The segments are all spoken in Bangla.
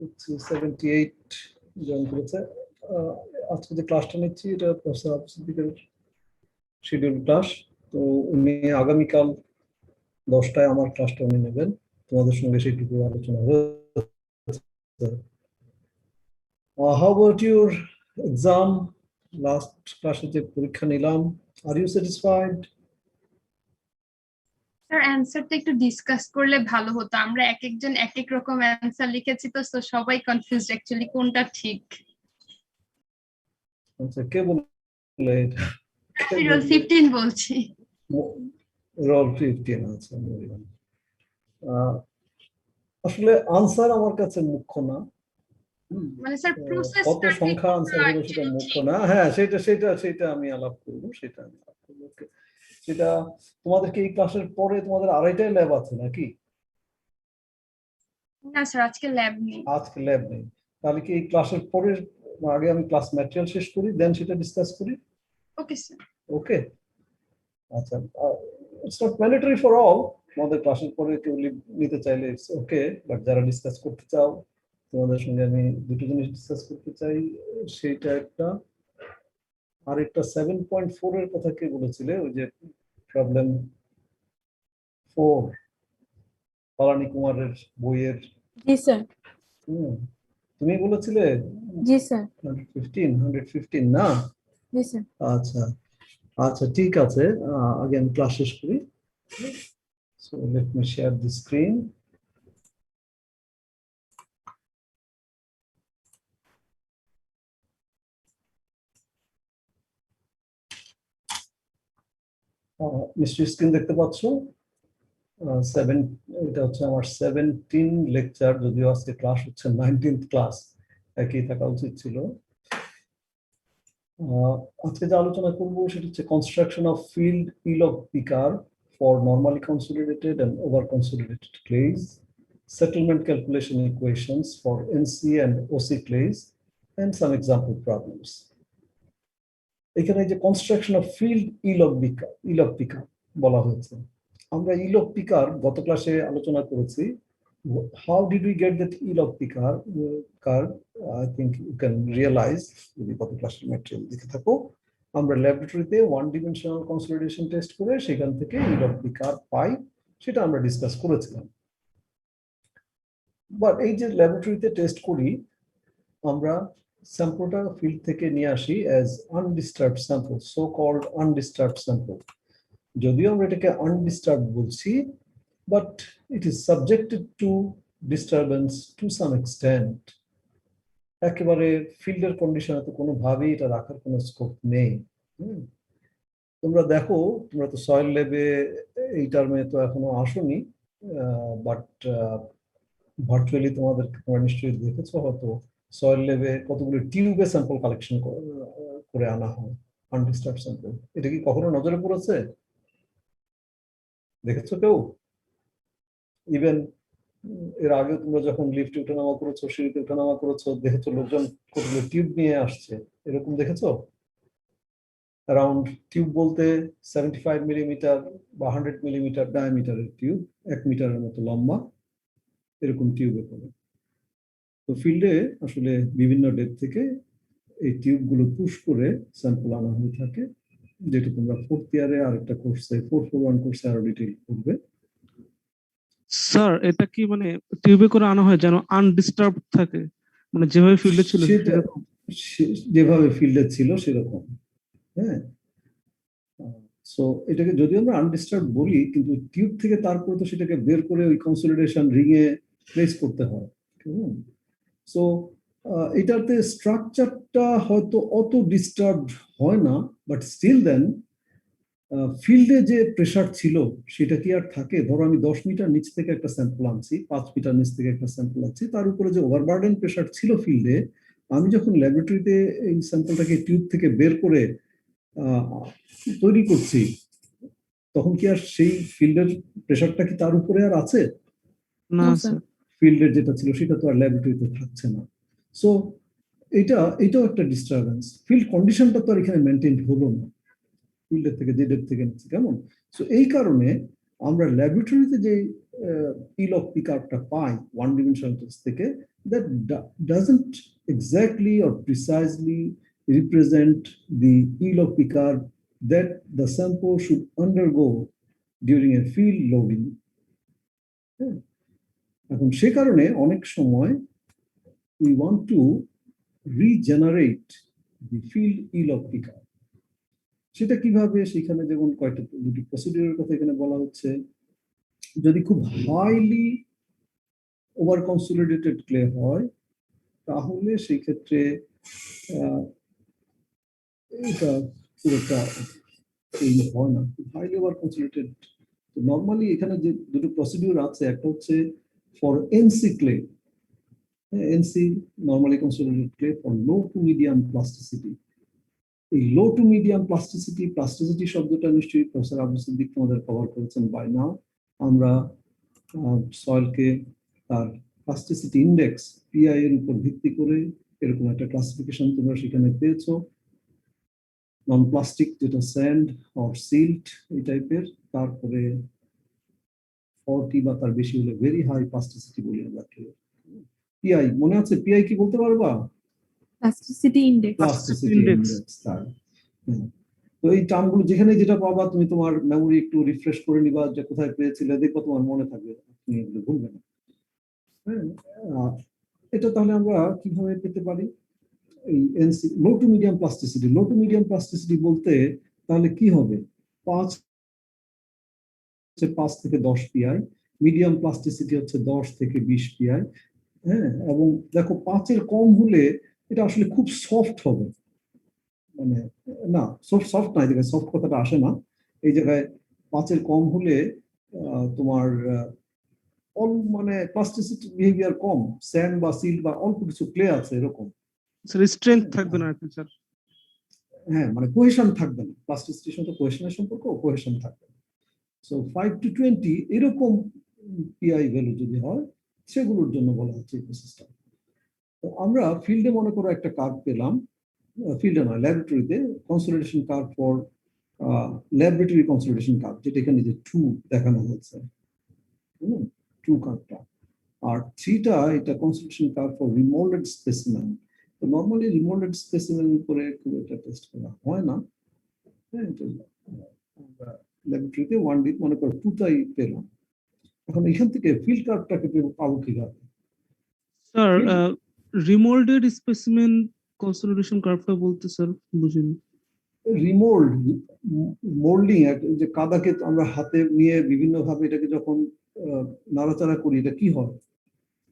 78 জয়েন করেছে। আজকে যে ক্লাসটা নিচ্ছি এটা প্রফেসর আফসিদ্দিকের শিডিউল ক্লাস। তো উনি আগামীকাল 10টায় আমার ক্লাসটা উনি নেবেন, তোমাদের সঙ্গে সেইটুকু আলোচনা হয়েছে। How about your exam? Last ক্লাসে যে পরীক্ষা নিলাম, are you satisfied? স্যার অ্যানসারটা একটু ডিসকাস করলে ভালো হতো। আমরা এক একজন এক এক রকম অ্যানসার লিখেছি, তো সবাই কনফিউজড অ্যাকচুয়ালি কোনটা ঠিক। আচ্ছা, কে বললে এটা? আমি রোল 15 বলছি। রোল 15 আছে। আসলে আনসার আমার কাছে মুখ্য না, মানে স্যার প্রসেস কত সংখ্যা আনসার হলো সেটা মুখ্য না। হ্যাঁ, সেটা আমি আলাপ করবো, সেটা তোমাদেরকে এই ক্লাসের পরে তোমাদের আড়াইটায় ল্যাব আছে নাকি? না স্যার, আজকে ল্যাব নেই। আজকে ল্যাব নেই, তাহলে কি এই ক্লাসের পরে আগে আমি ক্লাস ম্যাটেরিয়াল শেষ করি, দেন সেটা ডিসকাস করি। ওকে স্যার। ওকে, আচ্ছা। It's not mandatory for all, তোমাদের ক্লাসের পরে কেউ নিতে চাইলে ইটস ওকে, বাট যারা ডিসকাস করতে চাও তোমাদের সঙ্গে আমি দুটো জিনিস ডিসকাস করতে চাই। সেইটা একটা, আর একটা 7.4 এর কথা কে বলেছিলে, ওই যে প্রবলেম 4 পালানি কুমারের বইয়ের? জি স্যার। তুমি বলেছিলে? জি স্যার। 115 না? জি স্যার। আচ্ছা আচ্ছা, ঠিক আছে। আগে আমি ক্লাস শেষ করি। সো লেট মি শেয়ার দি স্ক্রিন। নিশ্চয়ই স্ক্রিন দেখতে পাচ্ছ? এটা হচ্ছে আমার 17 লেকচার, যদিও আজকে ক্লাস হচ্ছে 19th ক্লাস, একই থাকা উচিত ছিল। আজকে যে আলোচনা করব সেটা হচ্ছে construction of field e log p curve for normally consolidated and over consolidated clays, settlement calculation equations for NC and OC clays, and some example problems. এখানে যে কনস্ট্রাকশন অফ ফিল্ড ইলক পিকার বলা হয়েছে। আমরা ইলক পিকার গত ক্লাসে আলোচনা করেছি। How did we get that ইলক পিকার? I think you can realize যদি গত ক্লাসের ম্যাটেরিয়াল দেখে থাকো, আমরা ল্যাবরেটরিতে ওয়ান ডিমেনশনাল কনসলিডেশন টেস্ট করে সেখান থেকে ইলক পিকার পাই, সেটা আমরা ডিসকাস করেছিলাম। বাট এই যে ল্যাবরেটরিতে টেস্ট করি, আমরা স্যাম্পলটা ফিল্ড থেকে নিয়ে আসি as undisturbed sample, so called undisturbed sample. যদিও আমরা এটাকে আনডিস্টার্বড বলছি, but it is subjected to disturbance to some extent. একেবারে ফিল্ডের কন্ডিশনে তো কোনোভাবেই এটা রাখার কোনো স্কোপ নেই। তোমরা দেখো, তোমরা তো সয়েল ল্যাবে এই টার্মে তো এখনো আসোনি, বাট ভার্চুয়ালি তোমরা নিশ্চয়ই দেখেছো হয়তো সয়েল ল্যাবে কতগুলো টিউবে স্যাম্পল কালেকশন করে আনা হয়, আনডিস্টার্বড স্যাম্পল। এটা কি কখনো নজরে পড়েছে? দেখেছো কেউ? ইভেন এর আগে তোমরা যখন লিফটে ওঠানামা করেছো, সিঁড়িতে ওঠানামা করেছো, দেখেছো লোকজন কতগুলো টিউব নিয়ে আসছে, এরকম দেখেছো? অ্যারাউন্ড টিউব বলতে 75 মিলিমিটার বা 100 মিলিমিটার ডায়ামিটারের টিউব, 1 মিটারের মতো লম্বা, এরকম টিউবে করে। তো ফিল্ডে আসলে বিভিন্ন ডেপ থেকে এই টিউবগুলো পুশ করে স্যাম্পল আনা হয়ে থাকে, যেটা তোমরা 4th ইয়ারে আরেকটা কোর্সে 441 কোর্সে আরো ডিটেইল করবে। স্যার এটা কি মানে টিউবে করে আনা হয় যেন আনডিস্টার্ব থাকে, মানে যেভাবে ফিল্ডে ছিল যেভাবে ফিল্ডে ছিল সেরকম। হ্যাঁ, সো এটাকে যদি আমরা আনডিস্টার্ব বলি, কিন্তু টিউব থেকে তারপরে তো সেটাকে বের করে ওই কনসলিডেশন রিংয়ে প্লেস করতে হয়। সো এটাতে স্ট্রাকচারটা হয়তো অত ডিস্টার্ব হয় না, বাট স্টিল দেন ফিল্ডে যে প্রেশার ছিল সেটা কি আর থাকে? ধরো আমি 10 মিটার নিচ থেকে একটা স্যাম্পল আনছি, 5 মিটার নিচ থেকে একটা স্যাম্পল আনছি, তার উপরে যে ওভারবার্ডেন প্রেশার ছিল ফিল্ডে, আমি যখন ল্যাবরেটরিতে এই স্যাম্পলটাকে টিউব থেকে বের করে তৈরি করছি, তখন কি আর সেই ফিল্ডের প্রেশারটা কি তার উপরে আর আছে? না স্যার, ফিল্ডের যেটা ছিল সেটা তো আর ল্যাবরেটরিতে থাকছে না। সো এটাও একটা ডিস্টারবেন্স। ফিল্ড কন্ডিশনটা তো আর এখানে মেনটেন হলো না, ফিল্ডের থেকে যে ডেপ থেকে নিচ্ছে, কেমন? সো এই কারণে আমরা ল্যাবরেটরিতে যে ইলক পিকআপটা পাই ওয়ান ডিমেনশনাল টেস্ট থেকে, that doesn't exactly or precisely represent the ELOC curve that the sample should undergo during a field loading. এখন সে কারণে অনেক সময় we want to regenerate the field ELOC curve. সেটা কিভাবে, সেখানে যেমন কয়েকটা দুটি প্রসিডিউরের কথা এখানে বলা হচ্ছে। যদি খুব হাইলি ওভার কনসোলিডেটেড ক্লে হয় তাহলে সেই ক্ষেত্রে এটা পুরোটা এই হয় না, হাইলি ওভার কনসোলিডেটেড। তো নর্মালি এখানে যে দুটো প্রসিডিউর আছে, একটা হচ্ছে for NC clay, NC normally consolidated clay for low to medium plasticity. এই low to medium plasticity, plasticity শব্দটা নিশ্চয়ই প্রফেসর আব্দুল সিদ্দিক তোমাদের কভার করেছেন বাই নাও। আমরা সয়েলকে তার প্লাস্টিসিটি ইন্ডেক্স পিআই এর উপর ভিত্তি করে এরকম একটা ক্লাসিফিকেশন তোমরা সেখানে পেয়েছো। নন প্লাস্টিক যেটা স্যান্ড অর সিল্ট এই টাইপের, তারপরে 40 বা তার বেশি হলে ভেরি হাই প্লাস্টিসিটি বলি আমরা। পিআই মনে আছে? পিআই কি বলতে পারবা? Plasticity index. Plasticity index. তাই তো এই টার্মগুলো যেখানে যেটা পাবা তুমি তোমার মেমোরি একটু রিফ্রেশ করে নিবা, যে কোথায় পেয়েছিলে, দেখো তোমার মনে থাকবে, তুমি এগুলো ভুলবে না। এটা তাহলে আমরা কিভাবে পেতে পারি? এই NC low to medium plasticity, low to medium plasticity বলতে তাহলে কি হবে? 5 থেকে 10 পিআই, মিডিয়াম প্লাস্টিসিটি হচ্ছে 10 থেকে 20 পিআই। হ্যাঁ, এবং দেখো 5 এর কম হলে এটা আসলে খুব সফট হবে, মানে না সফট না, এই জায়গায় সফট কথাটা আসে না। এই জায়গায় 5 এর কম হলে তোমার মানে প্লাস্টিসিটি বিহেভিয়ার কম, স্যান্ড বা সিল্ট বা অল্প কিছু ক্লে আছে এরকম, স্যার স্ট্রেংথ থাকবে না আপনি স্যার। হ্যাঁ, মানে কোহেশন থাকবে না, প্লাস্টিসিটির সাথে কোহেশনের সম্পর্ক, কোহেশন থাকবে না। সো 5 to 20 এরকম পিআই ভ্যালু যদি হয়, সেগুলোর জন্য বলা হচ্ছে ইকোসিস্টেম। তো আমরা ফিল্ডে মনে করো একটা কার্ভ পেলাম, ফিল্ডে নয় ল্যাবরেটরিতে, consolidation curve for laboratory consolidation curve, যেটা এখানে যে 2 দেখানো হয়েছে, 2 কার্ভটা। আর 3টা এটা কনসোলিডেশন কার্ভ ফর রিমোল্ডেড স্পেসিমেন। তো নরমালি রিমোল্ডেড স্পেসিমেন করে খুব একটা টেস্ট করা হয় না। হ্যাঁ, আমরা ল্যাবরেটরিতে 1D মনে করো 2টাই পেলাম। এখন এখান থেকে ফিল্ড কার্ভটাকে পাবো কিভাবে? স্যার রিমোল্ডেড স্পেসিমেন কনসোলিডেশন কার্ভটা বলতে স্যার বুঝিনি। রিমোল্ড, মোল্ডিং, যে কাদাকে আমরা হাতে নিয়ে বিভিন্ন ভাবে এটাকে যখন নাড়াচাড়া করি, এটা কি হয়?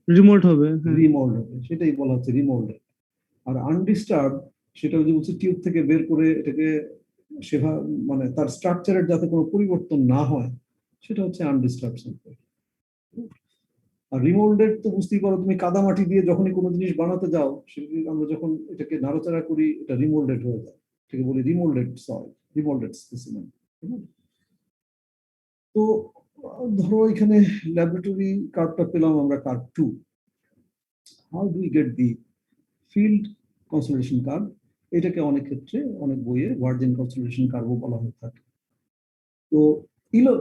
রিমোল্ড হবে। রিমোল্ড হবে, সেটাই বলা হচ্ছে রিমোল্ডেড। আর আনডিস্টার্ব সেটা যে বলছে টিউব থেকে বের করে এটাকে সেভাবে, মানে তার স্ট্রাকচারের যাতে কোনো পরিবর্তন না হয়, সেটা হচ্ছে আনডিস্টার্ব স্যাম্পল। আর রিমোল্ডেড তো বুঝতেই পারো তুমি, কাদা মাটি দিয়ে যখনই কোনো জিনিস বানাতে যাও, সেটা আমরা যখন এটাকে নাড়াচাড়া করি এটা রিমোল্ডেড হয়ে যায়, এটাকে বলি রিমোল্ডেড সয়েল, রিমোল্ডেড স্পেসিমেন। তো ধরো এখানে ল্যাবরেটরি কার্ভটা পেলাম আমরা, curve 2। How do we get the field consolidation curve? এটাকে অনেক ক্ষেত্রে অনেক বইয়ে ভার্জিন কনসোলিডেশন কার্ভও বলা হয়ে থাকে। তো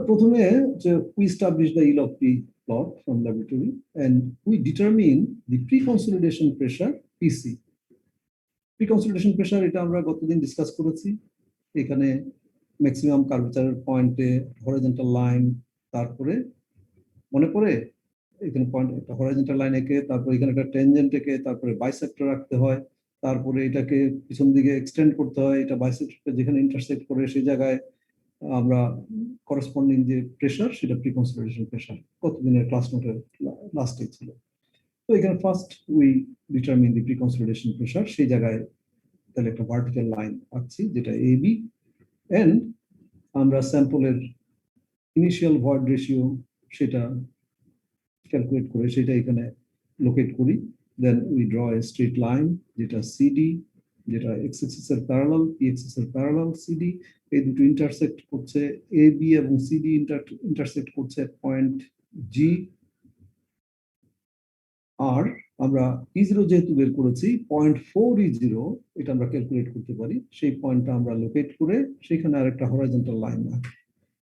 প্রথমে যে we establish the ELOC plot from laboratory and we determine the pre-consolidation pressure PC. Pre-consolidation pressure এটা আমরা গতদিন ডিসকাস করেছি। এখানে ম্যাক্সিমাম কার্ভেচারের পয়েন্টে হরিজন্টাল লাইন, তারপরে মনে পড়ে এখানে পয়েন্ট একটা হরিজন্টাল লাইন এঁকে, তারপরে এখানে একটা টেনজেন্ট এঁকে, তারপরে বাইসেক্টর রাখতে হয়, তারপরে এটাকে পিছন দিকে এক্সটেন্ড করতে হয়, এটা বাইসেক্টর যেখানে ইন্টারসেক্ট করে সেই জায়গায় আমরা করসপন্ডিং যে প্রেসার, সেটা প্রিকনসোলিডেশন প্রেসার কতদিনের ক্লাস নোটের লাস্টে ছিল। তো এখানে first we determine the preconsolidation pressure, সেই জায়গায় তাহলে একটা ভার্টিক্যাল লাইন আঁকছি যেটা এবি, এন্ড আমরা স্যাম্পলের ইনিশিয়াল ভয়েড রেশিও সেটা ক্যালকুলেট করে সেটা এখানে লোকেট করি। Then we draw a straight line যেটা সিডি, যেটা এক্স এক্সিস এর প্যারালাল, পি এক্সিস এর প্যারালাল সিডি, এই দুটো ইন্টারসেক্ট করছে, এ বি এবং সিডি ইন্টারসেক্ট করছে পয়েন্ট জি। আর আমরা E0 যেহেতু বের করেছি 0.4E0, এটা আমরা ক্যালকুলেট করতে পারি, সেই পয়েন্টটা আমরা লোকেট করে সেখানে আরেকটা হরাইজন্টাল লাইন রাখি।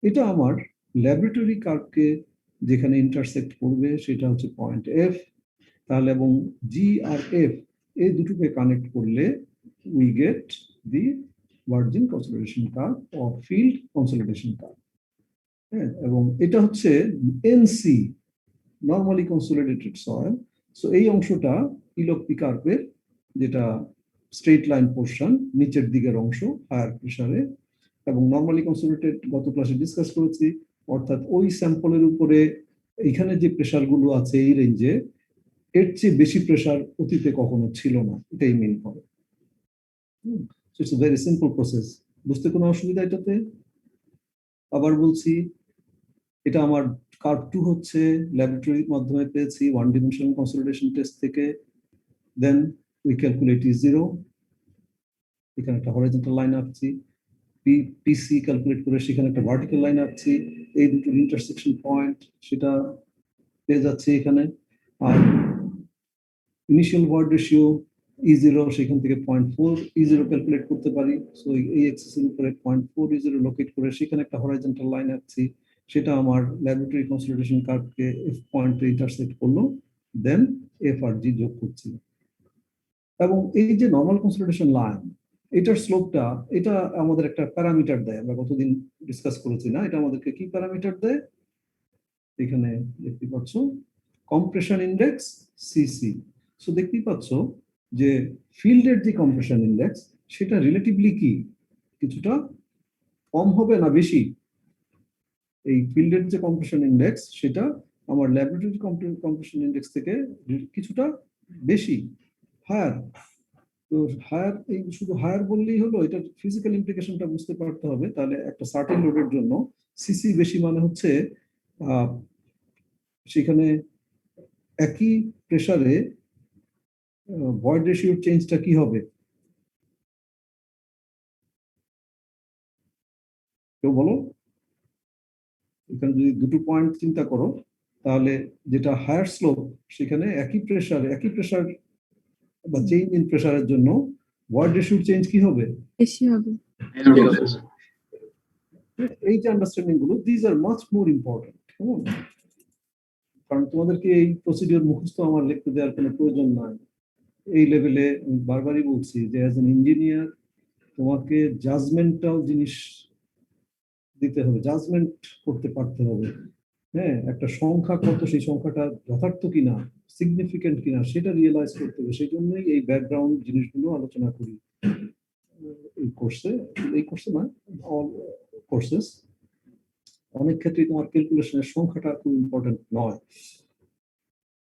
এটা আমার ল্যাবরেটরি কার্ভকে যেখানে ইন্টারসেক্ট করবে সেটা হচ্ছে পয়েন্ট এফ। তাহলে এবং জি আর এফ এই দুটোকে কানেক্ট করলে we get the virgin consolidation curve or field consolidation curve. হ্যাঁ, এবং এটা হচ্ছে NC, normally consolidated soil. So এই অংশটা ইলকপি কার্ভের যেটা স্ট্রেট লাইন পোর্শন, নিচের দিকের অংশ হায়ার প্রেসারে, এবং নর্মালি কনসলিডেটেড গত ক্লাসে ডিসকাস করেছি, অর্থাৎ ওই স্যাম্পলের উপরে এখানে যে প্রেসার গুলো আছে এই রেঞ্জে, এর চেয়ে বেশি প্রেসার অতীতে কখনো ছিল না, এটাই মিন করে। ইটস ভেরি সিম্পল প্রসেস, বুঝতে কোনো অসুবিধা এটাতে? আবার বলছি, এটা আমার কার্ভ 2 হচ্ছে, ল্যাবরেটরির মাধ্যমে পেয়েছি 1 dimensional consolidation টেস্ট থেকে। দেন উই ক্যালকুলেট E0, এখানে একটা হরাইজন্টাল লাইন আঁকছি, পিসি ক্যালকুলেট করে সেখানে একটা ভার্টিক্যাল লাইন আঁকছি, এই দুটোর ইন্টারসেকশন পয়েন্ট সেটা পেয়ে যাচ্ছে এখানে। আর ইনিশিয়াল ভয়েড রেশিও E0, সেখান থেকে 0.4 E0 ক্যালকুলেট করতে পারি। সো এই এক্সিস এর উপরে 0.4 E0 লোকেট করে সেখানে একটা হরাইজন্টাল লাইন আঁকছি, সেটা আমার ল্যাবরেটরি কনসলিডেশন কার্ভকে এফ পয়েন্টে ইন্টারসেক্ট করলো, দেন এফ আর জি যোগ করছি। এবং এই যে নর্মাল কনসলিডেশন লাইন, এটার স্লোপটা, এটা আমাদের একটা প্যারামিটার দেয়, আমরা কতদিন ডিসকাস করেছি না, এটা আমাদেরকে কি প্যারামিটার দেয়, এখানে দেখতে পাচ্ছ কম্প্রেশন ইন্ডেক্স সিসি। সো দেখতেই পাচ্ছ যে ফিল্ডের যে কম্প্রেশন ইন্ডেক্স সেটা রিলেটিভলি কি কিছুটা কম হবে না বেশি? এই ফিল্ডের যে কম্প্রেশন ইন্ডেক্স সেটা আমার ল্যাবরেটরি কম্প্রেশন ইন্ডেক্স থেকে কিছুটা বেশি, হায়ার। তো হায়ার, এই শুধু হায়ার বললেই হলো? এটার ফিজিক্যাল ইমপ্লিকেশনটা বুঝতে পারতে হবে। তাহলে একটা সার্টেন লোডের জন্য সিসি বেশি মানে হচ্ছে সেখানে একই প্রেসারে ভয়েড রেশিওর চেঞ্জটা কি হবে? কেউ বলো। এখানে যদি দুটো পয়েন্ট চিন্তা করো, তাহলে যেটা হায়ার স্লোপ সেখানে একই প্রেসার বা চেঞ্জ ইন প্রেসারের জন্য ভয়েড রেশিওর চেঞ্জ কি হবে? বেশি হবে। এই যে আন্ডারস্ট্যান্ডিং গুলো, these are much more important. কারণ তোমাদেরকে এই প্রসিডিওর মুখস্থ আমার লিখতে দেওয়ার কোনো প্রয়োজন নাই। এই লেভেলে আমি বারবারই বলছি যে অ্যাজ এন ইঞ্জিনিয়ার তোমাকে জাজমেন্টাল জিনিস দিতে হবে, জাজমেন্ট করতে পারতে হবে। হ্যাঁ, একটা সংখ্যা কত, সেই সংখ্যাটা যথার্থ কিনা, সিগনিফিকেন্ট কিনা, সেটা রিয়েলাইজ করতে হবে। সেই জন্যই এই ব্যাকগ্রাউন্ড জিনিসগুলো আলোচনা করি এই কোর্সে না, অল কোর্সেস। অনেক ক্ষেত্রেই তোমার ক্যালকুলেশনের সংখ্যাটা খুব ইম্পর্টেন্ট নয়।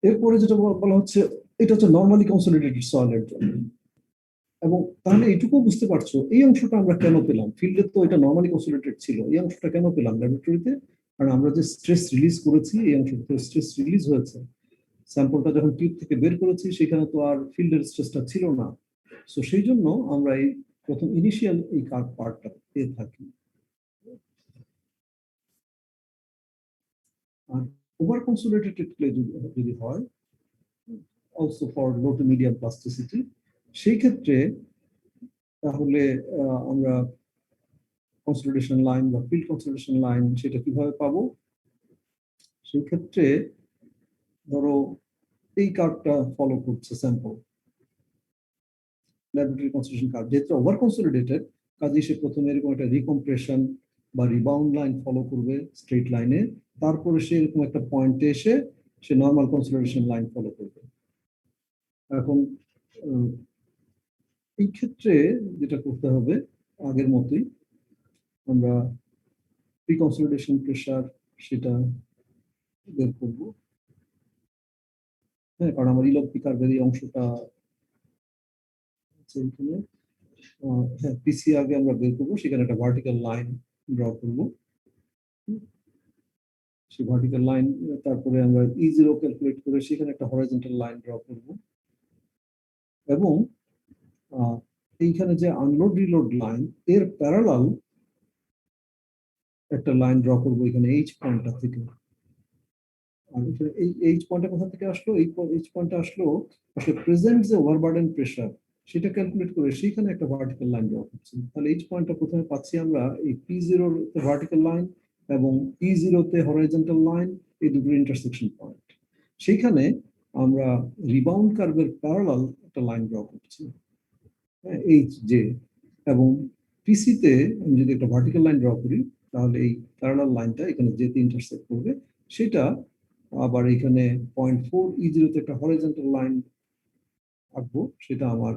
এরপরে যেটা বলা হচ্ছে, এটা হচ্ছে নর্মালি কনসলিডেটেড সয়েলের জন্য। এবং তাহলে এইটুকু বুঝতে পারছো এই অংশটা আমরা কেন পেলাম? ফিল্ডে তো এটা নর্মালি কনসলিডেটেড ছিল, এই অংশটা কেন পেলাম ল্যাবরেটরিতে? কারণ আমরা যে স্ট্রেস রিলিজ করেছি, এই অংশটা স্ট্রেস রিলিজ হয়েছে। স্যাম্পলটা যখন টিউব থেকে বের করেছি সেখানে তো আর ফিল্ডের স্ট্রেসটা ছিল না। সো সেই জন্য আমরা এই প্রথম ইনিশিয়াল এই কার্ভ পার্টটা পেয়ে থাকি। আর ওভার কনসলিডেটেড ক্লে যদি হয়, also for low to medium plasticity, সেই ক্ষেত্রে তাহলে আমরা কনসলিডেশন লাইন বা ফিল্ড কনসলিডেশন লাইন সেটা কিভাবে পাবো? সেই ক্ষেত্রে ধরো এই কার্ভটা ফলো করছে স্যাম্পল, ল্যাবরেটরি কনসলিডেশন কার্ভ, যেহেতু ওভার কনসলিডেটেড, কাজে সে প্রথমে এরকম একটা রিকম্প্রেশন বা রিবাউন্ড লাইন ফলো করবে স্ট্রেট লাইনে, তারপরে সে এরকম একটা পয়েন্টে এসে সে নর্মাল কনসলিডেশন লাইন ফলো করবে। এখন এই ক্ষেত্রে যেটা করতে হবে আগের মতোই, আমরা প্রি কনসলিডেশন প্রেসার সেটা বের করব। হ্যাঁ, কারণ আমার ইলকপি কার্ভের এই অংশটা এখানে, হ্যাঁ, পিসি আগে আমরা বের করবো, সেখানে একটা ভার্টিক্যাল লাইন ড্র করব। সেই ভার্টিক্যাল লাইন, তারপরে আমরা E0 ক্যালকুলেট করে সেখানে একটা হরাইজন্টাল লাইন ড্র করব। এবং এইখানে যে আনলোড রিলোড লাইন, এর প্যারালাল একটা লাইন ড্র করব এখানে এইচ পয়েন্টটা থেকে। আর এই এইচ পয়েন্টটা কোথা থেকে আসলো? এই এইচ পয়েন্টটা আসলো প্রেজেন্ট যে ওভারবার্ডেন প্রেসার সেটা ক্যালকুলেট করে সেখানে একটা ভার্টিক্যাল লাইন ড্র করছি। তাহলে এইচ পয়েন্টটা প্রথমে পাচ্ছি আমরা এই P0 তে ভার্টিক্যাল লাইন এবং E0 তে হরাইজন্টাল লাইন, এই দুটোর ইন্টারসেকশন পয়েন্ট। সেইখানে আমরা রিবাউন্ড কার্ভের প্যারালাল একটা লাইন ড্র করছি, এইচ জে, এবং পিসিতে আমি যদি একটা ভার্টিক্যাল লাইন ড্র করি তাহলে এই প্যারালাল লাইনটা এখানে যেতে ইন্টারসেক্ট করবে, সেটা আবার এখানে 0.4 তে একটা হরিজন্টাল লাইন আঁকবো, সেটা আমার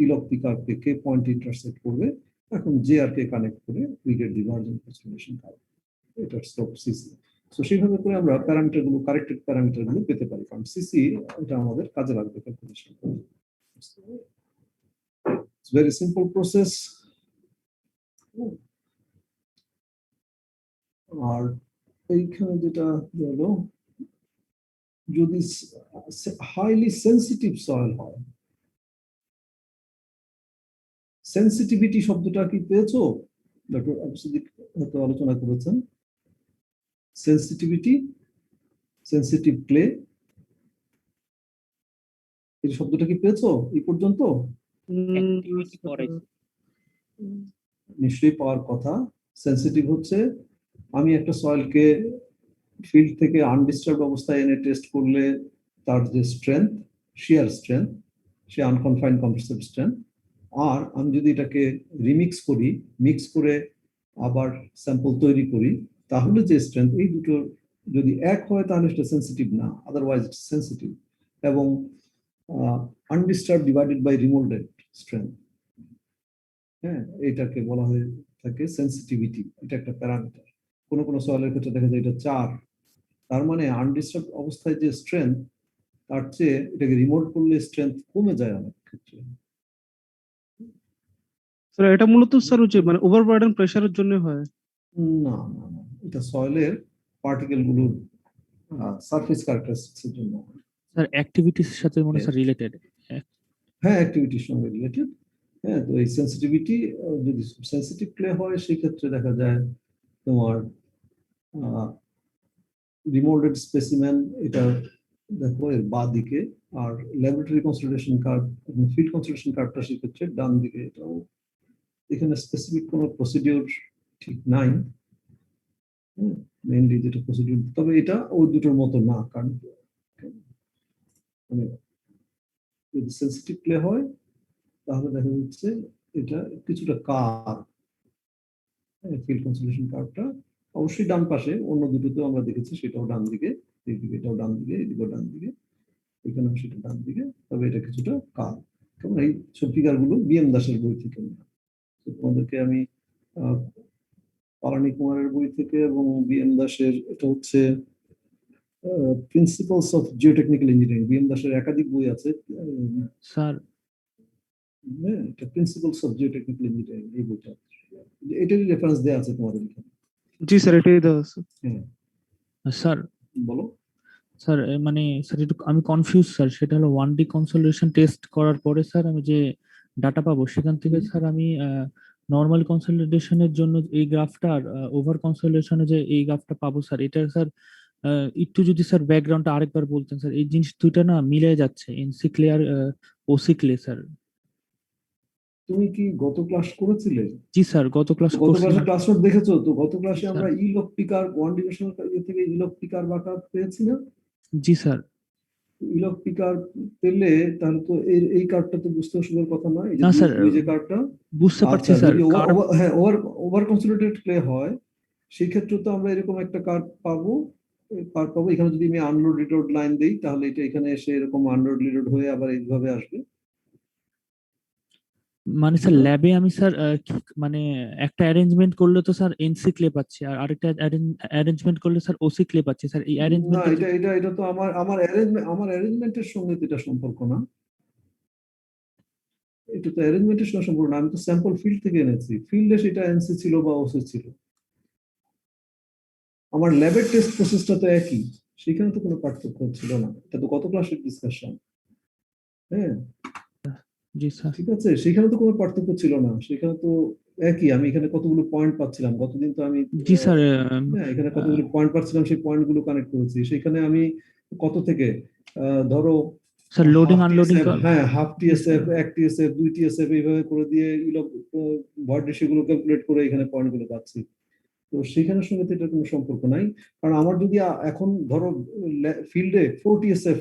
ইলেকট্রিক আর্ককে কে পয়েন্ট ইন্টারসেক্ট করবে। এখন জে আর কে কানেক্ট করে উই গেট ডিভার্জেন্ট কনস্টলেশন কার্ভ, এটা স্টপ সিসি। তো সেইভাবে করে আমরা প্যারামিটার গুলো, কারেক্টেড প্যারামিটার গুলো পেতে পারি, কারণ সিসি এটা আমাদের কাজে লাগবে calculation. It's very simple process. আর এইখানে যেটা হলো, যদি হাইলি সেন্সিটিভ সয়েল হয়, সেন্সিটিভিটি শব্দটা কি পেয়েছো? ডক্টর আবুসিদ্দিক হয়তো আলোচনা করেছেন সেন্সিটিভিটি, সেন্সিটিভ ক্লে, এই শব্দটা কি পেয়েছো এই পর্যন্ত? নিশ্চয়ই পাওয়ার কথা। সেন্সিটিভ হচ্ছে আমি একটা সয়েলকে ফিল্ড থেকে আনডিস্টার্ব অবস্থায় এনে টেস্ট করলে তার যে স্ট্রেংথ, শিয়ার স্ট্রেংথ, সে আনকনফাইন্ড কম্প্রেসিভ স্ট্রেংথ, আর আমি যদি এটাকে রিমিক্স করি, মিক্স করে আবার স্যাম্পল তৈরি করি, তাহলে যে স্ট্রেংথ, এই দুটো যদি এক হয় তাহলে সেটা সেন্সিটিভ না, আদারওয়াইজ ইটস সেন্সিটিভ। এবং আনডিস্টার্ব ডিভাইডেড বাই রিমোল্ডেড স্ট্রেংথ, হ্যাঁ, এটাকে বলা হয়ে থাকে সেন্সিটিভিটি। এটা একটা প্যারামিটার। কোনো কোনো সয়েলের ক্ষেত্রে দেখা যায় এটা 4, তার মানে আনডিস্টার্ব অবস্থায় যে স্ট্রেংথ, তার চেয়ে এটাকে রিমোট করলে স্ট্রেংথ কমে যায় অনেক ক্ষেত্রে। স্যার এটা মূলত স্যার হচ্ছে মানে ওভারবার্ডেন প্রেসারের জন্য হয়। না না না, এটা সয়েলের পার্টিকেল গুলোর সারফেস ক্যারেক্টারিস্টিক্স এর জন্য। স্যার অ্যাক্টিভিটির সাথে মনে স্যার রিলেটেড। হ্যাঁ, অ্যাক্টিভিটির সঙ্গে রিলেটেড। হ্যাঁ, তো এই সেন্সিটিভিটি যদি সেন্সিটিভ ক্লে হয় সেই ক্ষেত্রে দেখা যায় তোমার রিমোল্ডেড স্পেসিমেন, এটা দেখো এর বাঁ দিকে, আর ল্যাবরেটরি কনসিডারেশন কার্ভ এবং ফিল্ড কনসিডারেশন কার্ভটা সেক্ষেত্রে ডান দিকে। এটাও এখানে স্পেসিফিক কোনো প্রসিডিওর ঠিক নাই, মেইনলি যেটা প্রসিডিওর, তবে এটা ওই দুটোর মতো না, কারণ মানে যদি সেন্সিটিভ প্লে হয় তাহলে দেখা যাচ্ছে এটা কিছুটা কার্ভ, ফিল্ড কনসিডারেশন কার্ভটা অবশ্যই ডান পাশে, অন্য দুটোতেও আমরা দেখেছি সেটাও ডান দিকে, এইদিকে এটাও ডান দিকে, এদিকেও ডান দিকে, এখানেও সেটা ডান দিকে, তবে এটা কিছুটা কার্ভ। কেমন এই সব ফিগার গুলো বিএম দাসের বই থেকে নেওয়া। তোমাদেরকে আমি পালানি কুমারের বই থেকে এবং বিএম দাসের, এটা হচ্ছে principles of geotechnical engineering, BM দাসের একাধিক বই আছে, স্যার এটা প্রিন্সিপালস অফ জিওটেকনিক্যাল ইঞ্জিনিয়ারিং, এই বইটা, এটারই রেফারেন্স দেওয়া আছে তোমাদের এখানে। জি স্যার এটাই দেওয়া আছে। হ্যাঁ, স্যার বলো। স্যার মানে স্যার একটু আমি কনফিউজ স্যার, সেটা হলো 1D কনসোলিডেশন টেস্ট করার পরে স্যার আমি যে ডাটা পাবো সেখান থেকে স্যার আমি নর্মাল কনসোলিডেশনের জন্য এই গ্রাফটা আর ওভার কনসোলিডেশনে যে এই গ্রাফটা পাবো স্যার, এটা স্যার একটু যদি স্যার ব্যাকগ্রাউন্ডটা আরেকবার বলতেন স্যার, এই জিনিস দুইটা না মিলে যাচ্ছে, এনসি ক্লে আর ওসি ক্লে স্যার। তুমি কি গত ক্লাস করেছিলে? জি স্যার গত ক্লাস গত করছি। ক্লাসে ক্লাস নোট দেখেছো তো? গত ক্লাসে স্যার। আমরা ইলক পিকার ওয়ান ডিভিশনাল থেকে ইলক পিকার বাঁকা পেয়েছি না? জি স্যার। ইলক পিকার পেলে তাহলে তো এই কার্ডটা তো বুঝতে অসুবিধার কথা নয়, এই না স্যার, যে কার্ডটা বুঝতে পারছি আচ্ছা, স্যার। যদি হ্যাঁ ওভার কনসোলিডেটেড প্লে হয় সেই ক্ষেত্রে তো আমরা এরকম একটা কার্ড পাবো, এখানে যদি আমি আনলোড রিলোড লাইন দেই তাহলে এটা এখানে এসে এরকম আনলোড রিলোড হয়ে আবার এইভাবে আসবে। মানে স্যার ল্যাবে আমি স্যার মানে একটা অ্যারেঞ্জমেন্ট করলে তো স্যার এনসি ক্লে পাচ্ছি, আর আরেকটা অ্যারেঞ্জমেন্ট করলে স্যার ওসি ক্লে পাচ্ছি স্যার। এই না, অ্যারেঞ্জমেন্ট এটা তো আমার অ্যারেঞ্জমেন্টের সঙ্গে তো এটা সম্পর্ক না, এটা তো অ্যারেঞ্জমেন্টের সঙ্গে সম্পর্ক না, আমি তো স্যাম্পল ফিল্ড থেকে এনেছি, ফিল্ডে সেটা এনসি ছিল বা ওসি ছিল, আমার ল্যাবের টেস্ট প্রসেসটা তো একই, সেখানে তো কোনো পার্থক্য ছিল না, এটা তো গত ক্লাসের ডিসকাশন। হ্যাঁ জি স্যার। ঠিক আছে, সেখানে তো কোনো পার্থক্য ছিল না, সেখানে তো একই, আমি এখানে কতগুলো পয়েন্ট পাচ্ছিলাম গতদিন, তো আমি জি স্যার। হ্যাঁ এখানে কতগুলো পয়েন্ট পাচ্ছিলাম, সেই পয়েন্ট গুলো কানেক্ট করেছি, সেখানে আমি কত থেকে ধরো স্যার লোডিং আনলোডিং। হ্যাঁ হাফ টিএসএফ, 1 টিএসএফ, 2 টিএসএফ এইভাবে করে দিয়ে ভয়েড রেশিও ক্যালকুলেট করে এখানে পয়েন্ট গুলো পাচ্ছি। তো সেখানের সঙ্গে তো এটা কোনো সম্পর্ক নাই, কারণ আমার যদি এখন ধরো ফিল্ডে 4 টিএসএফ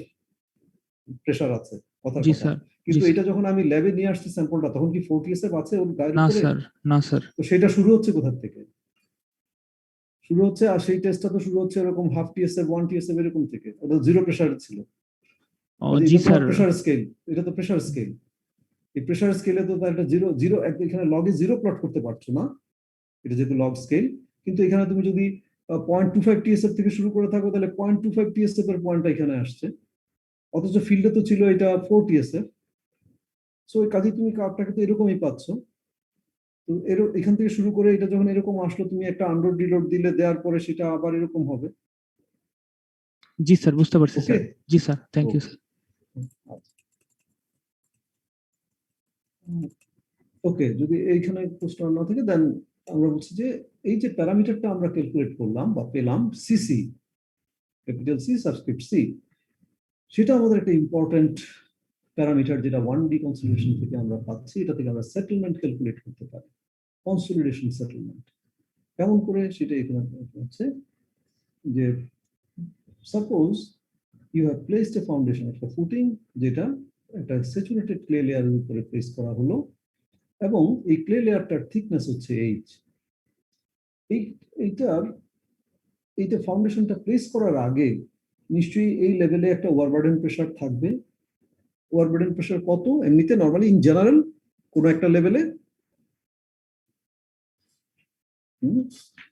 প্রেসার আছে কথার জি কথা, স্যার, কিন্তু জি এটা যখন আমি ল্যাবে নিয়ে আসছি স্যাম্পলটা, তখন কি 4 TSF আছে ওর গায়ের না উপরে? স্যার, না স্যার। তো সেটা শুরু হচ্ছে কোথা থেকে? শুরু হচ্ছে, আর সেই টেস্টটা তো শুরু হচ্ছে এরকম হাফ TSF 1 TSF এরকম থেকে, ওটা 0 প্রেসার ছিল। জি এটা তো স্যার, প্রেসার স্কেল, এটা তো প্রেসার স্কেল। এই প্রেসার স্কেলে তো তার একটা জিরো জিরো, এখানে লগে জিরো প্লট করতে পারছো না, এটা যেহেতু লগ স্কেল। কিন্তু এখানে তুমি যদি 0.25 TSF থেকে শুরু করে থাকো, তাহলে 0.25 TSF এর পয়েন্টটা এখানে আসছে, অথচ ফিল্ডে তো ছিল এটা 4 TSF। সো ওই কাজে তুমি কার্ভটাকে তো এরকমই পাচ্ছ। তো এখান থেকে শুরু করে এটা যখন এরকম আসলো, তুমি একটা আন্ডার ডিলোড দিলে, দেওয়ার পরে সেটা আবার এরকম হবে। জি স্যার, বুঝতে পারছি ওকে, স্যার। জি sir, thank you sir. Okay, যদি এইখানে প্রশ্ন না থাকে, দেন আমরা বলছি যে এই যে প্যারামিটারটা আমরা ক্যালকুলেট করলাম বা পেলাম, CC, capital C subscript C, সেটা আমাদের একটা ইম্পর্টেন্ট প্যারামিটার, যেটা 1D কনসলিডেশন থেকে আমরা পাচ্ছি। এটা থেকে আমরা সেটেলমেন্ট ক্যালকুলেট করতে পারি, কনসলিডেশন সেটেলমেন্ট। কেমন করে সেটা এখানে হচ্ছে যে, suppose you have placed a foundation, একটা ফুটিং, যেটা একটা স্যাচুরেটেড ক্লে লেয়ারের উপরে প্লেস করা হলো, এবং এই ক্লে লেয়ারটার থিকনেস হচ্ছে এইচ। এইটা ফাউন্ডেশনটা প্লেস করার আগে নিশ্চয়ই এই লেভেলে একটা ওভারবার্ডেন প্রেসার থাকবে। ওভারবার্ডেন প্রেসার কত এমনিতে নরমালি ইন জেনারেল কোন একটা লেভেলে?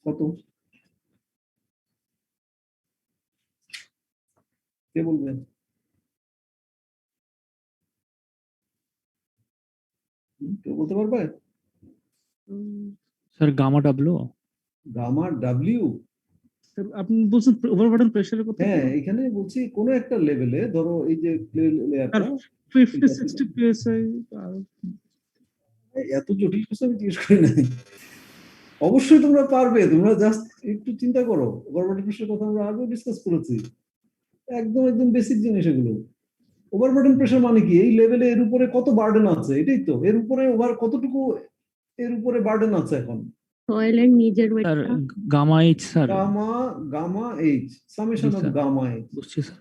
কত, কে বলবেন? কেউ বলতে পারবে? Sir gamma W. Gamma W? আপনি বলছেন ওভারবার্ডেন প্রেসারের কথা? হ্যাঁ, এখানে বলছি কোন একটা লেভেলে, ধরো এই যে লেয়ারটা 50-60 psi। এত জটিল কিছু আমি জিজ্ঞেস করি নাই। অবশ্যই তোমরা পারবে, তোমরা জাস্ট একটু চিন্তা করো। ওভারবার্ডেন প্রেসারের কথা আমরা আগেও ডিসকাস করেছি, একদম একদম বেসিক জিনিস এগুলো। ওভারবার্ডেন প্রেসার মানে কি? এই লেভেলে এর উপরে কত বার্ডেন আছে, এটাই তো। এর উপরে ওভার কতটুকু এর উপরে বার্ডেন আছে এখন? সয়েলের নিজের স্যার ওয়েটটা। Gamma H sir. Gamma, gamma H, summation of sir, gamma H. বুঝছি স্যার।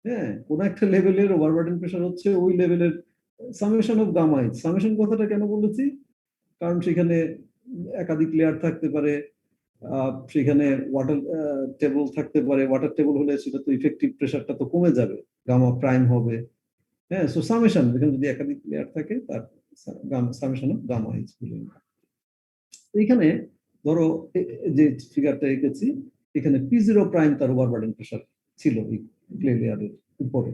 হ্যাঁ, কোন একটা লেভেলের ওভারবার্ডেন প্রেসার হচ্ছে ওই লেভেলের summation of gamma H. Summation কথাটা কেন বলেছি? কারণ সেখানে একাধিক লেয়ার থাকতে পারে, সেখানে ওয়াটার টেবল থাকতে পারে। ওয়াটার টেবল হলে সেটা তো ইফেক্টিভ প্রেসারটা তো কমে যাবে, গামা প্রাইম হবে। হ্যাঁ, সো সামেশন, এখানে যদি একাধিক লেয়ার থাকে তার সামেশন অফ গামা এইচ বলে। এখানে ধরো যে ফিগারটা এঁকেছি, এখানে P0 প্রাইম তার ওভারবার্ডেন প্রেসার ছিল এই ক্লে লেয়ারের উপরে।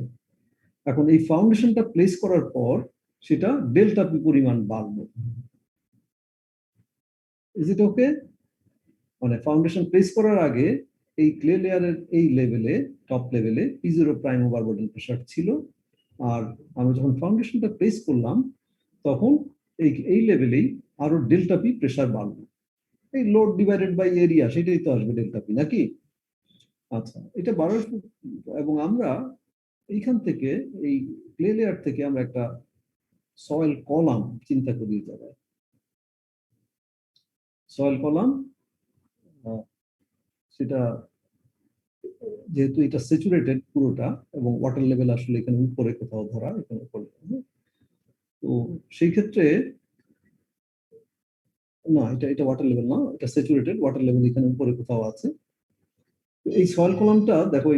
এখন এই ফাউন্ডেশনটা প্লেস করার পর সেটা ডেল্টা পি পরিমাণ বাড়লো। ইজ ইট ওকে? মানে ফাউন্ডেশন প্লেস করার আগে এই ক্লে লেয়ারের এই লেভেলে, টপ লেভেলে P0 প্রাইম ওভারবার্ডেন প্রেসার ছিল, আর আমরা যখন ফাউন্ডেশনটা প্লেস করলাম তখন এই লেভেলেই আরো ডেল্টা পি প্রেসার বাড়লো। এই লোড ডিভাইডেড বাই এরিয়া, সেটাই তো আসবে ডেল্টা পি, নাকি? আচ্ছা, এটা বাড়ার, এবং আমরা এইখান থেকে, এই ক্লে লেয়ার থেকে আমরা একটা সয়েল কলাম চিন্তা করি। জায়গায় সয়েল কলাম, সেটা যেহেতু এটা স্যাচুরেটেড পুরোটা, এবং ওয়াটার লেভেল আসলে এখানে উপরে কোথাও ধরা, এখানে উপরে। তো সেই ক্ষেত্রে না, এটা ওয়াটার লেভেল না, এটা স্যাচুরেটেড। ওয়াটার লেভেল এখানে উপরে কোথাও আছে। এই সয়েল কলামটা দেখো,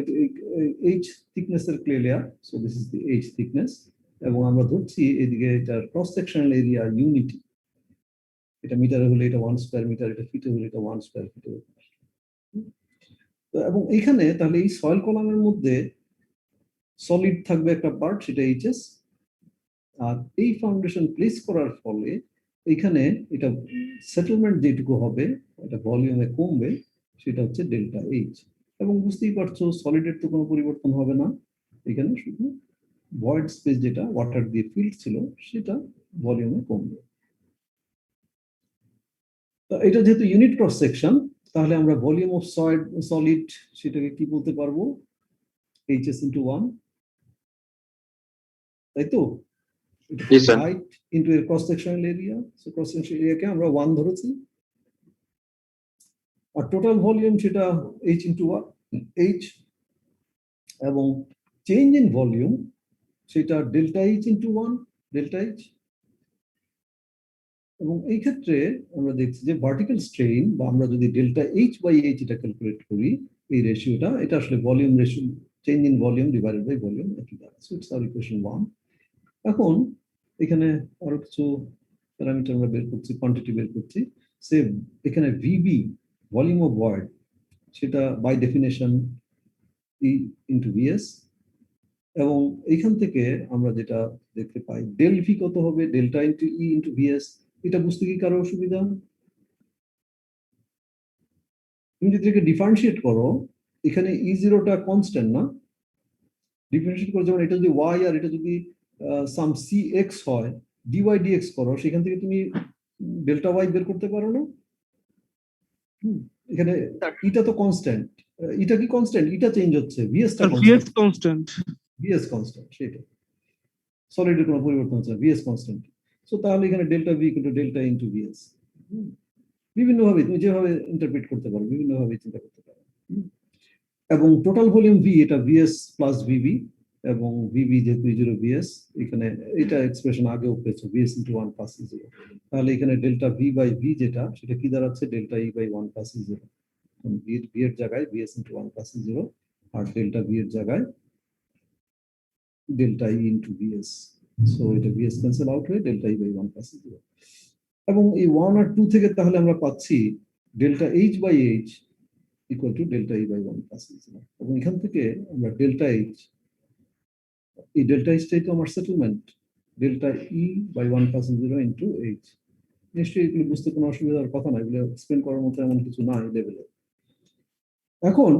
এইচ থিকনেসের clay layer, so this is the H thickness, এবং আমরা ধরছি এদিকে এটার ক্রস সেকশনাল এরিয়া ইউনিটি। এটা মিটারে হলে এটা 1 স্কয়ার মিটার, এটা ফিটে হলে এটা 1 স্কয়ার ফিট। এবং এখানে তাহলে এই সয়েল কলামের মধ্যে সলিড থাকবে একটা পার্ট, সেটা এইচএস। আর এই ফাউন্ডেশন প্লেস করার ফলে এখানে এটা সেটেলমেন্ট যেটুকু হবে, এটা ভলিউমে কমবে, সেটা হচ্ছে ডেল্টা এইচ। এবং বুঝতেই পারছো সলিডের তো কোনো পরিবর্তন হবে না, এখানে শুধু ভয়েড স্পেস যেটা ওয়াটার দিয়ে ফিল্ড ছিল সেটা ভলিউমে কমবে। তো এটা যেহেতু ইউনিট ক্রস সেকশন, তাহলে আমরা ভলিউম অফ সলিড সেটাকে কি বলতে পারবো? এইচএস ইন্টু 1, তাই তো? হাইট ইন্টু এর cross sectional area, so cross sectional এরিয়াকে আমরা 1 ধরেছি। আর টোটাল ভলিউম সেটা এইচ ইন্টু এইচ, এবং চেঞ্জ ইন ভলিউম সেটা delta H into 1 delta H. এবং এই ক্ষেত্রে আমরা দেখছি যে ভার্টিক্যাল স্ট্রেইন বা আমরা যদি ডেল্টা এইচ বাই এইচ এটা ক্যালকুলেট করি, এই রেশিওটা এটা আসলে volume ratio, change in volume divided by volume, একই দাঁড়ায়। So it's our equation 1। এখন এখানে আরো কিছু প্যারামিটার আমরা বের করছি, কোয়ান্টিটি বের করছি। সে এখানে ভিবি ভলিউম অফ ভয়েড, সেটা by definition E into VS. এবং এইখান থেকে আমরা যেটা দেখতে পাই ডেল ভি কত হবে, ডেল্টা ইন্টু ই ইন্টু ভিএস। এটা বুঝতে কি কারো অসুবিধা? তুমি যদি এটাকে ডিফারেন্সিয়েট করো, এখানে ই জিরোটা কনস্ট্যান্ট না, ডিফারেন্সিয়েট করে যেমন এটা যদি ওয়াই আর এটা যদি সাম সি এক্স হয়, ডিওয়াই ডিএক্স করো, সেখান থেকে তুমি ডেল্টা ওয়াই বের করতে পারো না? এখানে ইটা তো কনস্ট্যান্ট, এটা কি কনস্ট্যান্ট? এটা চেঞ্জ হচ্ছে, ভিএসটা ভিএস কনস্ট্যান্ট। ভিএস কনস্ট্যান্ট, সেটা সলিডের কোনো পরিবর্তন হচ্ছে না, ভিএস কনস্ট্যান্ট। সো তাহলে এখানে delta V equal to delta into VS. বিভিন্নভাবে তুমি যেভাবে ইন্টারপ্রেট করতে পারো, বিভিন্নভাবে চিন্তা করতে পারো। এবং টোটাল ভলিউম ভি, এটা ভিএস প্লাস ভিবি, এবং ভিবি যেহেতু জিরো ভিএস, এখানে এটা এক্সপ্রেশন আগেও পেয়েছো, ভিএস ইন্টু 1 প্লাস ই জিরো। তাহলে এখানে ডেল্টা ভি বাই ভি যেটা, সেটা কি দাঁড়াচ্ছে? Delta E by 1 plus E zero. V এর জায়গায় ভিএস ইন্টু 1 প্লাস ই জিরো, আর ডেল্টা ভি এর জায়গায় delta e into VS. So এটা ভিএস ক্যান্সেল আউট হয়ে delta E by 1 plus E zero. এবং এই 1 আর 2 থেকে তাহলে আমরা পাচ্ছি delta H by H equal to delta E by 1 plus E zero. এবং এখান থেকে আমরা ডেল্টা এইচ, এই ডেল্টা এইচটাই তো আমার settlement, delta E by 1 plus E zero into H. নিশ্চয়ই এগুলো বুঝতে কোনো অসুবিধার কথা না, এগুলো এক্সপ্লেন করার মতো এমন কিছু না এই লেভেলে। এখন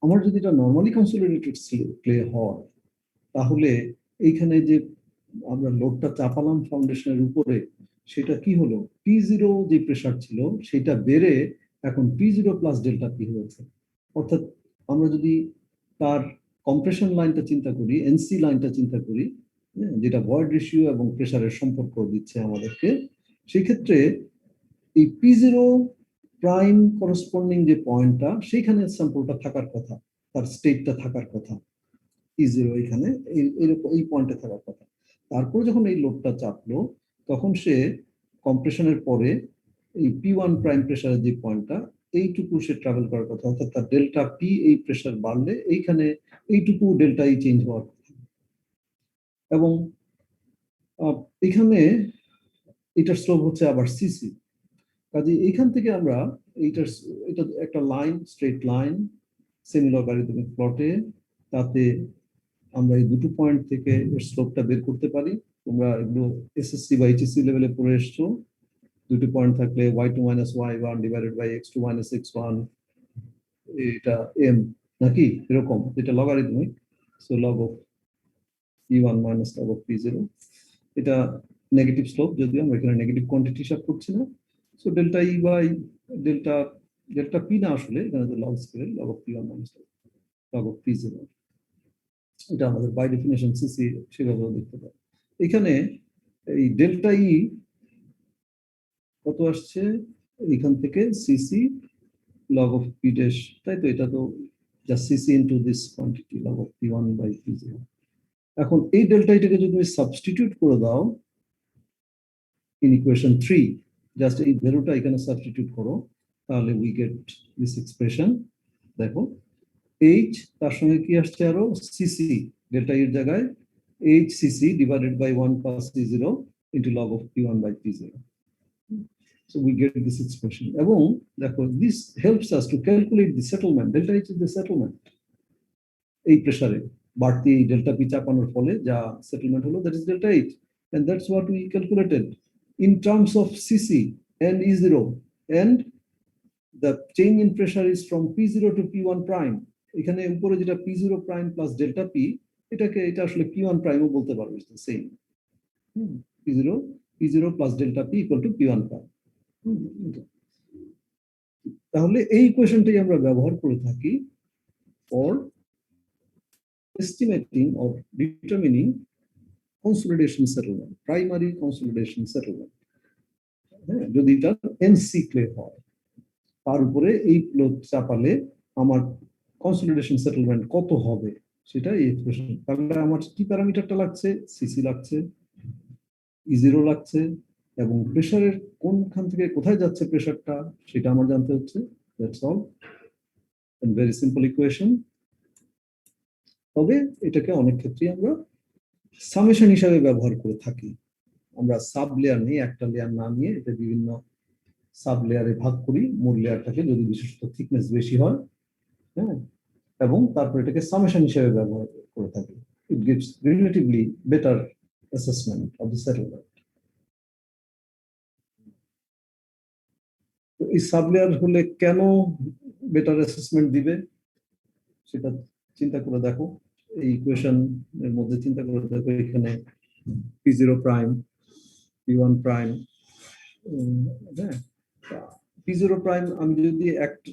আমার যদি এটা নর্মালি কনসোলিডেটেড প্লে হয়, তাহলে এইখানে যে আমরা লোডটা চাপালাম ফাউন্ডেশনের উপরে, সেটা কি হলো? P0 যে প্রেসার ছিল সেটা বেড়ে এখন P0 প্লাস ডেল্টা পি হয়েছে। অর্থাৎ আমরা যদি তার কম্প্রেশন লাইনটা চিন্তা করি, এনসি লাইনটা চিন্তা করি, যেটা ভয়েড রেশিও এবং প্রেসারের সম্পর্ক দিচ্ছে আমাদেরকে, সেই ক্ষেত্রে এই P0 প্রাইম করসপন্ডিং যে পয়েন্টটা, সেইখানে স্যাম্পলটা থাকার কথা, তার স্টেটটা থাকার কথা P0 এখানে এইরকম এই পয়েন্টে থাকার কথা। তারপর যখন এই লোডটা চাপলো, তখন সে কম্প্রেশনের পরে এই P1 প্রাইম প্রেসারের যে পয়েন্টটা, এইটুকু সে ট্রাভেল করার কথা, অর্থাৎ তার ডেল্টা পি এই প্রেসার বাড়লে এইখানে এইটুকু ডেল্টা ই চেঞ্জ হওয়ার কথা। এবং এখানে এটার স্লোপ হচ্ছে আবার সিসি। কাজে এইখান থেকে আমরা এটা একটা line, straight line, semi logarithmic প্লটে, তাতে আমরা এই দুটো পয়েন্ট থেকে এর স্লোপটা বের করতে পারি। তোমরা এগুলো এসএসসি বা এইচএসসি লেভেলে পড়ে এসছো। দুটো পয়েন্ট থাকলে y2 minus y1 divided by x2 minus x1, এটা m নাকি এরকম, এটা logarithmic. So log of p1 minus log of p0, এটা নেগেটিভ স্লোপ, যদিও আমরা এখানে নেগেটিভ কোয়ান্টিটি হিসাব করছি না। So delta E by delta P না, আসলে এখানে তো log scale, log of p1 minus log of p0, এটা আমাদের বাই ডেফিনেশন সিসি সেভাবেও দেখতে পাই। এখানে এই ডেল্টা ই কত আসছে? এখান থেকে CC log of P dash, তাই তো? এটা তো just CC into this quantity log of p1 by p0। এখন এই ডেল্টা ইটাকে যদি তুমি সাবস্টিটিউট করে দাও ইন ইকুয়েশন 3, জাস্ট এই ভ্যালুটা এখানে সাবস্টিটিউট করো, তাহলে উই গেট দিস এক্সপ্রেশন। দেখো এইচ, তার সঙ্গে কি আসছে আরো? সিসি, ডেল্টা এর জায়গায় H CC divided by 1 plus c0 into log of p1 by p0। So we get this expression. এবং দেখো, this helps us to calculate the settlement. Delta H is the settlement. এই প্রেসারে বাড়তি ডেল্টা পি চাপানোর ফলে যা সেটেলমেন্ট হলো, that is delta H, and that's what we calculated in terms of CC and E0, and the change in pressure is from P0 to P1 prime. এখানে উপরে যেটা P0 prime plus delta P, এটা আসলে P1 prime ও বলতে পারবে, the same. P0 plus delta P equal to P1 prime. তাহলে এই ইকুয়েশনটাই আমরা ব্যবহার করে থাকি for estimating or determining consolidation settlement, primary consolidation settlement. হ্যাঁ, যদি এটা এনসি ক্লে হয়, তার উপরে এই লোড চাপালে আমার কনসলিডেশন সেটেলমেন্ট কত হবে, সেটা এই এক্সপ্রেশন। তাহলে আমার কি প্যারামিটারটা লাগছে? সিসি লাগছে, E0 লাগছে, এবং প্রেসারের কোনখান থেকে কোথায় যাচ্ছে প্রেসারটা সেটা আমার জানতে হচ্ছে। That's all, very simple equation. তবে এটাকে অনেক ক্ষেত্রে আমরা সামেশন হিসাবে ব্যবহার করে থাকি। আমরা সাব লেয়ার নিয়ে, একটা লেয়ার না নিয়ে এটা বিভিন্ন সাব লেয়ারে ভাগ করি, মূল লেয়ারটাকে যদি বিশেষত থিকনেস বেশি হয়, হ্যাঁ, এবং তারপর এটাকে সামেশন হিসেবে ব্যবহার করে থাকি। It gives relatively better assessment of the settlement. তো এই সাব লেয়ার হলে কেন বেটার অ্যাসেসমেন্ট দিবে সেটা চিন্তা করে দেখো। এই ইকুয়েশন এর মধ্যে চিন্তা করে দেখো, এখানে P0 প্রাইম, P1 প্রাইম, হ্যাঁ, P0 প্রাইম আমি যদি একটা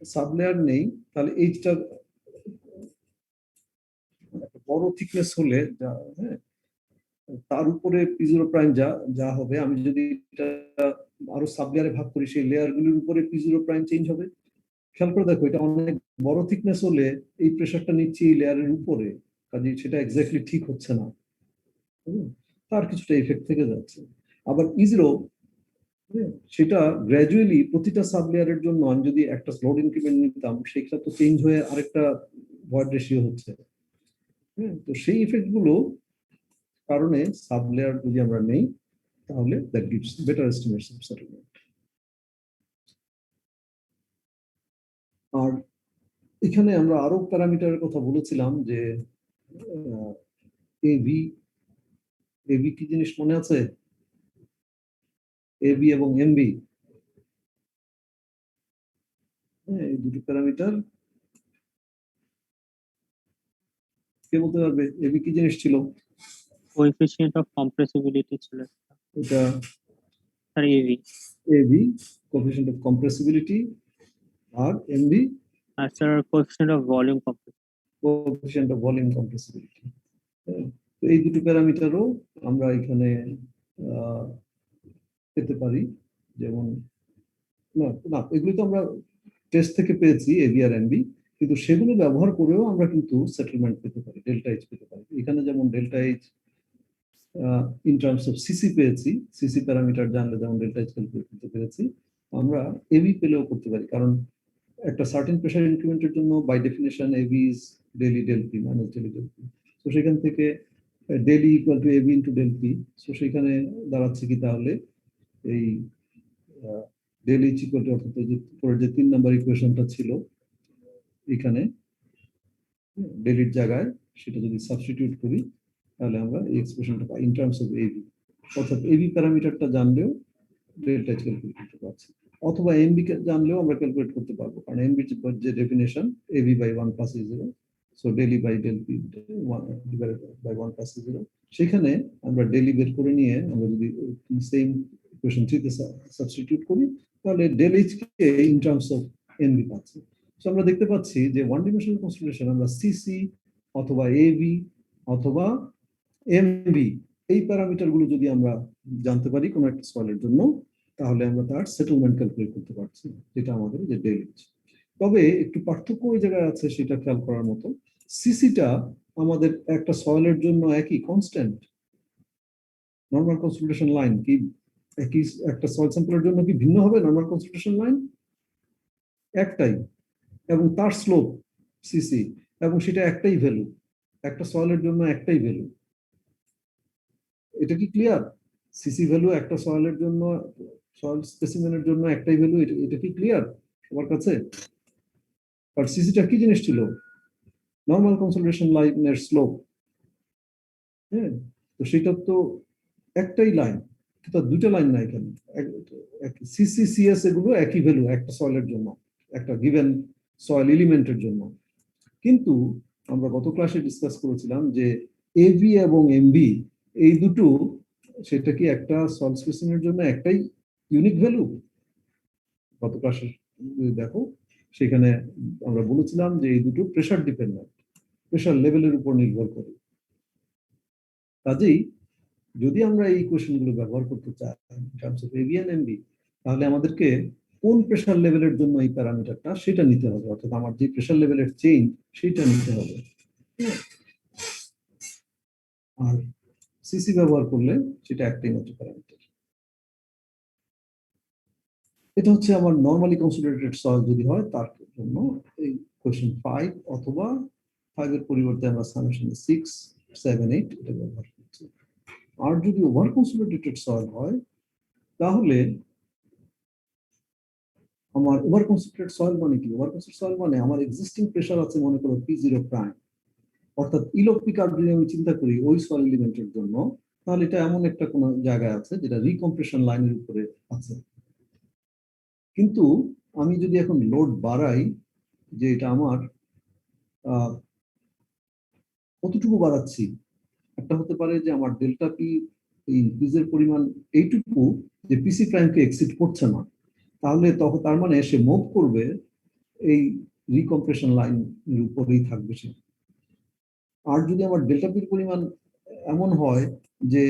সাব লেয়ার নেই, তাহলে এইটা একটা বড় থিকনেস হলে হ্যাঁ, তার উপরে P0 প্রাইম যা হবে, আমি যদি এটা আরো সাব লেয়ারে ভাগ করি, সেই লেয়ার গুলির উপরে P0 প্রাইম চেঞ্জ হবে। খেয়াল করে দেখো, এটা অনেক বড় থিকনেস হলে এই প্রেসারটা নিচ্ছে এই লেয়ারের উপরে, কাজে সেটা এক্স্যাক্টলি ঠিক হচ্ছে না, তার কিছুটা ইফেক্ট থেকে যাচ্ছে। আবার E0 সেটা গ্র্যাজুয়ালি প্রতিটা সাব লেয়ারের জন্য আমি যদি একটা স্লোড ইনক্রিমেন্ট নিতাম, সেটা তো চেঞ্জ হয়ে আরেকটা ভয়েড রেশিও হচ্ছে। তো সেই ইফেক্ট গুলো কারণে সাব লেয়ার যদি আমরা নেই, তাহলে that gives better estimation of settlement. আর এখানে আমরা আরো প্যারামিটারের কথা বলেছিলাম যে এবি এবি কি জিনিস মনে আছে? এবি এবং এমবি, এই দুটো প্যারামিটার কে বলতে পারবে? এবি কি জিনিস ছিল? কোএফিসিয়েন্ট অফ কম্প্রেসিবিলিটি ছিল এটা sir, AB. AB coefficient of compressibility, আর এমবি আর sir coefficient of volume coefficient of volume compressibility. তো এই দুটো প্যারামিটারও আমরা এখানে পেতে পারি। যেমন না না, এগুলো তো আমরা টেস্ট থেকে পেয়েছি, এবি আর এমবি, কিন্তু সেগুলো ব্যবহার করেও আমরা কিন্তু সেটেলমেন্ট পেতে পারি, ডেল্টা এইচ পেতে পারি। এখানে যেমন delta H in terms of CC পেয়েছি, সিসি প্যারামিটার জানলে যেমন ডেল্টা এইচ ক্যালকুলেট করতে পেরেছি, আমরা এবি পেলেও করতে পারি। কারণ একটা সার্টেন প্রেসার ইনক্রিমেন্টের জন্য by definition AB is del e del P minus del e del P. তো সেখান থেকে del e equal to AB into del P. So সেখানে দাঁড়াচ্ছে কি তাহলে এই ডেল এইচ ইকুয়াল টু, অর্থাৎ পরের যে 3 নাম্বার ইকুয়েশনটা ছিল এখানে ডেলির জায়গায় সেটা যদি সাবস্টিটিউট করি, তাহলে আমরা এই এক্সপ্রেশনটা পাই ইন টার্মস অফ এবি। অর্থাৎ এবি প্যারামিটারটা জানলেও ডেল্টা এইচ ক্যালকুলেট করতে পারছি, অথবা এমবি কে জানলেও আমরা ক্যালকুলেট করতে পারবো, কারণ এমবি যে definition AB by 1 plus E0, so del e by del P divided by 1 plus E0। সেখানে আমরা ডেলি বের করে নিয়ে আমরা যদি সেম ইকুয়েশন 3 তে সাবস্টিটিউট করি, তাহলে ডেল এইচ কে ইন টার্মস অফ এমবি পাচ্ছি। সো আমরা দেখতে পাচ্ছি যে ওয়ান ডিমেনশনাল কনসিডারেশন আমরা সিসি অথবা এবি অথবা এমবি এই প্যারামিটার গুলো যদি আমরা জানতে পারি কোনো একটা সয়েলের জন্য, তাহলে আমরা তার সেটেলমেন্ট ক্যালকুলেট করতে পারছি, যেটা আমাদের যে ডেল এইচ। তবে একটু পার্থক্য ওই জায়গায় আছে, সেটা খেয়াল করার মতো। সিসিটা আমাদের একটা সয়েলের জন্য একই কনস্ট্যান্ট। নরমাল কনসিডারেশন লাইন কি একই একটা সয়েল স্যাম্পলের জন্য কি ভিন্ন হবে? নরমাল কনসিডারেশন লাইন একটাই, এবং তার স্লোপ সিসি, এবং সেটা একটাই ভ্যালু, একটা সয়েলের জন্য একটাই ভ্যালু। এটা কি ক্লিয়ার? সিসি ভ্যালু একটা সয়েলের জন্য, সয়েল স্পেসিমেনের জন্য একটাই ভ্যালু, এটা কি ক্লিয়ার সবার কাছে? আর সিসিটা কি জিনিস ছিল? নরমাল কনসিডারেশন লাইনের স্লোপ। হ্যাঁ, তো সেটা তো একটাই লাইন, কিন্তু দুইটা লাইন না এখানে। সিসি সিএস এগুলো একই ভ্যালু একটা সয়েলের জন্য, একটা গিভেন সয়েল এলিমেন্টের জন্য। কিন্তু আমরা গত ক্লাসে ডিসকাস করেছিলাম যে এবি এবং এমবি এই দুটো, সেটা কি একটা সয়েল স্পেসিমেনের জন্য একটাই ইউনিক ভ্যালু? গত ক্লাসে দেখো, সেখানে আমরা বলেছিলাম যে এই দুটো প্রেসার ডিপেন্ডেন্ট, প্রেসার লেভেলের উপর নির্ভর করে। কাজেই যদি আমরা এই ইকুয়েশনগুলো ব্যবহার করতে চাই in terms of AB and MB, তাহলে আমাদেরকে কোন প্রেশার লেভেলের জন্য এই প্যারামিটারটা সেটা নিতে হবে, অর্থাৎ আমার যে প্রেশার লেভেলের চেঞ্জ সেটা নিতে হবে। আর সিসি ব্যবহার করলে সেটা একটাই মাত্র প্যারামিটার। এটা হচ্ছে আমার নরমালি কনসিডারেটেড সয়েল যদি হয় তার জন্য এই কোয়েশ্চেন 5 অথবা 5 এর পরিবর্তে আমরা সামেশন 6, 7, 8 এটা ব্যবহার করছি। আর যদি ওভার কনসিডারেটেড সয়েল হয় তাহলে আমার ওভার কনসিডারেটেড সয়েল মানে কি? ওভার কনসিডারেটেড সয়েল মানে আমার এক্সিস্টিং প্রেশার আছে মনে করো P0 প্রাইম, অর্থাৎ ইলেকট্রিক্যাল যদি আমি চিন্তা করি ওই সয়েল এলিমেন্টের জন্য, তাহলে এটা এমন একটা কোন জায়গায় আছে যেটা রিকম্প্রেশন লাইনের উপরে আছে। কিন্তু আমি যদি এখন লোড বাড়াই, যে এটা আমার কতটুকু বাড়াচ্ছি, একটা হতে পারে যে আমার ডেল্টা পি এই ইনক্রিজের পরিমাণ এইটুকু যে পিসি প্রাইমকে এক্সিড করছে না, তাহলে তখন তার মানে সে মুভ করবে এই রিকম্প্রেশন লাইনের উপরেই থাকবে সে। আর যদি আমার ডেল্টা পির পরিমাণ এমন হয় যে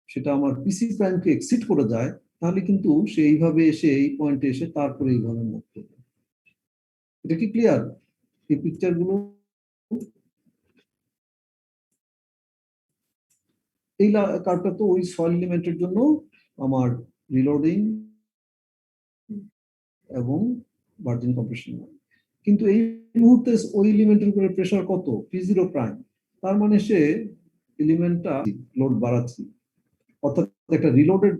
সেটা আমার পিসি প্রাইমকে এক্সিড করে যায়, তাহলে কিন্তু সে এইভাবে এসে এই পয়েন্টে এসে তারপরে এইভাবে মুভ করবে। এটা কি ক্লিয়ার? এই পিকচার গুলো, এই কার্ভটা তো ওই সয়েল এলিমেন্টের জন্য আমার রিলোডিং এবং ভার্জিন কম্প্রেশন। কিন্তু এই মুহূর্তে ওই এলিমেন্টের উপরে প্রেসার কত? P0 prime. তার মানে সে এলিমেন্টটা লোড বাড়াচ্ছে, অর্থাৎ একটা রিলোডেড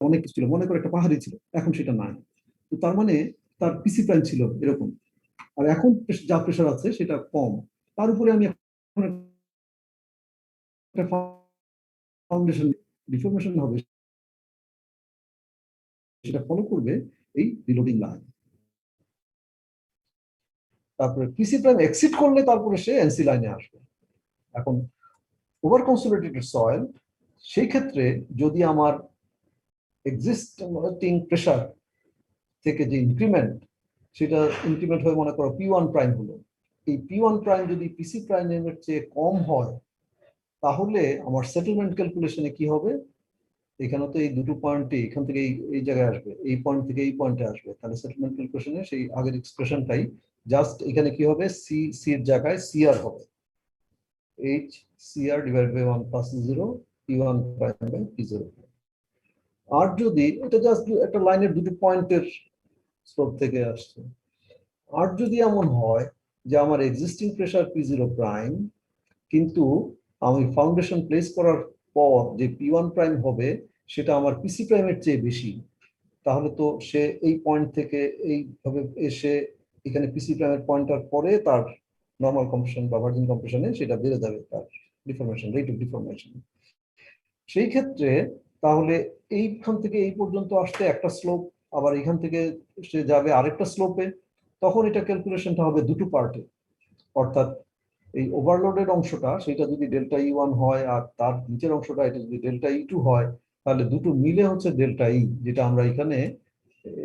অনেক কিছু ছিল, মনে করে একটা পাহাড়ি ছিল, এখন সেটা নাই। তো তার মানে তার পিসি প্রাইম ছিল এরকম, আর এখন যা প্রেসার আছে সেটা কম। তার উপরে আমি একটা ফাউন্ডেশন ডিফরমেশন হবে, সেটা ফলো করবে এই রিলোডিং লাইন। তারপরে পিসি প্রাইম এক্সিট করলে তারপরে সে এনসি লাইনে আসবে। এখন ওভার কনসোলিডেটেড সয়েল, সেই ক্ষেত্রে যদি আমার এক্সিস্টিং প্রেসার থেকে যে ইনক্রিমেন্ট, সেটা ইনক্রিমেন্ট হয়ে মনে করো P1 প্রাইম হলো, এই P1 প্রাইম যদি পিসি প্রাইমের চেয়ে কম হয়, তাহলে আমার সেটেলমেন্ট ক্যালকুলেশনে কি হবে? এখানে তো এই দুটো পয়েন্টে এখান থেকে এই জায়গায় আসবে, এই পয়েন্ট থেকে এই পয়েন্টে আসবে, তাহলে সেটেলমেন্ট ক্যালকুলেশনে সেই আগের এক্সপ্রেশনটাই জাস্ট এখানে কি হবে, সি এর জায়গায় সিআর হবে, H CR divide by 1 plus 0 P1 prime by P0। আর যদি এটা জাস্ট একটা লাইনের দুটো পয়েন্টের স্লোপ থেকে আসছে, আর যদি এমন হয় যে আমার এক্সিস্টিং প্রেসার P0 প্রাইম, কিন্তু আমি ফাউন্ডেশন প্লেস করার পর যে P1 প্রাইম হবে সেটা আমার পিসি প্রাইমের চেয়ে বেশি, তাহলে তো সে এই পয়েন্ট থেকে এইভাবে এসে এখানে পিসি প্রাইমের পয়েন্টার পরে তার নর্মাল কম্প্রেশন বা ভার্জিন কম্প্রেশনে সেটা বেড়ে যাবে, তার ডিফরমেশন, রেট অফ ডিফরমেশন। সেই ক্ষেত্রে তাহলে এইখান থেকে এই পর্যন্ত আসতে একটা স্লোপ, আবার এখান থেকে সে যাবে আরেকটা স্লোপে, তখন এটা ক্যালকুলেশনটা হবে দুটো পার্টে, অর্থাৎ এই ওভারলোডেড অংশটা সেটা যদি ডেল্টা E1 হয় আর তার নিচের অংশটা এটা যদি ডেল্টা E2 হয়, তাহলে দুটো মিলে হচ্ছে ডেল্টা ই, যেটা আমরা এখানে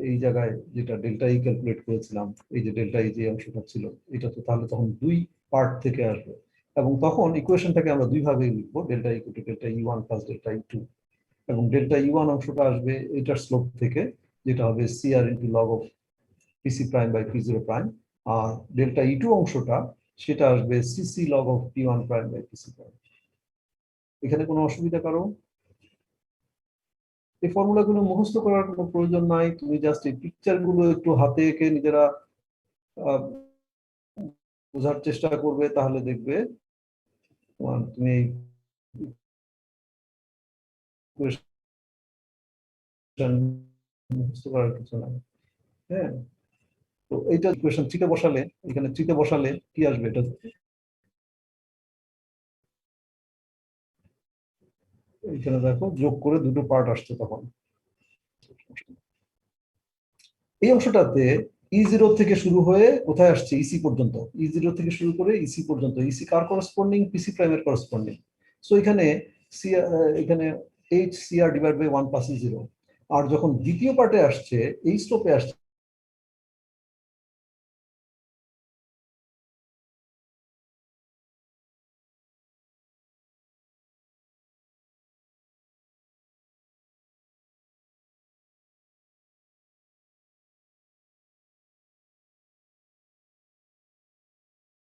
এই জায়গায় যেটা ডেল্টা ই ক্যালকুলেট করেছিলাম, এই যে ডেল্টা ই যে অংশটা ছিল, এটা তো তাহলে তখন দুই পার্ট থেকে আসবে, এবং তখন ইকুয়েশনটাকে আমরা দুই ভাবে লিখবো, delta equal to delta E1 plus delta E2, এবং ডেল্টা E1 অংশটা আসবে এটার স্লোপ থেকে, যেটা হবে CR into log of PC prime by P0 prime, আর ডেল্টা E2 অংশটা সেটা আসবে CC log of P1 prime by PC prime. এখানে কোনো অসুবিধা কারো? এই ফর্মুলাগুলো মুখস্থ করার কোনো প্রয়োজন নাই, তুমি জাস্ট এই পিকচার গুলো একটু হাতে এঁকে নিজেরা বোঝার চেষ্টা করবে, তাহলে দেখবে তুমি মুখস্থ করার কিছু নাই। হ্যাঁ, তো এইটা ইকুয়েশন 3 তে বসালে, এখানে 3 তে বসালে কি আসবে, এটা এখানে দেখো যোগ করে দুটো পার্ট আসছে, তখন এই অংশটাতে E0 থেকে শুরু হয়ে কোথায় আসছে, ইসি পর্যন্ত, E0 থেকে শুরু করে ইসি পর্যন্ত, ইসি কার করসপন্ডিং, পিসি প্রাইমের করসপন্ডিং। সো এখানে এখানে H CR divide by 1 plus 0। আর যখন দ্বিতীয় পার্টে আসছে, এই স্লোপে আসছে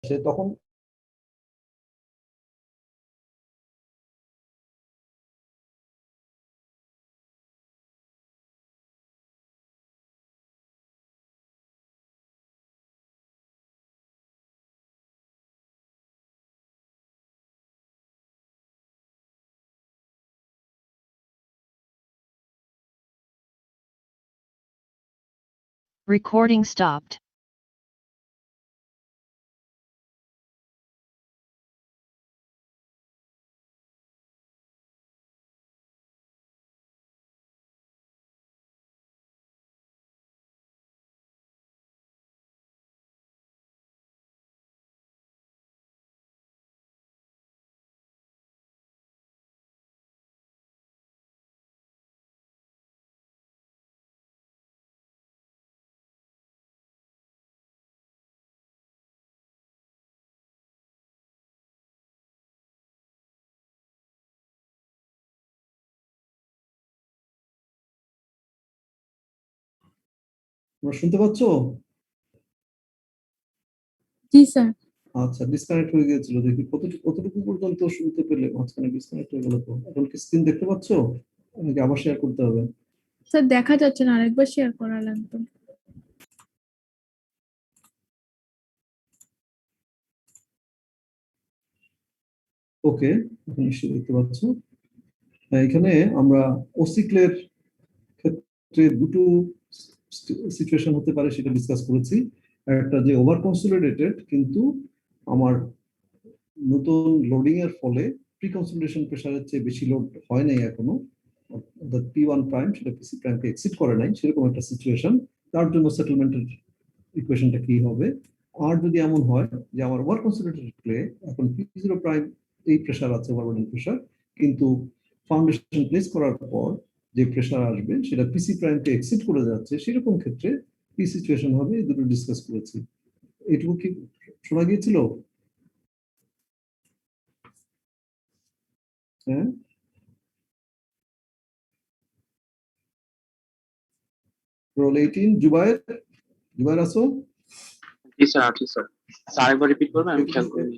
আসে তখন Recording stopped. তোমরা শুনতে পাচ্ছ? জি স্যার। আচ্ছা, ডিসকানেক্ট হয়ে গিয়েছিল, দেখি কতটুকু পর্যন্ত শুনতে পেলে, মাঝখানে ডিসকানেক্ট হয়ে গেল। তো এখন কি স্ক্রিন দেখতে পাচ্ছ নাকি আবার শেয়ার করতে হবে? স্যার দেখা যাচ্ছে না, আরেকবার শেয়ার করা লাগবে। ওকে, এখন নিশ্চয়ই দেখতে পাচ্ছ। এখানে আমরা ওসিক্লের ক্ষেত্রে দুটো সিচুয়েশন হতে পারে সেটা ডিসকাস করেছি। একটা যে ওভার কনসোলিডেটেড, কিন্তু আমার নতুন লোডিং এর ফলে প্রি কনসোলিডেশন প্রেসারের চেয়ে বেশি লোড হয় নাই এখনো, P1 প্রাইম সেটা PC প্রাইমকে এক্সিড করে নাই, সেরকম একটা সিচুয়েশন। তার জন্য সেটেলমেন্টের ইকুয়েশনটা কি হবে? আর যদি এমন হয় যে আমার ওভার কনসোলিডেটেড প্লে, এখন P0 প্রাইম এই প্রেসার আছে, ওভারলোডিং প্রেসার, কিন্তু ফাউন্ডেশন প্লেস করার পর যে প্রেসার আসবে সেটা পিসি প্রাইমকে এক্সিড করে যাচ্ছে, সেরকম ক্ষেত্রে কি সিচুয়েশন হবে, এই দুটো ডিসকাস করেছি। এটুকু কি শোনা গিয়েছিল? হ্যাঁ, রোল 18। জুবায়ের আছো? জি স্যার, আছি স্যার। স্যার আরেকবার রিপিট করবেন, আমি খেয়াল করিনি।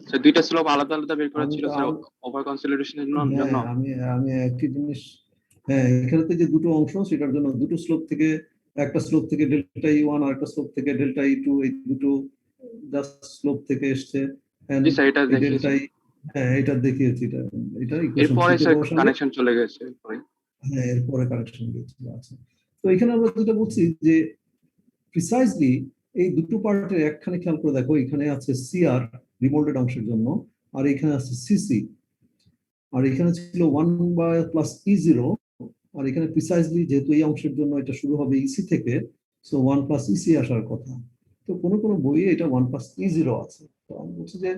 স্যার দুইটা স্লোপ আলাদা আলাদা বের করা ছিল স্যার, ওভার কনসলিডেশনের জন্য। হ্যাঁ, আমি একই জিনিস, হ্যাঁ, এখানে যে দুটো অংশ সেটার জন্য দুটো স্লোপ থেকে, একটা স্লোপ থেকে ডেল্টা E1 আর একটা স্লোপ থেকে ডেল্টা E2, এই দুটো জাস্ট স্লোপ থেকে এসছে। জি স্যার, এটা দেখিয়েছি। ডেল্টা হ্যাঁ, এটা দেখিয়েছি, এটা ইকুয়েশন এরপরে স্যার বসালে, কানেকশন চলে গেছে এরপরে। হ্যাঁ, এরপরে কানেকশন দিয়েছিল। আচ্ছা, তো এখানে আমরা যেটা বলছি যে প্রিসাইজলি এই দুটো পার্টের একখানে খেয়াল করে দেখো, এখানে আছে সিআর রিমোল্ডেড অংশের জন্য, আর এখানে আছে সিসি, আর এখানে ছিল 1/+E0, আর এখানে প্রিসাইজলি যেহেতু এই অংশের জন্য এটা শুরু হবে ইসি থেকে, সো 1+EC আসার কথা। তো কোনো কোনো বইয়ে এটা 1+E0 আছে। তো আমি বলছি যে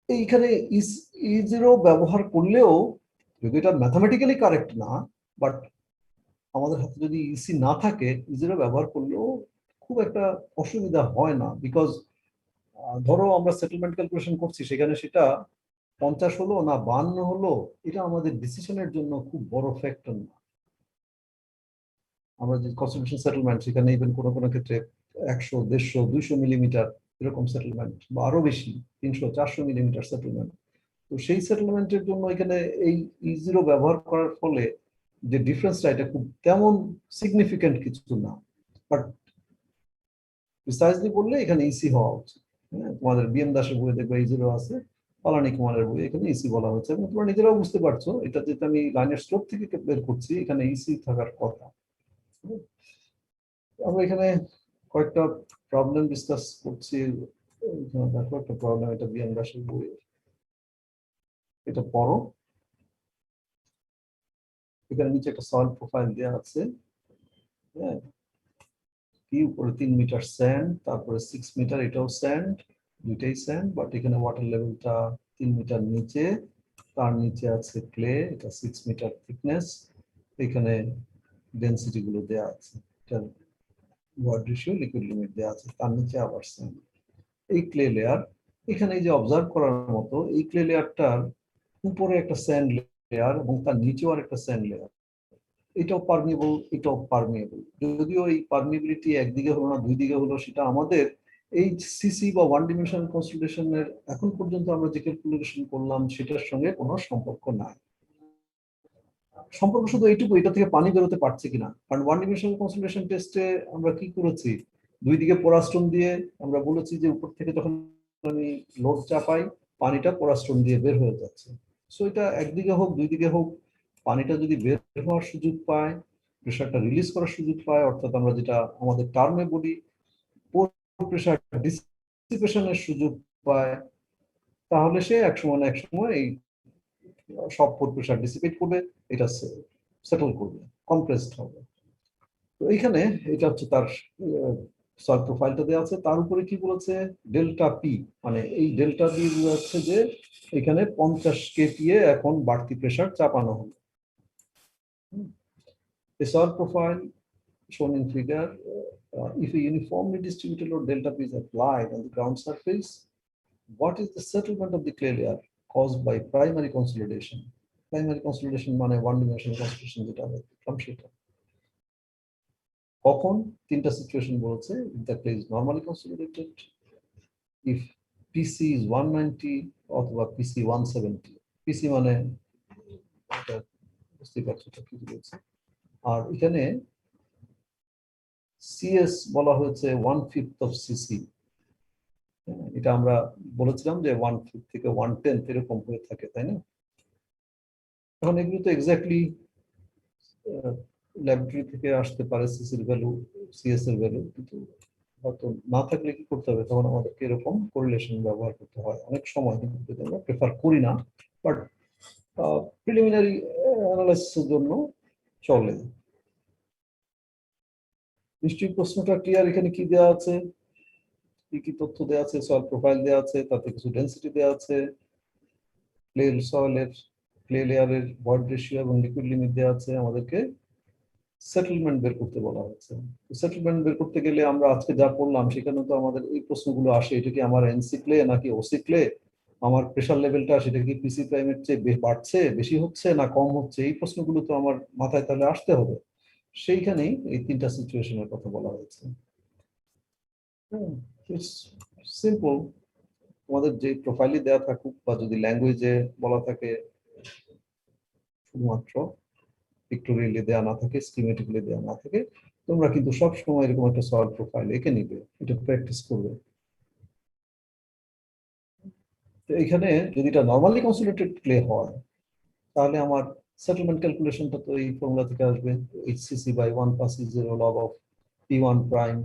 এইখানে E0 ব্যবহার করলেও, যদি এটা ম্যাথামেটিক্যালি কারেক্ট না, বাট আমাদের হাতে যদি ইসি না থাকে, E0 ব্যবহার করলেও খুব একটা অসুবিধা হয় না, বিকজ ধরো আমরা সেটেলমেন্ট ক্যালকুলেশন করছি, সেখানে সেটা 50 হলো না 52 হলো, এটা আমাদের ডিসিশনের জন্য খুব বড় ফ্যাক্টর না। আমরা যে কনস্টিটিউশন সেটেলমেন্ট, সেখানে ইভেন কোনো কোনো ক্ষেত্রে 100, 150, 200 মিলিমিটার এরকম সেটেলমেন্ট, বা আরো বেশি 300, 400 মিলিমিটার সেটেলমেন্ট। তো সেই সেটেলমেন্টের জন্য এখানে এই E0 ব্যবহার করার ফলে যে ডিফারেন্সটা, এটা খুব তেমন সিগনিফিকেন্ট কিছু না, বাট প্রিসাইজলি বললে এখানে ইসি হওয়া উচিত। হ্যাঁ, তোমাদের বিএম দাসের বইয়ে দেখবে E0 আছে, পালানি কুমারের বই এখানে ইসি বলা হচ্ছে, এবং তোমরা নিজেরাও বুঝতে পারছো এটা যেটা আমি লাইনের স্লোপ থেকে বের করছি, এখানে ইসি থাকার কথা। আমরা এখানে কয়েকটা প্রবলেম ডিসকাস করছি। দেখো একটা প্রবলেম, এটা বিএম দাসের বই, এটা পড়ো। এখানে নিচে একটা সয়েল প্রোফাইল দেওয়া আছে, হ্যাঁ, কি উপরে 3 মিটার স্যান্ড, তারপরে 6 মিটার, এটাও স্যান্ড, দুইটাই স্যান্ড, বাট এখানে ওয়াটার লেভেলটা 3 মিটার নিচে, তার নিচে আছে ক্লে, এটা 6 মিটার থিকনেস, এখানে ডেনসিটি গুলো দেওয়া আছে, এটার ওয়ার্ড রেশিও, লিকুইড লিমিট দেওয়া আছে, তার নিচে আবার স্যান্ড। এই ক্লে লেয়ার, এখানে এই যে অবজার্ভ করার মতো, এই ক্লে লেয়ারটার উপরে একটা স্যান্ড লেয়ার এবং তার নিচেও আর একটা স্যান্ড লেয়ার, এটাও পারমিয়েবল, এটাও পারমিয়েবল। যদিও এই পারমিয়েবিলিটি একদিকে হলো না, দুই দিকে হলো, সেটা আমাদের এই সিসি বা ওয়ান ডিমেনশনাল কনসলিডেশনের এখন পর্যন্ত আমরা যে ক্যালকুলেশন করলাম সেটার সঙ্গে কোনো সম্পর্ক নাই। সম্পর্ক শুধু এইটুকু, এটা থেকে পানি বেরোতে পারছে কিনা। কারণ ওয়ান ডিমেনশনাল কনসলিডেশন টেস্টে আমরা কি করেছি, দুই দিকে পোরাস্টোন দিয়ে আমরা বলেছি যে উপর থেকে যখন আমি লোড চাপাই পানিটা পোরাস্টোন দিয়ে বের হয়ে যাচ্ছে। সো এটা একদিকে হোক দুই দিকে হোক, পানিটা যদি বের হওয়ার সুযোগ পায়, প্রেশারটা রিলিজ করার সুযোগ পায়, অর্থাৎ আমরা যেটা আমাদের টার্মে বলি প্রেশার ডিসিপেশনের সুযোগ পায়, তাহলে সে একসময় না একসময় এই সব পোর প্রেশার ডিসিপেট করবে, এটা সেটেল করবে, কম্প্রেসড হবে। তো এইখানে এটা হচ্ছে তার সয়েল প্রোফাইলটা দেওয়া আছে। তার উপরে কি বলেছে, ডেল্টা পি, মানে এই ডেল্টা পি হচ্ছে যে এখানে 50 kPa এখন বাড়তি প্রেশার চাপানো হলো। The soil profile shown in figure, if a uniformly distributed load delta P is applied on the ground surface, what is the settlement of the clay layer caused by primary consolidation? Primary consolidation মানে one dimensional consolidation যেটা আমরা দেখলাম সেটা। কখন? তিনটা সিচুয়েশন বলছে। if the clay is normally consolidated, if PC is 190 অথবা PC 170। PC মানে এটা বুঝতে পারছো তো কি বলছে। আর এখানে সিএস বলা হয়েছে 1/5 অফ সিসি। এটা আমরা বলেছিলাম যে 1/5 থেকে 1/10 এরকম হয়ে থাকে, তাই না? এখন এগুলো তো এক্স্যাক্টলি ল্যাবরেটরি থেকে আসতে পারে সিসির ভ্যালু, সিএস এর ভ্যালু, কিন্তু হয়তো না থাকলে কি করতে হবে, তখন আমাদেরকে এরকম কোরিলেশন ব্যবহার করতে হয় অনেক সময়, কিন্তু আমরা প্রেফার করি না, বাট প্রিলিমিনারি অ্যানালাইসিসের জন্য চলে। নিশ্চয়ই প্রশ্নটা ক্লিয়ার। এখানে কি দেওয়া আছে, কি কি তথ্য দেওয়া আছে, সয়েল প্রোফাইল দেওয়া আছে, তাতে কিছু ডেনসিটি দেওয়া আছে, ক্লে সয়েলের ক্লে লেয়ারের ভয়েড রেশিও এবং লিকুইড লিমিট দেওয়া আছে। আমাদেরকে সেটেলমেন্ট বের করতে বলা হয়েছে। সেটেলমেন্ট বের করতে গেলে আমরা আজকে যা পড়লাম সেখানে তো আমাদের এই প্রশ্নগুলো আসে, এটা কি আমার এনসি ক্লে নাকি ওসি ক্লে, আমার প্রেশার লেভেলটা সেটা কি পিসি প্রাইমের চেয়ে বাড়ছে, বেশি হচ্ছে না কম হচ্ছে, এই প্রশ্নগুলো তো আমার মাথায় তাহলে আসতে হবে। সেইখানেই এই তিনটা সিচুয়েশনের কথা বলা হয়েছে। সিম্পল, তোমাদের যে প্রোফাইলে দেওয়া থাকুক বা যদি ল্যাঙ্গুয়েজে বলা থাকে, শুধুমাত্র পিক্টোরিয়ালি দেওয়া না থাকে, স্কিমেটিক্যালি দেওয়া না থাকে, তোমরা কিন্তু সব সময় এরকম একটা সয়েল প্রোফাইল এঁকে নিবে, এটা প্র্যাকটিস করবে। তো এখানে যদি এটা নরমালি কনসোলিডেটেড ক্লে হয়, তাহলে আমার সেটেলমেন্ট ক্যালকুলেশনটা তো এই ফর্মুলা থেকে আসবে, HCC by 1 + E0 log of P1 prime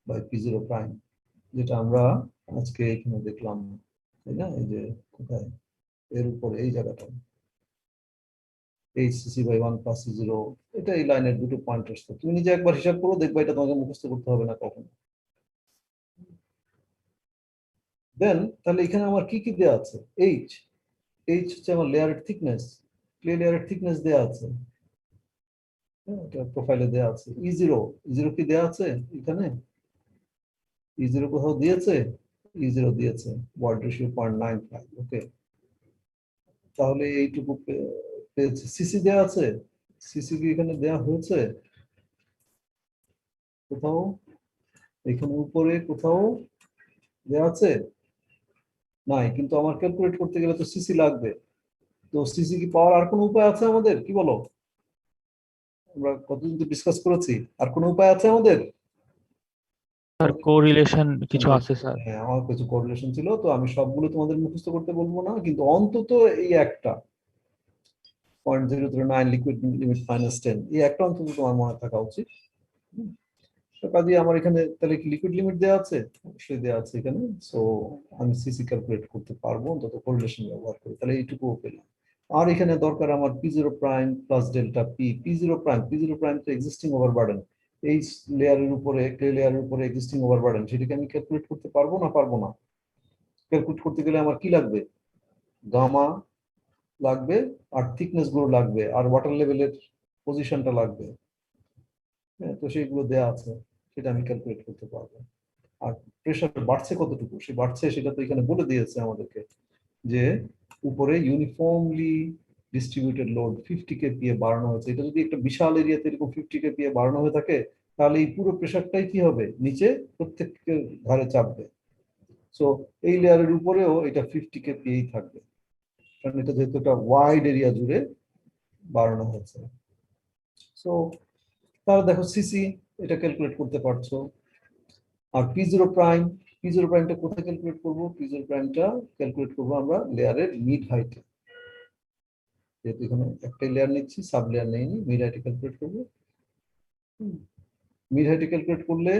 by P0 prime, যেটা আমরা আজকে এখানে দেখলাম, তাই না? এই যে কোথায়, এর উপরে এই জায়গাটা এইচসিসি বাই 1 + E0, এটা এই লাইনের দুটো পয়েন্ট আসছে। তুমি নিজে একবার হিসাব করো, দেখবা এটা তোমাকে মুখস্থ করতে হবে না কখনো। দেন তাহলে এখানে আমার কি কি দেওয়া আছে, এইচ হচ্ছে আমার লেয়ারের থিকনেস, ক্লে লেয়ারের থিকনেস দেওয়া আছে, এটা প্রোফাইলে দেওয়া আছে। E0 কি দেওয়া আছে এখানে? E0 কোথাও দিয়েছে? E0 দিয়েছে, ভয়েড রেশিও 0.95। ওকে, তাহলে এইটুকু পেয়েছে। সিসি দেওয়া আছে, সিসি কি এখানে দেওয়া হয়েছে কোথাও? এখানে উপরে কোথাও দেওয়া আছে? নাই, কিন্তু আমার ক্যালকুলেট করতে গেলে তো সিসি লাগবে। তো সিসি কি পাওয়ার আর কোনো উপায় আছে আমাদের, কি বলো? আমরা কতদিন তো ডিসকাস করেছি, আর কোনো উপায় আছে আমাদের? স্যার কোরিলেশন কিছু আছে স্যার। হ্যাঁ, আমার কিছু কোরিলেশন ছিল, তো আমি সবগুলো তোমাদের মুখস্থ করতে বলবো না, কিন্তু অন্তত এই একটা 0.009 লিকুইড লিমিট -10, এই একটা অন্তত তোমার মনে থাকা উচিত। তো কাজে আমার এখানে তাহলে কি লিকুইড লিমিট দেওয়া আছে? অবশ্যই দেওয়া আছে এখানে। সো আমি সিসি ক্যালকুলেট করতে পারবো অন্তত কোরিলেশন ব্যবহার করে, তাহলে এইটুকুও পেলাম। আর এখানে দরকার আমার P0 prime plus delta P. P0 prime তো এক্সিস্টিং ওভারবার্ডেন, এই লেয়ারের উপরে ক্লে লেয়ারের উপরে এক্সিস্টিং ওভারবার্ডেন, সেটাকে আমি ক্যালকুলেট করতে পারবো না পারবো না? ক্যালকুলেট করতে গেলে আমার কি লাগবে, গামা লাগবে, আর থিকনেস গুলো লাগবে, আর ওয়াটার লেভেলের পজিশনটা লাগবে। হ্যাঁ, তো সেইগুলো দেওয়া আছে, সেটা আমি ক্যালকুলেট করতে পারবো। আর প্রেশার বাড়ছে কতটুকু, সে বাড়ছে সেটা তো এখানে বলে দিয়েছে আমাদেরকে, যে উপরে ইউনিফর্মলি ডিস্ট্রিবিউটেড লোড 50 kPa বাড়ানো হয়েছে। এটা যদি একটা বিশাল এরিয়াতে এরকম 50 kPa বাড়ানো হয়ে থাকে, তাহলে এই পুরো প্রেশারটাই কি হবে, নিচে প্রত্যেক ঘরে চাপবে। সো এই লেয়ারের উপরেও এটা 50 kPa থাকবে, কারণ এটা যেহেতু একটা ওয়াইড এরিয়া জুড়ে বাড়ানো হয়েছে। সো তাহলে দেখো সিসি এটা ক্যালকুলেট করতে পারছো। আর পি0 প্রাইমটা কোথায় ক্যালকুলেট করবো? পি0 প্রাইমটা ক্যালকুলেট করবো আমরা লেয়ারের মিড হাইটে, যেহেতু এখানে একটা লেয়ার নিচ্ছি, সাব লেয়ার নেইনি, মিড হাইটে ক্যালকুলেট করবো। মিড হাইটে ক্যালকুলেট করলে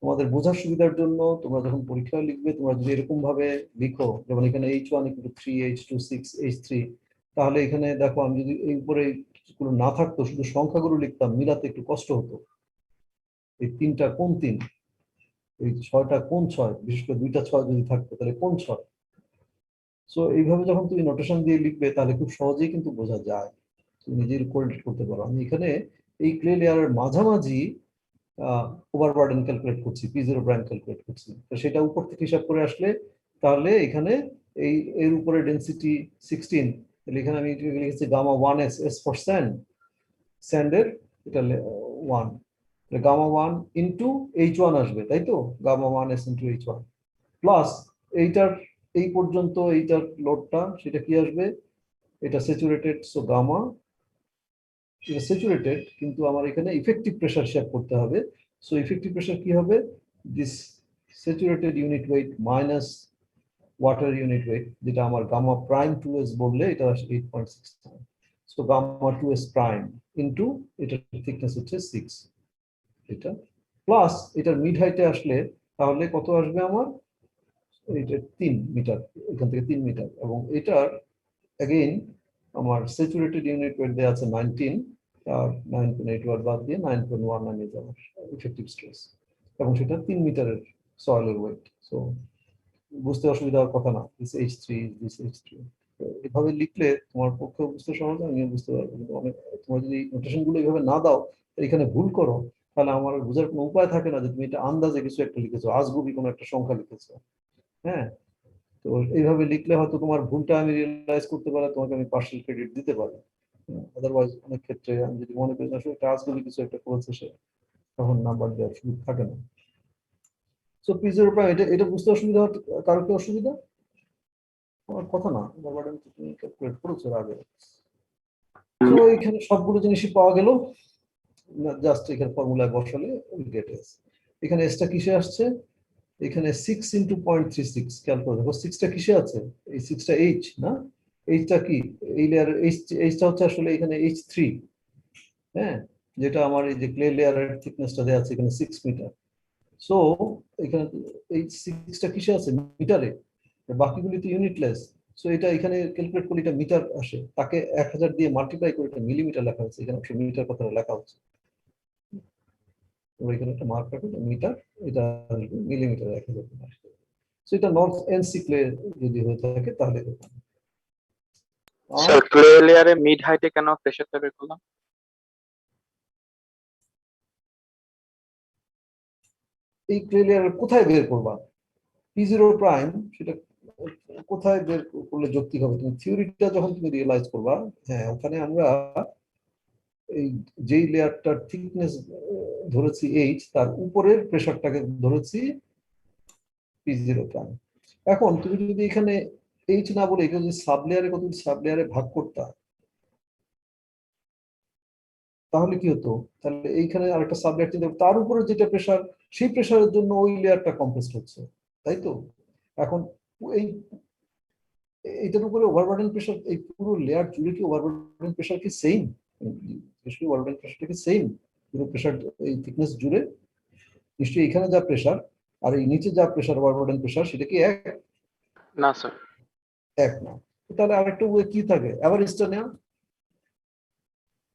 তোমাদের বোঝার সুবিধার জন্য তোমরা যখন পরীক্ষা লিখবে, তোমরা যদি এরকম ভাবে লিখো, যেমন এখানে H1 = 3, H2 6, H3, তাহলে এখানে দেখো আমি যদি এই উপরে কোনো না থাকতো, শুধু সংখ্যাগুলো লিখতাম, মিলাতে একটু কষ্ট হতো। এই 3টা কোন 3, এই 6টা কোন 6, বিশেষ করে 2টা 6 যদি থাকতো তাহলে কোন 6। সো এইভাবে যখন তুমি নোটেশন দিয়ে লিখবে তাহলে খুব সহজেই কিন্তু বোঝা যায়, তুমি নিজের কোরিলেট করতে পারো। আমি এখানে এই ক্লে লেয়ারের মাঝামাঝি ওভারবার্ডেন ক্যালকুলেট করছি, পি0 প্রাইম ক্যালকুলেট করছি। তো সেটা উপর থেকে হিসাব করে আসলে তাহলে এখানে এই এর উপরে ডেনসিটি 16, তাহলে এখানে আমি লিখেছি gamma 1s, s for sand, স্যান্ডের এটা 1, গামা 1 ইন্টু H1 আসবে, তাই তো, gamma 1s into H1 plus এইটার এই পর্যন্ত এইটার লোডটা, সেটা কি আসবে, এটা স্যাচুরেটেড, সো গামা, এটা স্যাচুরেটেড, কিন্তু আমার এখানে ইফেক্টিভ প্রেসার হিসাব করতে হবে। সো ইফেক্টিভ প্রেসার কি হবে, this saturated unit weight minus water unit weight, যেটা আমার গামা প্রাইম 2s বললে এটা 8.6, so gamma 2s prime into এটার থিকনেস হচ্ছে 6, এটা প্লাস এটার মিড হাইটে আসলে তাহলে কত আসবে আমার, এটা 3 মিটার, এখান থেকে 3 মিটার, এবং এটার অ্যাগেইন আমার স্যাচুরেটেড ইউনিট ওয়েট দেওয়া আছে 19, আর 9.8 ওয়াট বাদ দিয়ে 9.1 নামিয়ে যাবে ইফেক্টিভ স্ট্রেস, এবং সেটা 3 মিটারের সয়েলের ওয়েট। সো বুঝতে অসুবিধা হওয়ার কথা না, দিস H3, দিস H3। এভাবে লিখলে তোমার পক্ষে বুঝতে সহজ, আমিও বুঝতে পারবো। কিন্তু অনেক তোমরা যদি নোটেশন গুলো এইভাবে না দাও, এখানে ভুল করো, তাহলে আমার বোঝার কোনো উপায় থাকে না যে তুমি এটা আন্দাজে কিছু একটা লিখেছো, আজগুবি কোনো একটা সংখ্যা লিখেছো। হ্যাঁ, তো এইভাবে লিখলে হয়তো তোমার ভুলটা আমি রিয়েলাইজ করতে পারলে তোমাকে আমি পার্সিয়াল ক্রেডিট দিতে পারি। আদারওয়াইজ অনেক ক্ষেত্রে আমি যদি মনে করি আসলে কাজ গুলি কিছু একটা করেছে সে, তখন নাম্বার দেওয়ার সুযোগ থাকে না। সো পি0 প্রাইম এটা বুঝতে অসুবিধা, কারো কি অসুবিধা? আমার কথা না, ব্যাপারটা তুমি ক্যালকুলেট করেছো আগে। তো এখানে সবগুলো জিনিসই পাওয়া গেল, জাস্ট এখানে ফর্মুলায় বসালে গেট এস। এখানে এসটা কিসে আসছে, এখানে 6 × 0.36, খেয়াল করে দেখো 6টা কিসে আছে, এই 6টা H না, Hটা কি, এই লেয়ার Hটা হচ্ছে আসলে এখানে H3, হ্যাঁ, যেটা আমার এই যে ক্লে লেয়ারের থিকনেসটা দেওয়া আছে এখানে 6 মিটার। সো এখানে এই 6টা কিসে আছে, মিটারে, বাকিগুলি তো ইউনিটলেস। সো এটা এখানে ক্যালকুলেট করলে এটা মিটার আসে, তাকে 1000 দিয়ে মাল্টিপ্লাই করে এটা মিলিমিটার লেখা হচ্ছে, এখানে মিটার কথাটা লেখা হচ্ছে। এখানে একটা মার্ক রাখো, মিটার, এটা মিলিমিটার 1000 আসবে। সো এটা নর্থ এনসি ক্লে যদি হয়ে থাকে তাহলে স্যার ক্লে লেয়ারে মিড হাইটে কেন প্রেসারটা বের করলাম? এই ক্লে লেয়ার কোথায় বের করবা, পি0 প্রাইম, সেটা কোথায় বের করলে যৌক্তিক হবে? তুমি থিওরিটা যখন তুমি রিয়েলাইজ করবা, হ্যাঁ, ওখানে আমরা এই যেই লেয়ারটার থিকনেস ধরেছি H, তার উপরের প্রেসারটাকে ধরেছি পি0 প্রাইম। এখন তুমি যদি এখানে H না বলে এখানে যদি সাব লেয়ারে কত সাব লেয়ারে ভাগ করতা, তাহলে কি হতো, তাহলে এইখানে আরেকটা সাব লেয়ার চিন্তা, তার উপরে যেটা প্রেসার, সেই প্রেসারের জন্য ওই লেয়ারটা কম্প্রেসড হচ্ছে, তাই তো। এখন এই এটার উপরে ওভারবার্ডেন প্রেসার, এই পুরো লেয়ার জুড়ে কি ওভারবার্ডেন প্রেসার কি সেম, ওভারবার্ডেন প্রেসারটা কি সেম পুরো প্রেসার এই থিকনেস জুড়ে? নিশ্চয়ই এখানে যা প্রেসার আর এই নিচে যা প্রেসার, ওভারবার্ডেন প্রেসার, সেটা কি এক? না স্যার। এক না। তাহলে আরেকটা ওয়ে কি থাকে, এভারেজটা নেওয়া।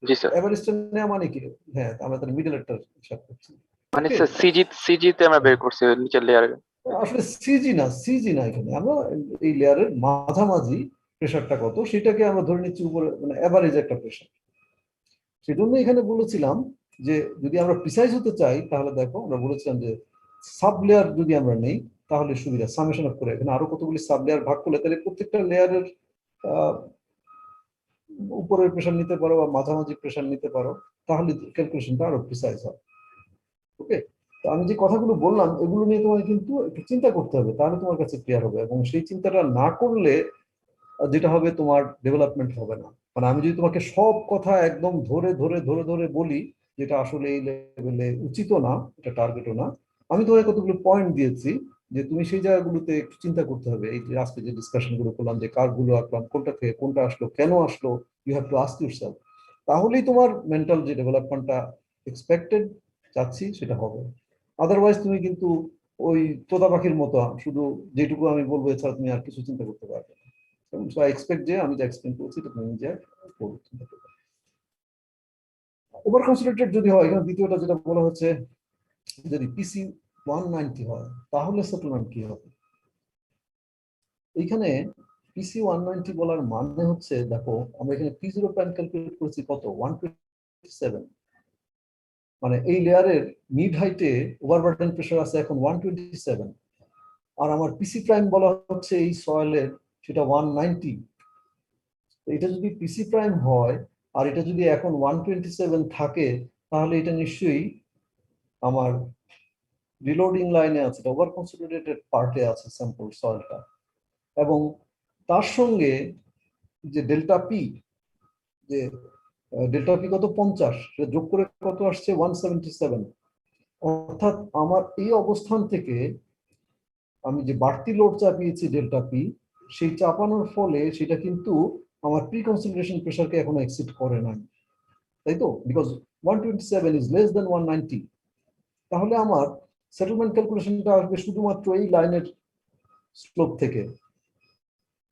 জি স্যার। এভারেজটা নেওয়া মানে কি, হ্যাঁ, আমরা তাহলে মিডলেরটা হিসাব করছি, মানে স্যার সিজি তে আমরা বের করছি নিচের লেয়ারে। আসলে সিজি না, এখানে আমরা এই লেয়ারের মাঝামাঝি প্রেসারটা কত সেটাকে আমরা ধরে নিচ্ছি উপরে, মানে এভারেজ একটা প্রেসার। সেজন্য এখানে বলেছিলাম যে যদি আমরা প্রিসাইজ হতে চাই, তাহলে দেখো আমরা বলেছিলাম যে সাব লেয়ার যদি আমরা নেই তাহলে সুবিধা, সামেশন অফ করে এখানে আরো কতগুলি সাব লেয়ার ভাগ করলে তাহলে প্রত্যেকটা লেয়ারের উপরের প্রেসার নিতে পারো বা মাঝামাঝি প্রেসার নিতে পারো, তাহলে ক্যালকুলেশনটা আরো প্রিসাইজ হয়। ওকে, তো আমি যে কথাগুলো বললাম এগুলো নিয়ে তোমার কিন্তু একটু চিন্তা করতে হবে, তাহলে তোমার কাছে ক্লিয়ার হবে। এবং সেই চিন্তাটা না করলে যেটা হবে, তোমার ডেভেলপমেন্ট হবে না। মানে আমি যদি তোমাকে সব কথা একদম ধরে ধরে ধরে ধরে বলি, যেটা আসলে এই লেভেলে উচিত না, এটা টার্গেটও না, আমি তোমাকে কতগুলো পয়েন্ট দিয়েছি যে তুমি সেই জায়গাগুলোতে একটু চিন্তা করতে হবে। এই যে আজকে যে ডিসকাশন গুলো করলাম, যে কারগুলো আঁকলাম, কোনটা থেকে কোনটা আসলো, কেন আসলো, you have to ask yourself. তাহলেই তোমার মেন্টাল যে ডেভেলপমেন্টটা এক্সপেক্টেড চাচ্ছি সেটা হবে। আদারওয়াইজ তুমি কিন্তু ওই তোতা পাখির মতো শুধু যেটুকু আমি বলবো এছাড়া তুমি আর কিছু চিন্তা করতে পারবে না। সো আই এক্সপেক্ট যে আমি যা এক্সপ্লেন করছি এটা তুমি নিজে করো, চিন্তা করবে। ওভার কনসেন্ট্রেটেড যদি হয়, এখানে দ্বিতীয়টা যেটা বলা হচ্ছে, যদি পিসি 190 হয় তাহলে সেটেলমেন্ট কি হবে। এইখানে পিসি 190 বলার মানে হচ্ছে, দেখো আমরা এখানে P0 প্রাইম ক্যালকুলেট করেছি কত, 127। মানে এই লেয়ারের মিড হাইটে ওভারবার্ডেন প্রেসার আছে এখন 127, আর আমার পিসি প্রাইম বলা হচ্ছে এই সয়েলের সেটা 190। এটা যদি পিসি প্রাইম হয় আর এটা যদি এখন 127 থাকে, তাহলে এটা নিশ্চয়ই আমার রিলোডিং লাইনে আছে, ওভার কনসেন্ট্রেটেড পার্টে আছে স্যাম্পল সয়েলটা। এবং তার সঙ্গে যে ডেল্টা পি, যে ডেল্টা পি কত 50, সেটা যোগ করে কত আসছে 177। অর্থাৎ আমার এই অবস্থান থেকে আমি যে বাড়তি লোড চাপিয়েছি ডেল্টা পি, সেই চাপানোর ফলে সেটা কিন্তু আমার প্রি কনসেন্ট্রেশন প্রেসারকে এখনো এক্সিড করে নাই, তাই তো? বিকজ 127 ইজ লেস দেন 190। তাহলে আমার সেটেলমেন্ট ক্যালকুলেশনটা আসবে শুধুমাত্র এই লাইনের স্লোপ থেকে,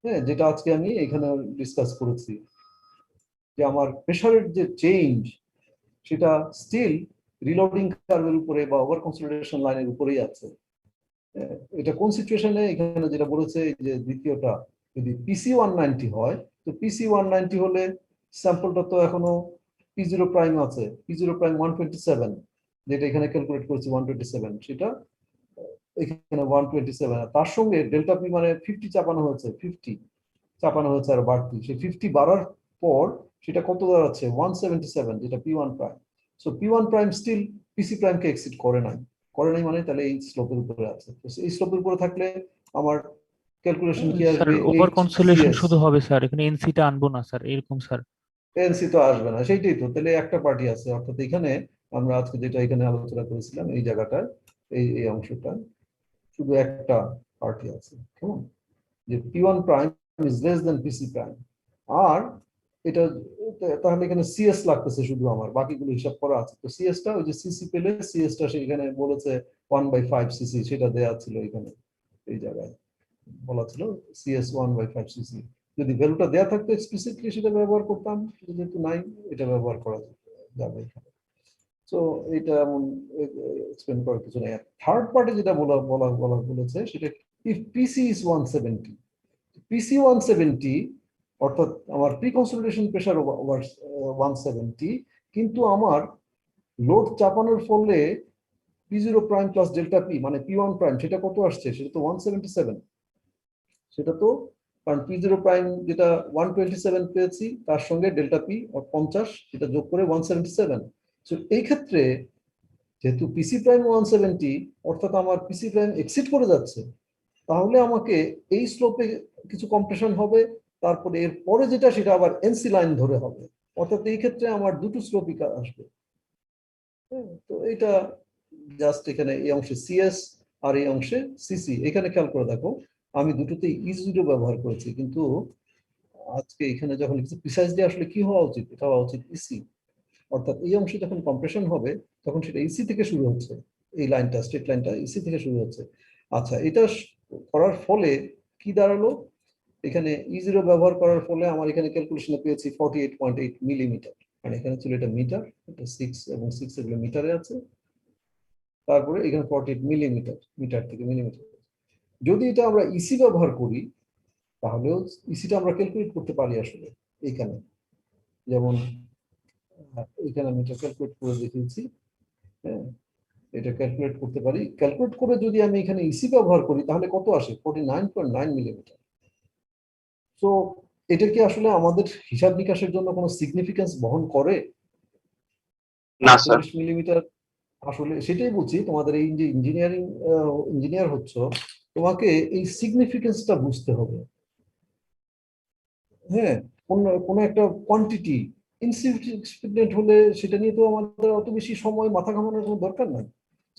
হ্যাঁ, যেটা আজকে আমি এখানে ডিসকাস করেছি, যে আমার প্রেসারের যে চেঞ্জ সেটা স্টিল রিলোডিং কার্ভের উপরে বা ওভার কনসেন্ট্রেশন লাইনের উপরেই আছে। এটা কোন সিচুয়েশনে, এখানে যেটা বলেছে যে দ্বিতীয়টা, যদি পিসি 190 হয়, তো পিসি 190 হলে স্যাম্পলটা তো এখনো P0 প্রাইম আছে, P0 প্রাইম 127, যেটা এখানে ক্যালকুলেট করেছি 127, সেটা এখানে 127। তার সঙ্গে ডেল্টা পি মানে 50 চাপানো হয়েছে, 50 চাপানো হয়েছে আর বাড়তি, সেই 50 বাড়ার পর সেটা কত দাঁড়াচ্ছে 177, যেটা P1 prime. So P1 prime still PC প্রাইমকে এক্সিড করে নাই, মানে তাহলে এই স্লোপের উপরে আছে। তো এই স্লোপের উপরে থাকলে আমার ক্যালকুলেশন কি স্যার আসবে, ওভার কনসোলেশন HCS। শুধু হবে স্যার, এখানে এনসিটা আনবো না স্যার, এরকম স্যার। এনসি তো আসবে না, সেইটাই তো, তাহলে একটা পার্টি আছে। অর্থাৎ এখানে আমরা আজকে যেটা এখানে আলোচনা করেছিলাম এই জায়গাটায়, এই অংশটা শুধু একটা পার্টি আছে, কেমন, যে P1 prime is less than PC prime. আর এটা তাহলে এখানে সিএস লাগতেছে শুধু, আমার বাকিগুলো হিসাব করা আছে। তো সিএসটা ওই যে সিসি পেলে সিএসটা সেখানে বলেছে 1/5 সিসি, সেটা দেয়া ছিল এখানে, এই জায়গায় বলা ছিল সিএস 1/5 সিসি। যদি ভ্যালুটা দেয়া থাকতো এক্সপ্লিসিটলি সেটা ব্যবহার করতাম, যেহেতু নাই এটা ব্যবহার করা যাবে এখানে। তো এটা এমন এক্সপ্লেন করার কিছু নেই। থার্ড পার্টে যেটা বলেছে সেটা, ইফ পিসি ইজ 170, পিসি 170 অর্থাৎ আমার প্রি কনসোলিডেশন প্রেসার ওভার 170, কিন্তু আমার লোড চাপানোর ফলে P0 prime plus delta P মানে P1 প্রাইম সেটা কত আসছে, সেটা তো 177। সেটা তো কারণ P0 প্রাইম যেটা 127 পেয়েছি, তার সঙ্গে ডেল্টা পি 50, সেটা যোগ করে 177। তো এই ক্ষেত্রে যেহেতু পিসি প্রাইম 170, অর্থাৎ আমার পিসি প্রাইম এক্সিড করে যাচ্ছে, তাহলে আমাকে এই স্লোপে কিছু কম্প্রেশন হবে, তারপরে এর পরে যেটা সেটা আবার এনসি লাইন ধরে হবে। অর্থাৎ এই ক্ষেত্রে আমার দুটো স্লোপই আসবে। তো এটা জাস্ট এখানে এই অংশে সিএস আর এই অংশে সিসি, এখানে খেয়াল করে দেখো আমি দুটোতেই E0 ব্যবহার করেছি, কিন্তু আজকে এখানে যখন প্রিসাইজলি আসলে কি হওয়া উচিত, এটা হওয়া উচিত ইসি। অর্থাৎ এই অংশে যখন কম্প্রেশন হবে তখন সেটা ইসি থেকে শুরু হচ্ছে, এই লাইনটা স্ট্রেট লাইনটা ইসি থেকে শুরু হচ্ছে। আচ্ছা, এটা করার ফলে কি দাঁড়ালো, এখানে E0 ব্যবহার করার ফলে আমার এখানে ক্যালকুলেশনে পেয়েছি 48.8 মিলিমিটার। মানে এখানে ছিল এটা মিটার, এটা 6 এবং 6 এগুলো মিটারে আছে, তারপরে এখানে 48 মিলিমিটার, মিটার থেকে মিলিমিটার। যদি এটা আমরা ইসি ব্যবহার করি তাহলেও ইসিটা আমরা ক্যালকুলেট করতে পারি আসলে এখানে, যেমন এখানে আমি এটা ক্যালকুলেট করে দেখিয়েছি। হ্যাঁ, এটা ক্যালকুলেট করতে পারি, ক্যালকুলেট করে যদি আমি এখানে ইসি ব্যবহার করি তাহলে কত আসে, 49.9 মিলিমিটার। তো এটা কি আসলে আমাদের হিসাব নিকাশের জন্য কোনো সিগনিফিকেন্স বহন করে? না স্যার। 48 মিলিমিটার আসলে সেটাই বলছি, তোমাদের এই যে ইঞ্জিনিয়ার হচ্ছ, তোমাকে এই সিগনিফিকেন্সটা বুঝতে হবে। হ্যাঁ, কোন একটা কোয়ান্টিটি ইনসিগনিফিকেন্ট হলে সেটা নিয়ে তো আমাদের অত বেশি সময় মাথা ঘামানোর কোনো দরকার নাই।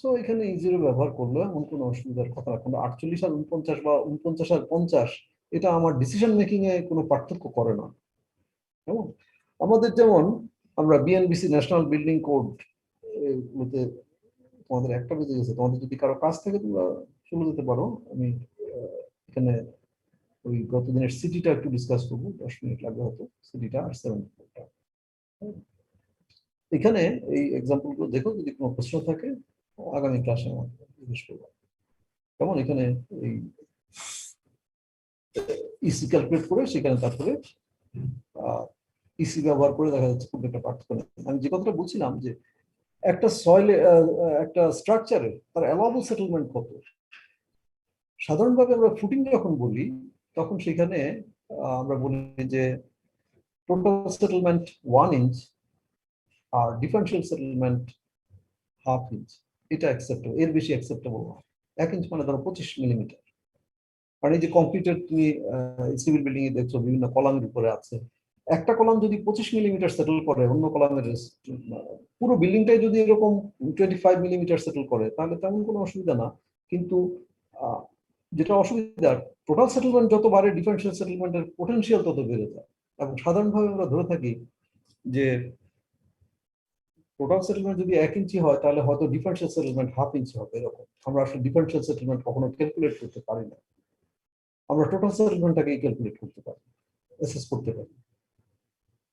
সো এখানে ইজিরো ব্যবহার করলে এমন কোনো অসুবিধার কথা রাখবো না। 48 আর 49 বা 49 আর 50 এটা আমার ডিসিশন মেকিং এ কোনো পার্থক্য করে না। কেমন? আমাদের যেমন আমরা বিএনবিসি ন্যাশনাল বিল্ডিং কোড গুলোতে, তোমাদের একটা বেজে গেছে, তোমাদের যদি কারো কাজ থাকে তোমরা চলে যেতে পারো। আমি এখানে ওই গত দিনের সিটিটা একটু ডিসকাস করবো, 10 মিনিট লাগবে হয়তো, সিটিটা আর 74টা। এখানে এই এক্সাম্পল গুলো দেখো, যদি কোনো প্রশ্ন থাকে আগামী ক্লাসে আমাকে জিজ্ঞেস করবো। কেমন? এখানে এই ইসি ক্যালকুলেট করে সেখানে তারপরে ইসি ব্যবহার করে দেখা যাচ্ছে খুব একটা পার্থক্য নেই। আমি যে কথাটা বলছিলাম যে একটা সয়েলে, একটা স্ট্রাকচারে তার অ্যালাউবল সেটেলমেন্ট কত। সাধারণভাবে আমরা ফুটিং যখন বলি তখন সেখানে আমরা বলি যে টোটাল সেটেলমেন্ট 1 ইঞ্চ আর ডিফারেন্সিয়াল সেটেলমেন্ট 1/2 ইঞ্চ, এটা অ্যাকসেপ্টেবল, এর বেশি অ্যাকসেপ্টেবল না। 1 ইঞ্চ মানে ধরো 25 মিলিমিটার। মানে যে কংক্রিটের তুমি সিভিল বিল্ডিং এ দেখছো বিভিন্ন কলামের উপরে আছে, একটা কলাম যদি 25 মিলিমিটার সেটেল করে, অন্য কলামের পুরো বিল্ডিংটাই যদি এরকম 25 মিলিমিটার সেটেল করে, তাহলে তেমন কোনো অসুবিধা না। কিন্তু যেটা অসুবিধা, টোটাল সেটেলমেন্ট যত বাড়ে ডিফারেন্সিয়াল সেটেলমেন্টের পোটেনশিয়াল তত বেড়ে যায়। এবং সাধারণভাবে আমরা ধরে থাকি যে টোটাল সেটেলমেন্ট যদি 1 ইঞ্চি হয় তাহলে হয়তো ডিফারেন্সিয়াল সেটেলমেন্ট 1/2 ইঞ্চি হবে, এরকম। আমরা আসলে ডিফারেন্সিয়াল সেটেলমেন্ট কখনো ক্যালকুলেট করতে পারি না, আমরা টোটাল সেটেলমেন্টটাকে ক্যালকুলেট করতে পারি, অ্যাসেস করতে পারি।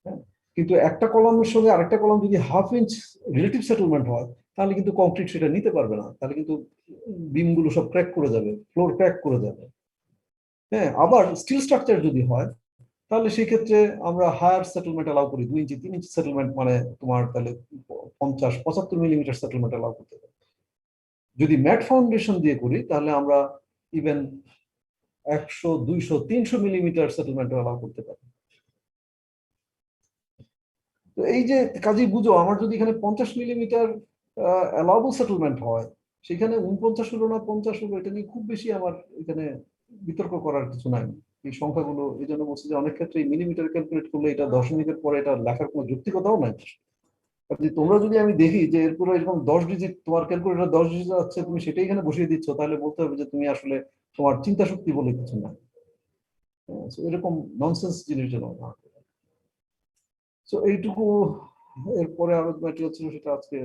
হ্যাঁ, কিন্তু একটা কলামের সঙ্গে আরেকটা কলাম যদি 1/2 ইঞ্চ রিলেটিভ সেটেলমেন্ট হয় তাহলে কিন্তু কংক্রিট সেটা নিতে পারবে না, তাহলে কিন্তু বিমগুলো সব ক্র্যাক করে যাবে, ফ্লোর ক্র্যাক করে যাবে। হ্যাঁ, আবার স্টিল স্ট্রাকচার যদি হয় তাহলে সেই ক্ষেত্রে আমরা হায়ার সেটেলমেন্ট অ্যালাউ করি, 2 ইঞ্চি 3 ইঞ্চি সেটেলমেন্ট, মানে তোমার তাহলে 50-75 মিলিমিটার সেটেলমেন্ট অ্যালাউ করতে পারি। যদি ম্যাট ফাউন্ডেশন দিয়ে করি তাহলে আমরা ইভেন 100, 200, 300 মিলিমিটার সেটেলমেন্ট অ্যালাউ করতে পারি। তো এই যে কাজেই বুঝো, আমার যদি এখানে 50 মিলিমিটার অ্যালাউবল সেটেলমেন্ট হয়, সেখানে 49 হলো না 50 হলো, এটা নিয়ে খুব বেশি আমার এখানে বিতর্ক করার কিছু নাই। এই সংখ্যাগুলো এই জন্য বলছি যে অনেক ক্ষেত্রে মিলিমিটার ক্যালকুলেট করলে এটা দশমিকের পরে এটা লেখার কোনো যৌক্তিকতাও নাই। তোমরা যদি আমি দেখি যে এরপরে এরকম 10 ডিজিট তোমার ক্যালকুলেটর 10 ডিজিট আছে, তুমি সেটাই এখানে বসিয়ে দিচ্ছ, তাহলে বলতে হবে যে তুমি আসলে তোমার চিন্তা শক্তি বলে কিছু না। এরকম ননসেন্স জিনিস যেন না। তো এইটুকু, এরপরে আরো ম্যাটেরিয়াল ছিল সেটা আজকে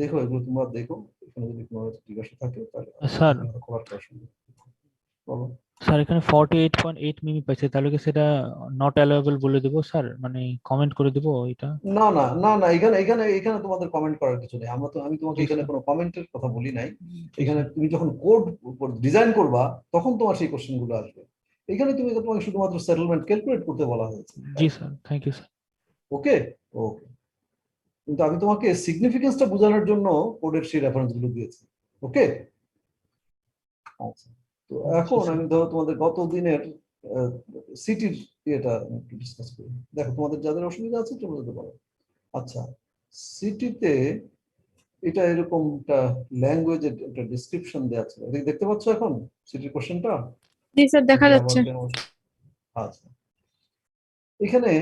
দেখো, এগুলো তোমরা দেখো, এখানে যদি কোনো জিজ্ঞাসা থাকে তাহলে স্যার করার প্রশ্ন বলো। স্যার এখানে 48.8 মিমি পাইছে, তাহলে কি সেটা নট অ্যালাউয়েবল বলে দেবো স্যার, মানে কমেন্ট করে দেবো এটা? না না না না, এখানে এখানে এখানে তোমাদের কমেন্ট করার কিছু নেই। আমি তোমাকে জি এখানে স্যার। কোনো কমেন্টের কথা বলি নাই। জি এখানে স্যার। তুমি যখন কোড ডিজাইন করবা তখন তোমার সেই কোশ্চেন গুলো আসবে। এখানে তোমাকে শুধুমাত্র সেটেলমেন্ট ক্যালকুলেট করতে বলা হয়েছে। জি স্যার, থ্যাংক ইউ স্যার। ওকে ওকে, কিন্তু আমি তোমাকে সিগনিফিকেন্সটা বোঝানোর জন্য কোডের সেই রেফারেন্স গুলো দিয়েছি। ওকে, আচ্ছা। তো এখন আমি ধরো তোমাদের গত দিনের সিটির ইয়েটা একটু ডিসকাস করি। দেখো, তোমাদের যাদের অসুবিধা আছে চলে যেতে পারো। আচ্ছা, সিটিতে এটা এরকম একটা ল্যাঙ্গুয়েজের একটা ডেসক্রিপশন দেওয়া আছে, এটা দেখতে পাচ্ছ এখন সিটির কোশ্চেনটা? জি স্যার, দেখা যাচ্ছে। আচ্ছা, এখানে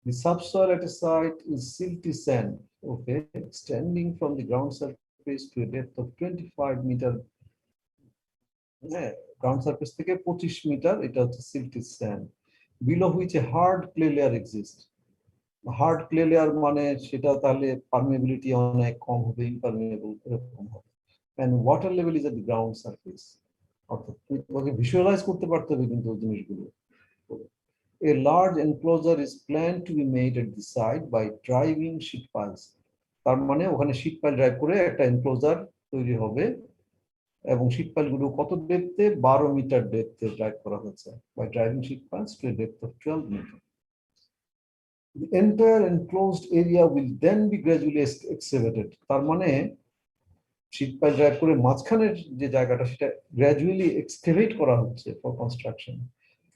the subsoil at a site is silty sand, okay, extending from the ground surface to a depth of 25 meter. Ground surface থেকে 25 মিটার, এটা হচ্ছে silty sand, below which a hard clay layer exist. Hard clay layer মানে সেটা তাহলে পারমিয়াবিলিটি অনেক কম হবে, ইমপারমিয়েবল এরকম হবে। And water level is at the ground surface. অর্থাৎ তোমাকে ভিজুয়ালাইজ করতে পারতে হবে কিন্তু ওই জিনিসগুলো। A large enclosure is planned to be made at the site by driving sheet piles. তার মানে ওখানে শীট পাইল ড্রাইভ করে একটা এনক্লোজার তৈরি হবে, এবং শীট পাইলগুলো কত ডেপথে? 12 মিটার ডেপথে ড্রাইভ করা হয়েছে, by driving sheet piles to a depth of 12 metre. The entire enclosed area will then be gradually excavated. তার মানে শীট পাইল ড্রাইভ করে মাঝখানের যে জায়গাটা সেটা গ্র্যাজুয়ালি এক্সকেভেট করা হচ্ছে for construction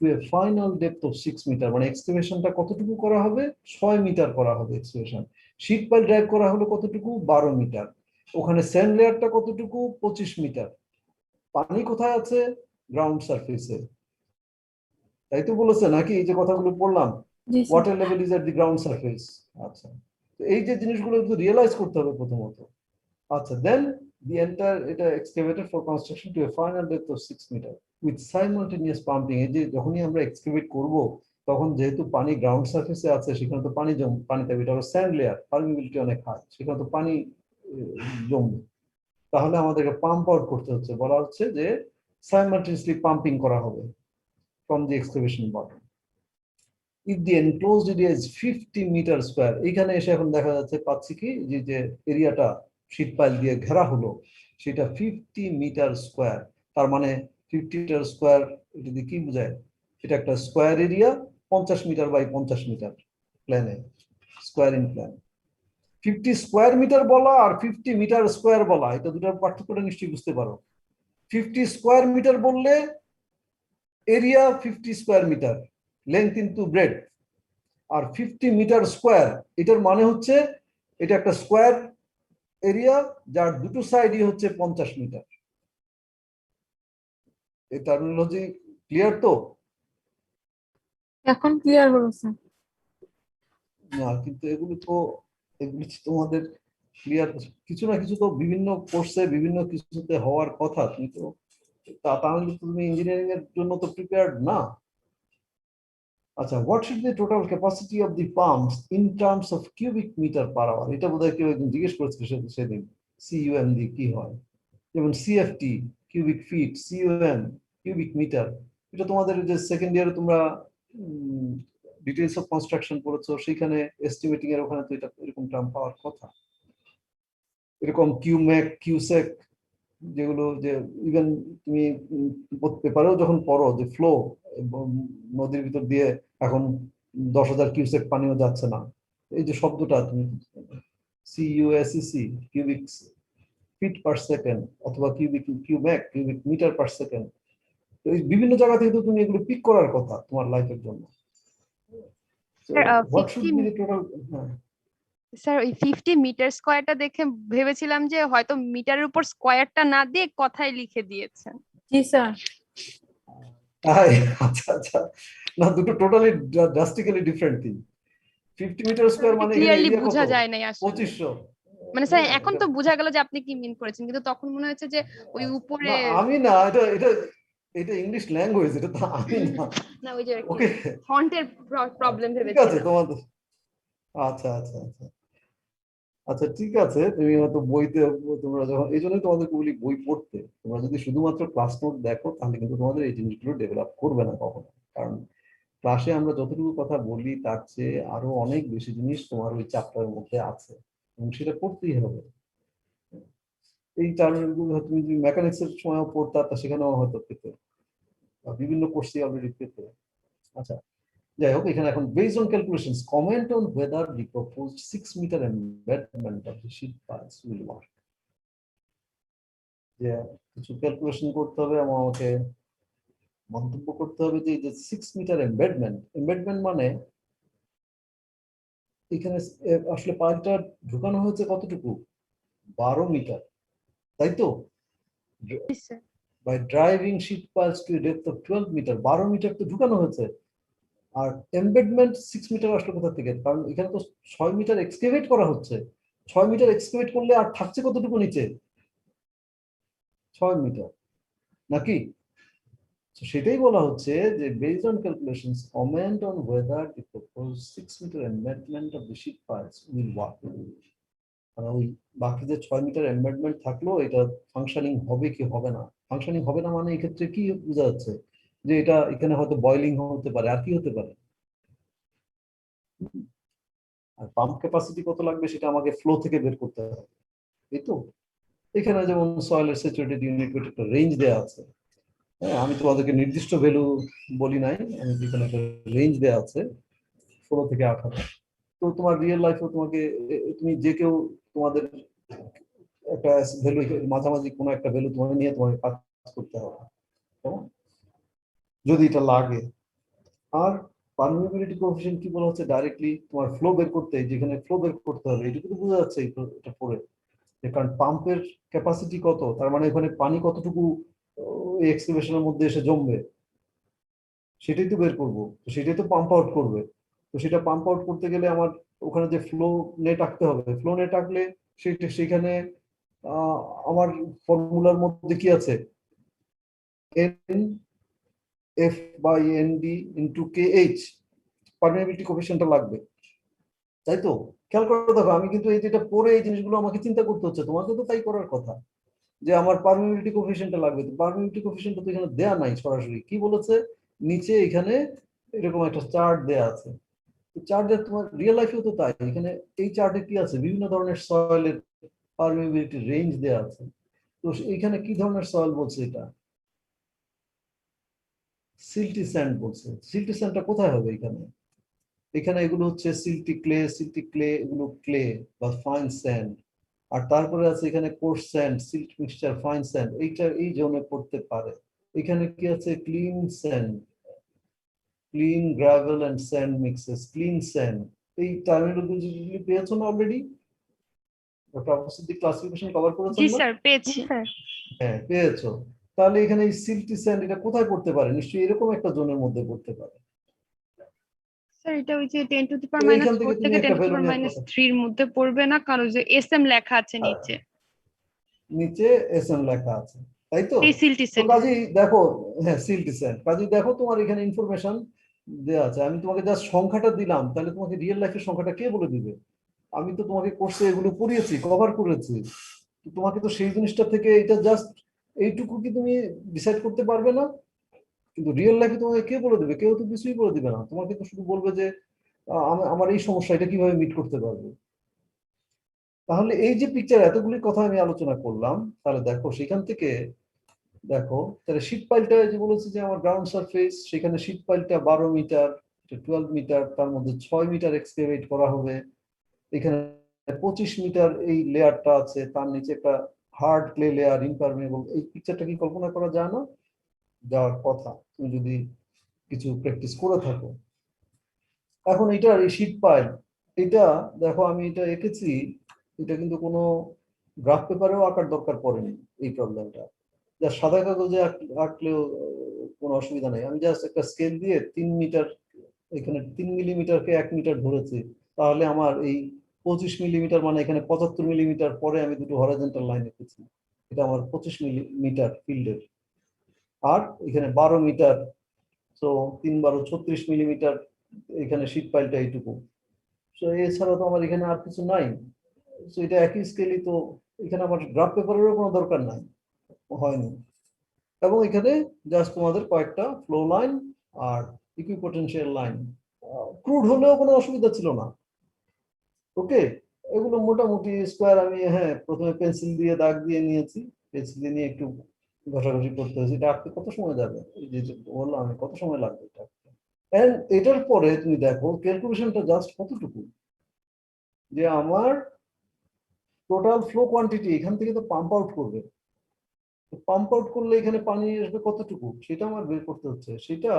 to a final depth of 6 metre. মানে এক্সকেভেশনটা কতটুকু করা হবে? 6 মিটার করা হবে এক্সকেভেশন। শীট পাইল ড্রাইভ করা হলো কতটুকু 12 মিটার, ওখানে স্যান্ড লেয়ারটা কতটুকু 25 মিটার, পানি কোথায় আছে গ্রাউন্ড সারফেসে, তাই তো বলেছে নাকি এই যে কথাগুলো বললাম, জি sir. Water level is at the ground surface. আচ্ছা, তো এই যে জিনিসগুলো রিয়েলাইজ করতে হবে প্রথমত। আচ্ছা, দেন the entire এটা excavated for construction to a final depth of 6 meter with simultaneous pumping। এই যে যখনই আমরা এক্সকেভেট করব তখন যেহেতু পানি গ্রাউন্ড সারফেসে আছে, সেখানে তো পানি পানি থাকবে, এটা হলো স্যান্ড লেয়ার, পারমিবিলিটি অনেক হাই, সেখানে তো পানি জমবে, তাহলে আমাদেরকে পাম্প আউট করতে হচ্ছে, বলা হচ্ছে যে সাইমালটেনিয়াসলি পাম্পিং করা হবে from the excavation bottom. If the enclosed area is 50 meter square, এখানে এসে এখন দেখা যাচ্ছে পাচ্ছি কি যে এরিয়াটা শীট পাইল দিয়ে ঘেরা হলো সেটা 50 মিটার স্কোয়ার, তার মানে 50 মিটার স্কোয়ার এটা দিয়ে কি বোঝায়, এটা একটা square area 50 meter by 50 meter প্ল্যানে, square in plan. 50 square meter বলা আর 50 মিটার স্কোয়ার বলা, এটা দুটার পার্থক্যটা নিশ্চয়ই বুঝতে পারো। 50 স্কোয়ার মিটার বললে area 50 square meter, length into breadth, আর 50 মিটার স্কোয়ার এটার মানে হচ্ছে এটা একটা স্কোয়ার এরিয়া যার দুটো সাইডই হচ্ছে 50 মিটার। এই টার্মিনোলজি ক্লিয়ার তো? এখন ক্লিয়ার হলো স্যার। না, কিন্তু এগুলো তোমাদের ক্লিয়ার কিছু না কিছু তো বিভিন্ন কোর্সে বিভিন্ন কিছুতে হওয়ার কথা, তুমি তো তাহলে তুমি ইঞ্জিনিয়ারিং এর জন্য তো প্রিপেয়ার্ড না। আচ্ছা, what should be total capacity of the pumps in terms of cubic metre per hour? এটা বোধহয় কেউ একদিন জিজ্ঞেস করেছিল সেদিন, সিইউএম দিয়ে কি হয়, যেমন CFT cubic feet, CUM cubic meter, এটা তোমাদের যে সেকেন্ড ইয়ারে তোমরা ডিটেইলস অফ কনস্ট্রাকশন পড়েছো, সেখানে এস্টিমেটিং এর ওখানে তো এটা এরকম টার্ম পাওয়ার কথা। এরকম কিউম্যাক, কিউসেক, যেগুলো যে ইভেন তুমি পেপারেও যখন পড়ো যে ফ্লো, নদীর ভিতর দিয়ে এখন 10,000 কিউসেক পানিও যাচ্ছে না, এই যে শব্দটা তুমি সিইউএসইসি কিউবিক ফিট পার সেকেন্ড অথবা কিউম্যাক কিউবিক মিটার পার সেকেন্ড, তো এই বিভিন্ন জায়গা থেকে তো তুমি এগুলো পিক করার কথা তোমার লাইফের জন্য। What should B the total? হ্যাঁ স্যার ওই 50 মিটার স্কয়ারটা দেখে ভেবেছিলাম যে হয়তো মিটারের উপর স্কয়ারটা না দিয়ে কথাই লিখে দিয়েছেন। জি স্যার। তাই? আচ্ছা আচ্ছা, না দুটো totally drastically different thing. 50 metre square মানে এখানে ক্লিয়ারলি এরিয়া কত? বোঝা যায় নাই আসলে। 2500। মানে স্যার এখন তো বোঝা গেল যে আপনি কি মিন করেছেন, কিন্তু তখন মনে হচ্ছে যে ওই উপরে না আমি না, এটা এটা এটা ইংলিশ ল্যাঙ্গুয়েজ, এটা তো আমি না। না ওই যে ওকে, ফন্টের প্রবলেম ঠিক আছে ভেবেছিলাম। তোমাদের। আচ্ছা আচ্ছা আচ্ছা আচ্ছা, ঠিক আছে, তুমি হয়তো বইতে, তোমরা যখন এই জন্যই তোমাদের বলি বই পড়তে, তোমরা যদি শুধুমাত্র ক্লাস নোট দেখো তাহলে কিন্তু তোমাদের এই জিনিসগুলো ডেভেলপ করবে না কখনো, কারণ ক্লাসে আমরা যতটুকু কথা বলি তার চেয়ে আরো অনেক বেশি জিনিস তোমার ওই চ্যাপ্টারের মধ্যে আছে এবং সেটা পড়তেই হবে। এই টার্মগুলো তুমি যদি মেকানিক্স এর সময়ও পড়তা তা সেখানেও হয়তো পেতে, বা বিভিন্ন কোর্সে অলরেডি পেতে। আচ্ছা, যাই হোক, এখানে এখন based on calculations comment on whether the proposed 6 meter embedment of the sheet piles will work। যে কিছু ক্যালকুলেশন করতে হবে এবং আমাকে মন্তব্য করতে হবে যে 6 মিটার এমবেডমেন্ট মানে এখানে আসলে পাইপটা ঢুকানো হয়েছে কতটুকু, 12 মিটার, তাই তো? By driving sheet piles to depth of 12 metre, 12 metre তো ঢুকানো হয়েছে। আর এমবেডমেন্ট 6 মিটার আসলে কোথা থেকে, কারণ এখানে তো 6 মিটার এক্সকেভেট করা হচ্ছে, 6 মিটার এক্সকেভেট করলে আর থাকছে কতটুকু নিচে, 6 মিটার নাকি? সেটাই বলা হচ্ছে যে based on calculations comment on whether the proposed 6 meter embedment of the sheet piles will work। মানে ওই বাকি যে 6 মিটার এমবেডমেন্ট থাকলো এটা ফাংশনিং হবে কি হবে না, ফাংশনিং হবে না মানে এই ক্ষেত্রে কি বোঝা যাচ্ছে, যে এটা এখানে হয়তো বয়লিং হতে পারে, আর কি হতে পারে, আর পাম্প ক্যাপাসিটি কত লাগবে সেটা আমাকে ফ্লো থেকে বের করতে হবে, এই তো। এখানে যেমন সয়েলের স্যাচুরেটেড ইউনিট একটা রেঞ্জ দেওয়া আছে, হ্যাঁ, আমি তোমাদেরকে নির্দিষ্ট ভ্যালু বলি নাই, আমি এখানে একটা রেঞ্জ দেওয়া আছে 16 থেকে 18। তো তোমার রিয়েল লাইফেও তোমাকে তুমি যে কেউ তোমাদের একটা ভ্যালু মাঝামাঝি কোনো একটা ভ্যালু তোমাকে নিয়ে তোমাকে কাজ করতে হবে, কেমন, যদি এটা লাগে। আর পারমিয়াবিলিটি কোএফিসিয়েন্ট কি বলা হচ্ছে ডাইরেক্টলি তোমার ফ্লো বের করতে, যেখানে ফ্লো বের করতে হবে এটুকু তো বোঝা যাচ্ছে এটা পড়ে, যে কারণ পাম্পের ক্যাপাসিটি কত, তার মানে ওখানে পানি কতটুকু এই এক্সক্যাভেশনের মধ্যে এসে জমবে সেটাই তো বের করবো, তো সেটাই তো পাম্প আউট করবে। তো সেটা পাম্প আউট করতে গেলে আমার ওখানে যে ফ্লো নেট আঁকতে হবে, ফ্লো নেট আঁকলে সেখানে আমার ফর্মুলার মধ্যে কি আছে, N F by N D into K H permeability কোএফিসিয়েন্টটা লাগবে, তাই তো? খেয়াল করে দেখো, আমি কিন্তু এই যেটা পড়ে এই জিনিসগুলো আমাকে চিন্তা করতে হচ্ছে, তোমাকে তো তাই করার কথা যে আমার পারমিয়াবিলিটি কোএফিসিয়েন্টটা লাগবে। তো পারমিয়াবিলিটি কোএফিসিয়েন্টটা তো এখানে দেয়া নাই সরাসরি, কি বলেছে নিচে এখানে এরকম একটা চার্ট দেয়া আছে। চার্টে তোমার রিয়েল লাইফেও তো তাই, এখানে এই চার্টে কি আছে, বিভিন্ন ধরনের সয়েলের পারমিয়াবিলিটি রেঞ্জ দেয়া আছে। তো এখানে কি ধরনের সয়েল বলছে, এটা সিল্টি স্যান্ড বলছে। সিল্টি স্যান্ডটা কোথায় হবে এখানে? এখানে এগুলো হচ্ছে সিল্টি ক্লে, এগুলো ক্লে বা ফাইন স্যান্ড। আর তারপরে আছে এখানে coarse sand, silt mixture, fine sand, এইটা এই জোনে পড়তে পারে। এখানে কি আছে, clean sand, clean gravel and sand mixes, clean sand. এই টার্মিনোলজি পেয়েছো না অলরেডি? ক্লাসিফিকেশন কভার করেছেন জি না? স্যার পেয়েছি। হ্যাঁ পেয়েছো। তাহলে এখানে এই সিল্টি স্যান্ড এটা কোথায় পড়তে পারে? নিশ্চয়ই এরকম একটা জোনের মধ্যে পড়তে পারে। স্যার এটা ওই যে 10 টু দি পাওয়ার তো মাইনাস এইখান থেকে 4 তুমি থেকে একটা 10 টু দি ভ্যালু পাওয়ার নিয়ে মাইনাস 3 এর মধ্যে পড়বে না, কারণ যে এসএম লেখা আছে নিচে, নিচে এস এম লেখা আছে, তাই তো? এই সিলটি তো সেন্ট। কাজেই দেখো, হ্যাঁ সিল্টি স্যান্ড, কাজেই দেখো তোমার এখানে ইনফরমেশন দেওয়া আছে। আমি তোমাকে জাস্ট সংখ্যাটা দিলাম, তাহলে তোমাকে রিয়েল লাইফের সংখ্যাটা কে বলে দিবে? আমি তো তোমাকে কোর্সে এগুলো পড়িয়েছি, কভার করেছি। তো তোমাকে তো সেই জিনিসটা থেকে এটা জাস্ট এইটুকু কি তুমি ডিসাইড করতে পারবে না? কিন্তু রিয়েল লাইফে তোমাকে কে বলে দেবে? কেউ তো কিছুই বলে দিবে না, তোমাকে তো শুধু বলবে যে আমার এই সমস্যা, এটা কিভাবে মিট করতে পারবে। তাহলে এই যে পিকচার এতগুলি কথা আমি আলোচনা করলাম, তাহলে দেখো সেখান থেকে দেখো, তাহলে শীট পাইলটা যে বলেছে যে আমার গ্রাউন্ড সারফেস, সেখানে শীট পাইলটা 12 মিটার, 12 মিটার, তার মধ্যে 6 মিটার এক্সকেভেট করা হবে। এখানে 25 মিটার এই লেয়ারটা আছে, তার নিচে একটা হার্ড ক্লে লেয়ার, ইমপারমেবল। এই পিকচারটা কি কল্পনা করা যায় না? যাওয়ার কথা, তুমি যদি কিছু প্র্যাকটিস করে থাকো। এখন এটা এই শীট পাইল, এটা দেখো আমি এটা এঁকেছি, এটা কিন্তু কোনো গ্রাফ পেপারেও আঁকার দরকার পড়েনি এই প্রবলেমটা। যা সাদা কাগজে আঁকলেও কোনো অসুবিধা নেই। আমি জাস্ট একটা স্কেল দিয়ে 3 মিটার, এখানে 3 মিলিমিটারকে 1 মিটার ধরেছি, তাহলে আমার এই 25 মিলিমিটার মানে এখানে 75 মিলিমিটার পরে আমি দুটো হরাইজন্টাল লাইন এঁকেছি, এটা আমার 25 মিলিমিটার ফিল্ডের। আর এখানে 12 মিটার, তো 3 12 36 মিলিমিটার, এখানে শীট পাইলটা এইটুকু। তো এছাড়া তো আমার এখানে আর কিছু নাই। তো এটা একই স্কেলই, তো এখানে আমার গ্রাফ পেপারেরও কোনো দরকার নাই, হয়নি। এবং এখানে জাস্ট তোমাদের কয়েকটা ফ্লো লাইন আর ইকুইপোটেনশিয়াল লাইন, ক্রুড হলেও কোনো অসুবিধা ছিল না। ওকে, এগুলো মোটামুটি স্কোয়ার আমি, হ্যাঁ প্রথমে পেন্সিল দিয়ে দাগ দিয়ে নিয়েছি, পেন্সিল দিয়ে নিয়ে একটু ঘষাঘষি করতে হয়েছে। এটা আঁকতে কত সময় যাবে, এই যে বললাম আমি, কত সময় লাগবে এটা আঁকতে। এন্ড এটার পরে তুমি দেখো ক্যালকুলেশনটা জাস্ট কতটুকু, যে আমার টোটাল ফ্লো কোয়ান্টিটি এখান থেকে তো পাম্প আউট করবে, পাম্প আউট করলে এখানে পানি আসবে কতটুকু, সেটা আমার বের করতে হচ্ছে। সেটা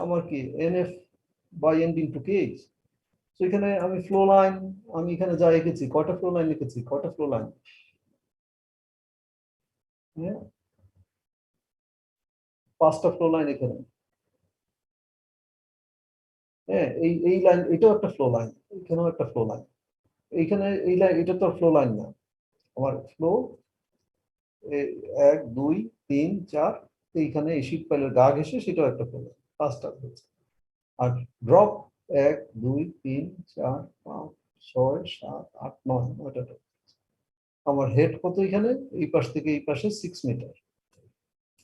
আমার কি NF by N into KH. তো এখানে আমি ফ্লো লাইন, আমি এখানে যা এঁকেছি, কয়টা ফ্লো লাইন লিখেছি, কয়টা ফ্লো লাইন, হ্যাঁ 5টা ফ্লো লাইন এখানে। হ্যাঁ এই লাইন, এটাও একটা ফ্লো লাইন, এখানেও একটা ফ্লো লাইন, এইখানে এই লাইন, এটা তো ফ্লো লাইন না, আমার ফ্লো 1 2 3 4, এইখানে এই শীট পাইলের গা ঘেসে সেটাও একটা ফ্লো লাইন, 5টা হচ্ছে। আর ড্রপ 1 2 3 4 5 6 7 8 9, 9টা। আমার হেড কত এখানে, এই পাশ থেকে এই পাশে 6 মিটার,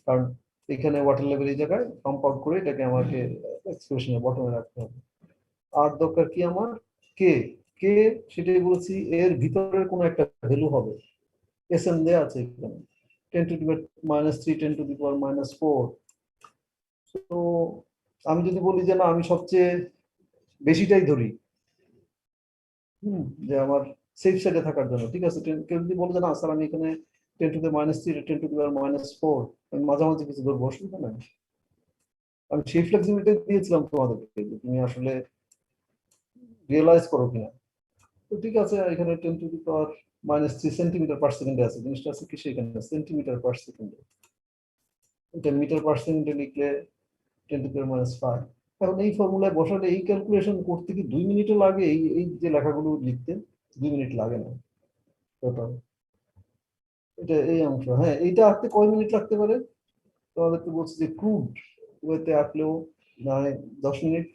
কারণ এখানে ওয়াটার লেভেল এই জায়গায় পাম্প আউট করে এটাকে আমাকে এক্সপ্রেশনের বটমে রাখতে হবে। আর দরকার কি আমার, কে, কে সেটাই বলছি, এর ভিতরের কোনো একটা ভ্যালু হবে, এস এম দেয়া আছে এখানে 10 to the power -3 10 to the পাওয়ার -4। তো আমি যদি বলি যে না আমি সবচেয়ে বেশিটাই ধরি, যে আমার সেফ সাইডে থাকার জন্য, ঠিক আছে। কেউ যদি বলে যে না স্যার আমি এখানে 10 টু দি -3 10 টু দি পাওয়ার -4, আমি মাঝামাঝি কিছু ধরবো, অসুবিধা নাই। আমি সেই ফ্লেক্সিবিলিটি দিয়েছিলাম তোমাদেরকে যে তুমি আসলে রিয়েলাইজ করো কিনা। তো ঠিক আছে, এখানে 10⁻³ সেন্টিমিটার পার সেকেন্ডে আছে, জিনিসটা আছে কি সেখানে সেন্টিমিটার পার সেকেন্ডে, এটা মিটার পার সেকেন্ডে লিখলে 10⁻⁵। এখন এই ফর্মুলায় বসালে এই ক্যালকুলেশন করতে কি 2 মিনিটও লাগে? এই এই যে লেখাগুলো লিখতে 2 মিনিট লাগে না টোটাল। এটা এই অংশ, হ্যাঁ এইটা আঁকতে কয় মিনিট লাগতে পারে? তোমাদেরকে বলছি যে ক্রুড ওয়েতে আঁকলেও মানে 10 মিনিট।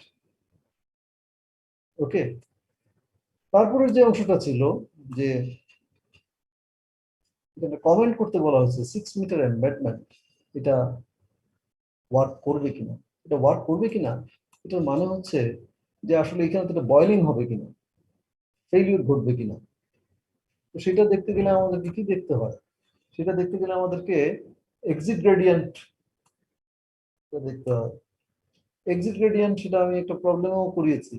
ওকে, তারপরে যে অংশটা ছিল যে এখানে কমেন্ট করতে বলা হয়েছে 6 মিটার এমবেডমেন্ট, এটা ওয়ার্ক করবে কিনা। এটা ওয়ার্ক করবে কিনা এটার মানে হচ্ছে যে আসলে এখানে তো বয়লিং হবে কিনা, ফেইলিউর ঘটবে কিনা। তো সেটা দেখতে গেলে আমাদেরকে কি দেখতে হয়? সেটা দেখতে গেলে আমাদেরকে এক্সিট গ্রেডিয়েন্ট দেখতে হয়। এক্সিট গ্রেডিয়েন্ট সেটা আমি একটা প্রবলেমও করিয়েছি।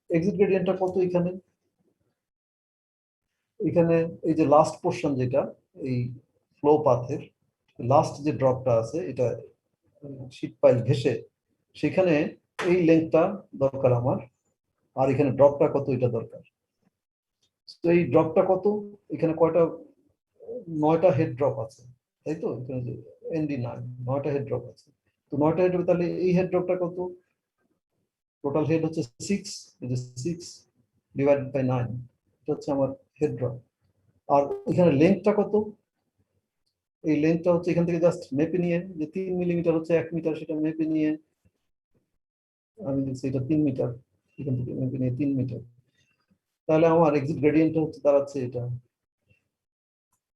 এক্সিট গ্রেডিয়েন্টটা কত এখানে? এখানে এই যে লাস্ট পোর্শন যেটা এই ফ্লো পাথের লাস্ট যে ড্রপটা আছে এটা শীট পাইল ঘেসে, সেখানে এই লেন্থটা দরকার আমার, আর এখানে ড্রপটা কত এটা দরকার। তো এই ড্রপটা কত? এখানে কয়টা? 9টা হেড ড্রপ আছে, তাই তো? এখানে যে ND9 9টা হেড ড্রপ আছে। তো 9টা হেড, তাহলে এই হেড ড্রপটা কত? টোটাল হেড হচ্ছে 6, এই যে 6 ডিভাইডেড বাই 9, এটা হচ্ছে আমার হেড ড্রপ। আর এখানে লেন্থটা কত? এই লেন্থটা হচ্ছে এখান থেকে জাস্ট মেপে নিয়ে যে 3 মিলিমিটার হচ্ছে 1 মিটার, সেটা মেপে নিয়ে আমি লিখছি এটা 3 মিটার, এখান থেকে মেপে নিয়ে 3 মিটার। তাহলে আমার এক্সিট গ্রেডিয়েন্টটা হচ্ছে দাঁড়াচ্ছে এটা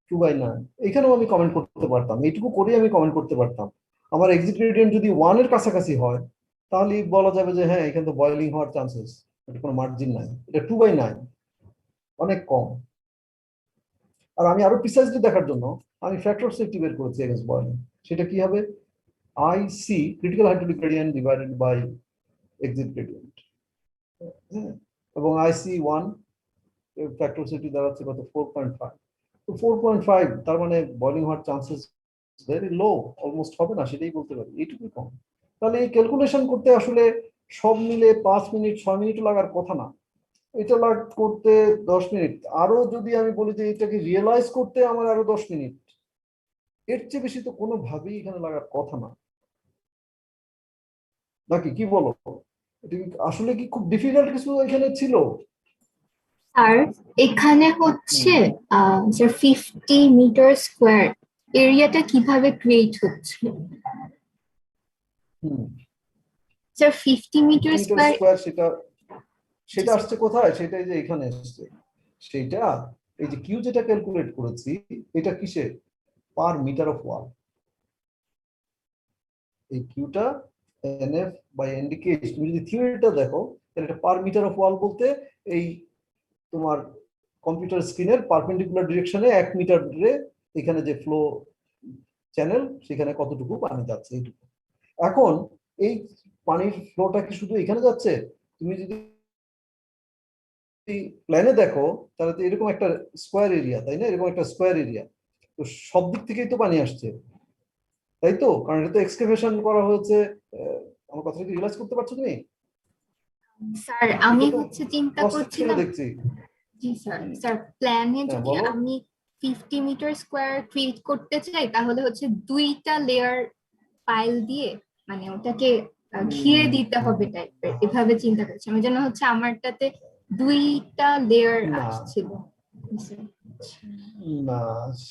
2/9। এখানেও আমি কমেন্ট করতে পারতাম, এইটুকু করে আমি কমেন্ট করতে পারতাম। আমার এক্সিট গ্রেডিয়েন্ট যদি 1 এর কাছাকাছি হয় তাহলে বলা যাবে যে হ্যাঁ এখানে তো বয়লিং হওয়ার চান্সেস, এটা কোনো মার্জিন নাই। এটা 2/9 অনেক কম। আর আমি আরো প্রিসাইজলি দেখার জন্য আমি ফ্যাক্টর অফ সেফটি বের করেছি এগেইনস্ট বয়লিং। সেটা কি হবে? IC critical hydraulic gradient divided by exit gradient, এবং IC1 ফ্যাক্টর অফ সেফটি দাঁড়াচ্ছে কত? 4.5। তো 4.5 তার মানে বয়লিং হওয়ার চান্সেস ভেরি লো, অলমোস্ট হবে না, সেটাই বলতে পারি, এইটুকুই কম। তাহলে এই ক্যালকুলেশন করতে আসলে সব মিলে 5 মিনিট 6 মিনিট লাগার কথা না, এটা করতে 10 মিনিট। আরো যদি আমি বলি যে এটাকে রিয়েলাইজ করতে আমার আরো 10 মিনিট, এর চেয়ে বেশি তো কোনোভাবেই এখানে লাগার কথা না, নাকি কি বলো? এটা কি আসলে কি খুব ডিফিকাল্ট কিছু এখানে ছিল? আর এখানে হচ্ছে যে 50 মিটার স্কোয়ার এরিয়াটা কিভাবে ক্রিয়েট হচ্ছে? স্যার 50 মিটার স্কোয়ার সেটা সেটা আসছে কোথায়? সেটা এই যে এখানে আসছে। সেটা এই যে কিউ যেটা ক্যালকুলেট করেছি, এটা কিসে? পার মিটার অফ ওয়াল। এই কিউটা NF বাই NDK, তুমি যদি থিওরিটা দেখো তাহলে এটা পার মিটার অফ ওয়াল বলতে এই তোমার কম্পিউটার স্ক্রিনের পারপেন্ডিকুলার ডিরেকশনে 1 মিটারে এখানে যে ফ্লো চ্যানেল সেখানে কতটুকু পানি যাচ্ছে এইটুকু। এখন এই পানির ফ্লোটা কি শুধু এখানে যাচ্ছে? তুমি যদি প্ল্যানে দেখো তাহলে তো এরকম একটা স্কোয়ার এরিয়া, তাই না? এরকম একটা স্কোয়ার এরিয়া, তো সব দিক থেকেই তো পানি আসছে, তাই তো? কারণ এটা তো এক্সকাভেশন করা হয়েছে। আমার কথা কি রিয়েলাইজ করতে পারছো তুমি? স্যার আমি হচ্ছে চিন্তা করছিলাম, দেখছি। জি স্যার, স্যার প্ল্যানে হ্যাঁ, যদি বলো। আমি 50 মিটার স্কোয়ার ক্রিয়েট করতে চাই তাহলে হচ্ছে 2টা লেয়ার পাইল দিয়ে মানে ওটাকে ঘিরে দিতে হবে টাইপের, এভাবে চিন্তা করছি আমি, যেন হচ্ছে আমারটাতে 2টা লেয়ার না আসছিল। না,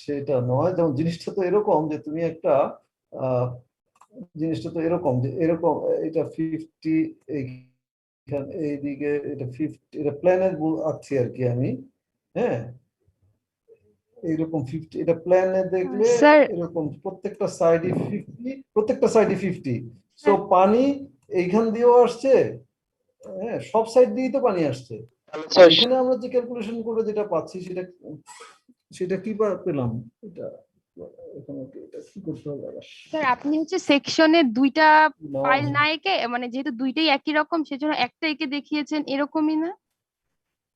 সেটা নয়। যেমন জিনিসটা তো এরকম যে তুমি একটা জিনিসটা তো এরকম যে এরকম এটা 50, এইদিকে এটা 50, এটা প্ল্যানের আঁকছি আর কি আমি, হ্যাঁ এইরকম 50, এটা প্ল্যানে দেখলে স্যার এরকম প্রত্যেকটা সাইডে 50, সো পানি এইখান দিয়েও আসছে, হ্যাঁ সব সাইড দিয়েই তো পানি আসছে। এখানে আমরা যে ক্যালকুলেশন করে যেটা পাচ্ছি সেটা সেটা কি পেলাম? এটা এখানে এটা কি করতে হবে? স্যার আপনি হচ্ছে সেকশনে 2টা ফাইল না এঁকে, মানে যেহেতু 2টাই একই রকম সেজন্য একটা এঁকে দেখিয়েছেন, এরকমই না?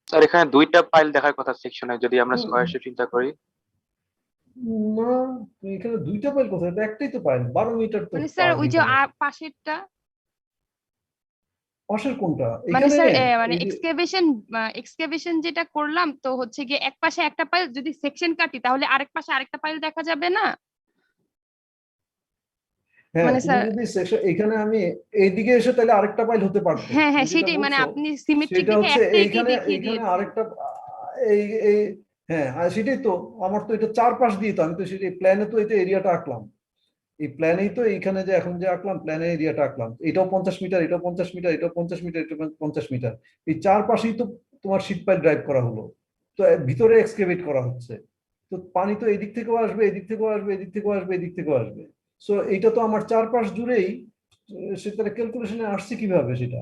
স্যার এখানে 2টা ফাইল দেখার কথা সেকশনে, যদি আমরা স্কয়ার শেপ চিন্তা করি। না, এখানে 2টা পাইল কোথায়? এটা একটাই তো পাইল, 12 মিটার তো মানে স্যার ওই যে পাশেরটা পাশের কোনটা মানে এখানে স্যার মানে এই যে এক্সকেভেশন যেটা করলাম তো হচ্ছে গিয়ে এক পাশে একটা পাইল যদি সেকশন কাটি তাহলে আরেক পাশে আরেকটা পাইল দেখা যাবে না? হ্যাঁ মানে তুমি স্যার যদি সেকশন এখানে আমি এইদিকে এসে তাহলে আরেকটা পাইল হতে পারতো, হ্যাঁ তুমি হ্যাঁ যেটা সেটাই, মানে বলছো আপনি সিমেট্রিক সেটা দেখে হচ্ছে একটাই এইখানে দেখিয়ে এইখানে দিয়েছেন। আরেকটা এই এই হ্যাঁ আর সেটাই তো আমার তো এটা চারপাশ দিয়ে তো আমি তো সেটা প্ল্যানে তো এটা এরিয়াটা আঁকলাম, এই প্ল্যানেই তো এইখানে যে এখন যে আঁকলাম প্ল্যানে এরিয়াটা আঁকলাম, এটাও 50 মিটার, এটাও 50 মিটার, এটাও 50 মিটার, এটা 50 মিটার, এই চারপাশেই তো তোমার শীট পাইল ড্রাইভ করা হলো, তো ভিতরে এক্সকেভেট করা হচ্ছে, তো পানি তো এদিক থেকেও আসবে, এদিক থেকেও আসবে, এদিক থেকেও আসবে, এদিক থেকেও আসবে। সো এইটা তো আমার চারপাশ জুড়েই সেটা ক্যালকুলেশনে আসছে কিভাবে সেটা,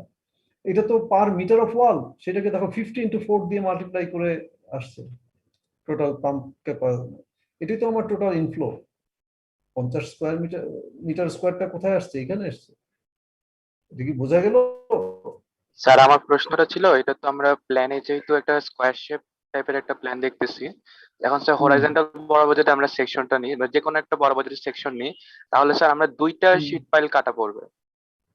এটা তো পার মিটার অফ ওয়াল, সেটাকে দেখো 50 × 4 দিয়ে মাল্টিপ্লাই করে আসছে টোটাল পাম্প ক্যাপাসিটি, এটাই তো আমার টোটাল ইনফ্লো। 50 মিটার স্কোয়ারটা কোথায় আসছে, এখানে আসছে, এটা কি বোঝা গেল? স্যার আমার প্রশ্নটা ছিল, এটা তো আমরা প্ল্যানে যেহেতু একটা স্কোয়ার শেপ টাইপের একটা প্ল্যান দেখতেছি, এখন স্যার হরাইজন্টাল বরাবর যদি আমরা সেকশনটা নিই বা যে কোনো একটা বরাবর যদি সেকশন নিই, তাহলে স্যার আমরা দুইটা শীট পাইল কাটা পড়বে,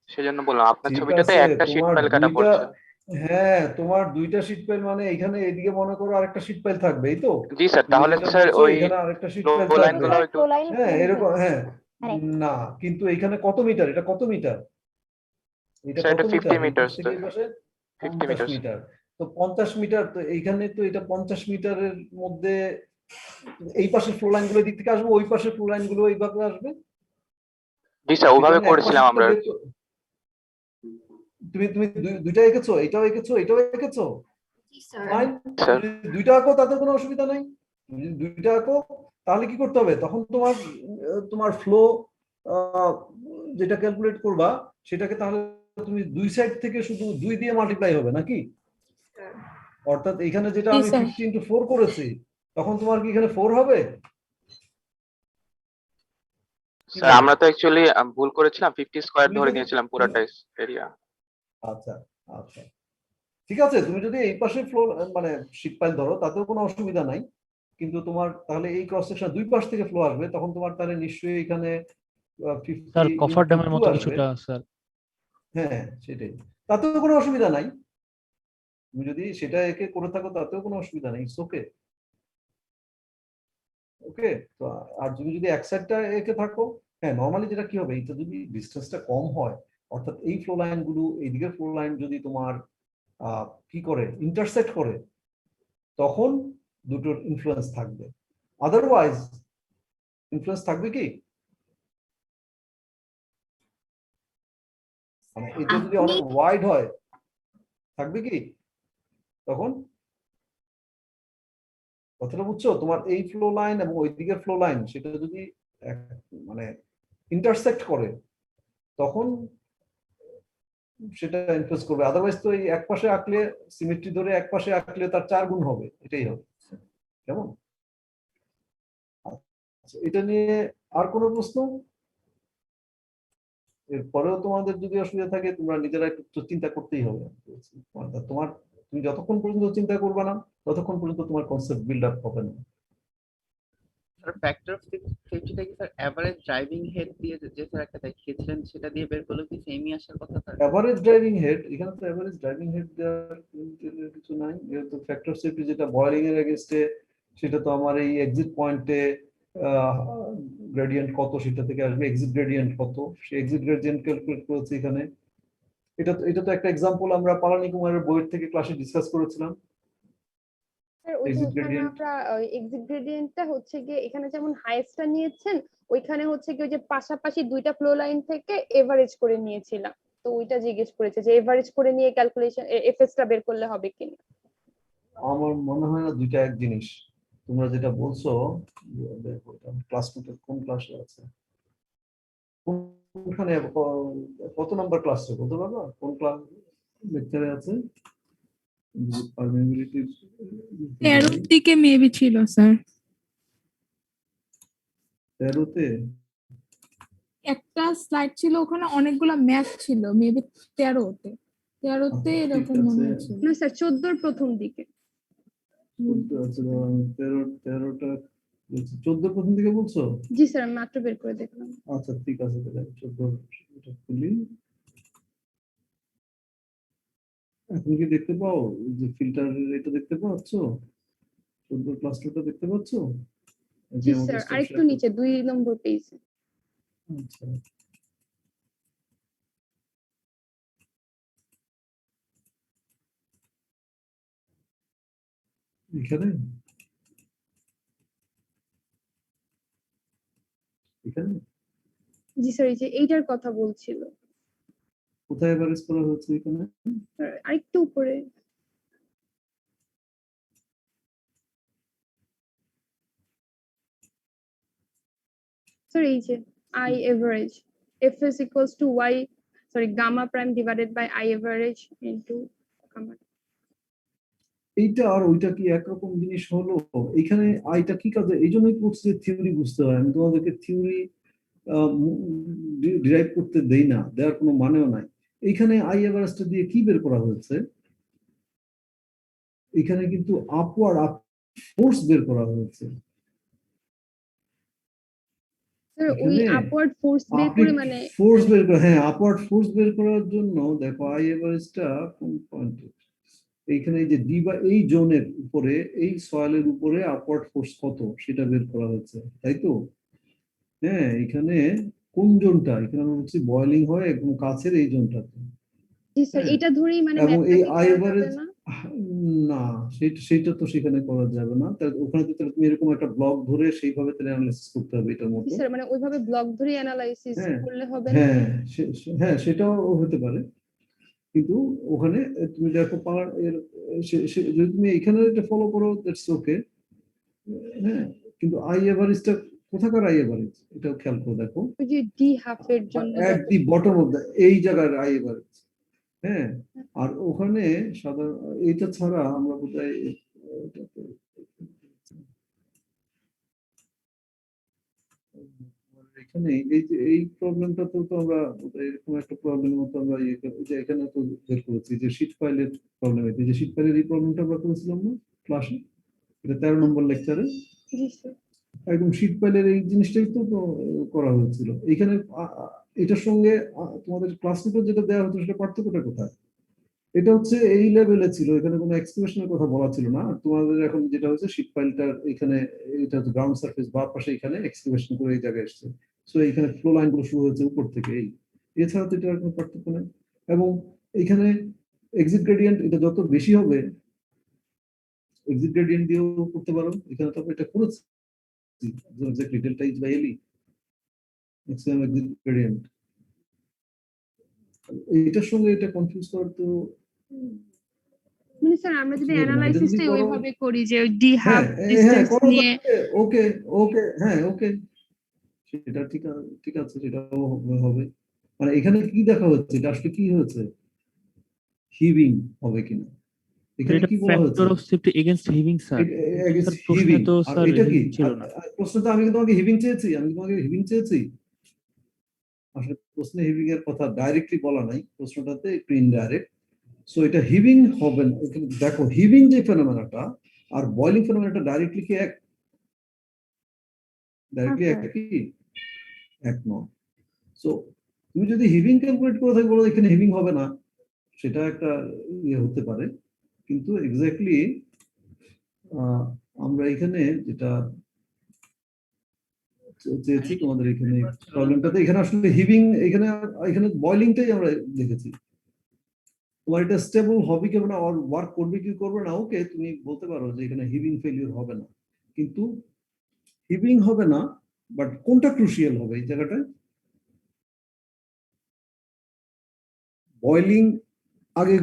সেজন্য বললাম আপনার ঠিক ছবিটাতে আছে একটা শীট তোমার পাইল কাটা দুইটা, পড়ছে। হ্যাঁ তোমার দুইটা শীট পাইল মানে এখানে এদিকে মনে করো আরেকটা শীট পাইল থাকবে, এই তো জি স্যার, তুমি তাহলে যেটা স্যার বলছো ওই এখানে আরেকটা শীট পাইল ফ্লো লাইন থাকবে, গুলো একটু হ্যাঁ এরকম, হ্যাঁ না কিন্তু এখানে কত মিটার, এটা কত মিটার, এটা স্যার কত এটা মিটার, 50 এই পাশ মিটার থেকে এই পাশে 50 50 মিটার। মিটার, তো 50 মিটার, তো এইখানে তো এটা 50 মিটারের মধ্যে এই পাশের ফ্লো লাইন গুলো দিক থেকে আসবে, ওই পাশের ফ্লো লাইন গুলো এইভাবে আসবে, জি স্যার, সেটা ওভাবে আমি এক করেছিলাম পাশেরটা আমরা। বের তুমি তুমি দুইটা এঁকেছো, এটাও এঁকেছো, এটাও এঁকেছো, জি স্যার। ফাইন, স্যার দুইটা আঁকো তাতে কোনো অসুবিধা নাই, তুমি যদি দুইটা আঁকো তাহলে কি করতে হবে, তখন তোমার তোমার ফ্লো যেটা ক্যালকুলেট করবা সেটাকে তাহলে তুমি দুই সাইড থেকে শুধু 2 দিয়ে মাল্টিপ্লাই হবে নাকি, অর্থাৎ এখানে যেটা জি আমি স্যার। 50 × 4 করেছি তখন তোমার কি এখানে 4 হবে? কি স্যার বলো? আমরা তো অ্যাকচুয়ালি ভুল করেছিলাম, 50 স্কোয়ার তুমি ধরে যদি নিয়েছিলাম পুরাটা এরিয়া। আচ্ছা আচ্ছা ঠিক আছে, তুমি যদি এই পাশে ফ্লো মানে শীট পাইল ধরো তাতেও কোনো অসুবিধা নাই, কিন্তু তোমার তাহলে এই ক্রস সেকশন দুই পাশ থেকে ফ্লো আসবে, তখন তোমার তাহলে নিশ্চয়ই এখানে স্যার 50 কফার × ড্যামের 2 মতো আসবে, কিছুটা স্যার। হ্যাঁ সেটাই, তাতেও কোনো অসুবিধা নাই, তুমি যদি সেটা একে করে থাকো তাতেও কোনো অসুবিধা নেই, ইটস ওকে, ওকে। তো আর তুমি যদি এক সাইডটা একে থাকো, হ্যাঁ নরমালি যেটা কি হবে, এটা যদি ডিসটেন্সটা কম হয়, অর্থাৎ এই ফ্লো লাইন গুলো এইদিকের ফ্লো লাইন যদি তোমার কি করে ইন্টারসেক্ট করে, তখন দুটোর ইনফ্লুয়েন্স থাকবে, আদারওয়াইজ ইনফ্লুয়েন্স থাকবে কি, মানে এটা যদি আপনি অনেক ওয়াইড হয় থাকবে কি তখন, কথাটা বুঝছো, তোমার এই ফ্লো লাইন এবং ওই দিকের ফ্লো লাইন সেটা যদি মানে ইন্টারসেক্ট করে তখন সেটা ইনফ্লুয়েন্স করবে, আদারওয়াইজ তো এই এক পাশে আঁকলে সিমেট্রি ধরে এক পাশে আঁকলে তার 4 গুণ হবে, এটাই হবে, কেমন? আচ্ছা, এটা নিয়ে আর কোনো প্রশ্ন? এরপরেও তোমাদের যদি অসুবিধা থাকে তোমরা নিজেরা একটু চিন্তা করতেই হবে, তোমার তুমি যতক্ষণ পর্যন্ত চিন্তা করবে না ততক্ষণ পর্যন্ত তোমার কনসেপ্ট বিল্ড আপ হবে না। স্যার ফ্যাক্টর অফ সেফটিটা কি স্যার এভারেজ ড্রাইভিং হেড দিয়ে যে স্যার একটা দেখিয়েছিলেন সেটা দিয়ে বের করলে কি সেমই আসার কথা স্যার? এভারেজ ড্রাইভিং হেড, এখানে তো এভারেজ ড্রাইভিং হেড দেওয়ার কিছু নাই, যেহেতু ফ্যাক্টর সেফটি যেটা বয়লিং এর এগেইনস্টে, সেটা তো আমার এই এক্সিট পয়েন্টে গ্রেডিয়েন্ট কত সেটা থেকে আসবে, এক্সিট গ্রেডিয়েন্ট কত সেই এক্সিট গ্রেডিয়েন্ট ক্যালকুলেট করেছি এখানে, এটা তো একটা এক্সাম্পল আমরা পালানি কুমারের বইয়ের থেকে ক্লাসে ডিসকাস করেছিলাম, স্যার ওই যে এক্সিট ওখানে গ্রেডিয়েন্ট। আমরা এক্সিট গ্রেডিয়েন্টটা হচ্ছে গিয়ে এখানে যেমন হাইয়েস্টটা নিয়েছেন, ওইখানে হচ্ছে কি ওই যে পাশাপাশি দুইটা ফ্লো লাইন থেকে এভারেজ করে নিয়েছিলাম, তো ওইটা জিজ্ঞেস করেছে যে এভারেজ করে নিয়ে ক্যালকুলেশন এফএস টা বের করলে হবে কিনা। আমার মনে হয় না দুইটা এক জিনিস, তোমরা যেটা বলছো ক্লাস কোন ক্লাসে আছে, কোনখানে কত নাম্বার ক্লাসে বলতে পারবা, কোন ক্লাস লেকচারে আছে? পারমিবিলিটি 13 দিকে মেবি ছিল স্যার। 13-তে একটা স্লাইড ছিল, ওখানে অনেকগুলো ম্যাথ ছিল, মেবি 13-তে আচ্ছা, এরকম ঠিক মনে আছে। হচ্ছিল। না স্যার 14 প্রথম দিকে। 13টা 14 প্রথম দিকে বলছো? জি স্যার আমি মাত্র বের করে দেখলাম। আচ্ছা ঠিক আছে, তাহলে 14 এটা খুলি। এখন কি দেখতে পাও যে ফিল্টার এটা দেখতে পাচ্ছ, সুন্দর ক্লাস্টারটা দেখতে পাচ্ছ? জি স্যার, আরেকটু নিচে 2 নম্বর পেজ। আচ্ছা, এখানে এখানে জি স্যার, এই যে এইটার কথা বলছিল কোথায় এভারেজ করা হয়েছে এখানে? স্যার, আরেকটু উপরে। স্যার এই যে I average fs equals to y, sorry, gamma prime divided by I average into gamma. এইটা আর ওইটা কি একরকম জিনিস হলো? এখানে আইটা কি কাজে, এই জন্যই বলছি যে থিওরি বুঝতে হয়। আমি তোমাদেরকে থিওরি ডিরাইভ করতে দেই না, দেওয়ার কোনো মানেও নাই। এইখানে আই এভারেজটা দিয়ে কি বের করা হয়েছে? এখানে কিন্তু আপওয়ার্ড ফোর্স বের করা হয়েছে। স্যার ওই এখানে আপওয়ার্ড ফোর্স বের আপনি করে মানে ফোর্স বের করা, হ্যাঁ আপওয়ার্ড ফোর্স বের করার জন্য দেখো আই এভারেজটা কোন পয়েন্টে, এইখানে এই যে ডি বা এই জোনের উপরে, এই সয়েলের উপরে আপওয়ার্ড ফোর্স কত সেটা বের করা হয়েছে, তাই তো? হ্যাঁ, এখানে কোন জোনটা, এখানে আমরা বলছি বয়েলিং হয় একদম কাছের এই জোনটাতে। জি স্যার, হ্যাঁ, এটা ধরেই মানে এবং এই ম্যাথটা আই করা যাবে এভারেজ না? না, সেটা তো সেখানে করা যাবে না। তাহলে ওখানে তো তাহলে তুমি এরকম একটা ব্লক ধরে সেইভাবে তাহলে অ্যানালাইসিস করতে হবে এটার জি মতো। স্যার, মানে ওইভাবে ব্লক ধরে অ্যানালাইসিস হ্যাঁ করলে হবে না? হ্যাঁ হ্যাঁ, সেটাও হতে পারে, কিন্তু ওখানে তুমি দেখো পাওয়ার এর যদি তুমি এখানে এটা ফলো করো দ্যাটস ওকে। হ্যাঁ, কিন্তু আই এভারেজটা কোথাকার আই এভারেজ এটাও খেয়াল করে দেখো। ওই যে ডি হাফের জন্য এট যত দি বটম অফ দ্য, এই জায়গার আই এভারেজ। হ্যাঁ, আর ওখানে সাধারণ এটা ছাড়া আমরা বোধহয় এখানে এই যে এই প্রবলেমটা তো আমরা বোধহয় এরকম একটা প্রবলেমের মতো আমরা যে এখানে তো বের করেছি যে শীট ফাইলের প্রবলেম, এই যে শীট ফাইলের এই প্রবলেমটা আমরা করেছিলাম না ক্লাসে, এটা 13 নম্বর লেকচারে। জি স্যার। একদম শীট ফাইলের এই জিনিসটাই তো করা হয়েছিল এখানে। এটার সঙ্গে তোমাদের ক্লাস নোটে যেটা দেওয়া হতো সেটা পার্থক্যটা কোথায়? এটা হচ্ছে এই লেভেলে ছিল, এখানে কোনো এক্সপ্রেশনের কথা বলা ছিল না। আর তোমাদের এখন যেটা হচ্ছে শীট ফাইলটার এখানে এটা হচ্ছে গ্রাউন্ড সারফেস বা পাশে এখানে এক্সপ্রেশন করে এই জায়গায় এসেছে। সো এইখানে ফ্লো লাইন গুলো শুরু হয়েছে উপর থেকে, এই এছাড়া তো এটার কোনো পার্থক্য নেই। এবং এখানে এক্সিট গ্রেডিয়েন্ট এটা যত বেশি হবে এক্সিট গ্রেডিয়েন্ট দিয়েও করতে পারো, এখানে তো এটা করেছি exactly delta H by LE maximum exit gradient. এটার সঙ্গে এটা কনফিউজ করার তো মানে স্যার আমরা যদি কিছু হবে না। এটা যদি অ্যানালাইসিসটা করো, ওইভাবে করি যে ওই ডি হ্যাঁ হাফ হ্যাঁ ডিসটেন্স করো, নিয়ে, ওকে ওকে হ্যাঁ ওকে, সেটা ঠিক আছে, সেটাও হবে। মানে এখানে কি দেখা হচ্ছে, এটা আসলে কি হয়েছে, হিভিং হবে কিনা, এখানে এটা কি বলা হয়েছে? Factor of safety against heaving sir. Sir প্রশ্নে হিভিং, তো আর স্যার এটা কি হিভিং ছিল না। প্রশ্নটা আমি কি তোমাকে হিভিং চেয়েছি? আমি তোমাকে হিভিং চেয়েছি? আসলে প্রশ্নে হিভিং এর কথা ডাইরেক্টলি বলা নাই, প্রশ্নটাতে একটু ইনডাইরেক্ট। সো এটা হিভিং হবে না। এখানে দেখো হিভিং যে ফেনোমেনাটা আর বয়লিং ফেনোমেনাটা ডাইরেক্টলি কি এক, ডাইরেক্টলি একই এক নয়। সো তুমি যদি হিভিং ক্যালকুলেট করে থাকো বলো এখানে হিভিং হবে না, সেটা একটা ইয়ে হতে পারে, কিন্তু এক্স্যাক্টলি আমরা এখানে যেটা চেয়েছি তোমাদের এখানে প্রবলেমটাতে, এখানে আসলে হিভিং এখানে এখানে বয়লিংটাই আমরা দেখেছি। তোমার এটা স্টেবল হবে কি না, আর ওয়ার্ক করবে কি করবে না, ওকে তুমি বলতে পারো যে এখানে হিভিং ফেলিওর হবে না, কিন্তু হিভিং হবে না, বাট কোনটা ক্রুশিয়াল হবে এই জায়গাটায়? বয়লিং আগে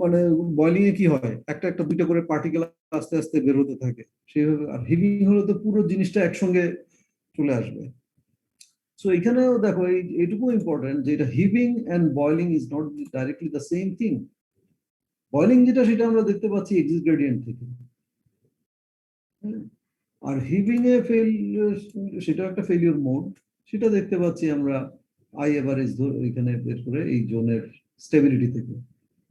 মানে বয়লিং এ কি হয়, একটা একটা দুইটা করে পার্টিকেল আস্তে আস্তে বের হতে থাকে সেইভাবে। আর হিভিং হলে তো পুরো জিনিসটা একসঙ্গে চলে আসবে। সো এখানেও দেখো এইটুকু ইম্পর্টেন্ট যে এটা heaving and boiling is not directly the same thing. Boiling যেটা সেটা আমরা দেখতে পাচ্ছি এক্সিট গ্রেডিয়েন্ট থেকে, আর হিভিং এ সেটা একটা ফেলিওর মোড, সেটা দেখতে পাচ্ছি আমরা আই এভারেজ এখানে বের করে এই জোনের স্টেবিলিটি থেকে,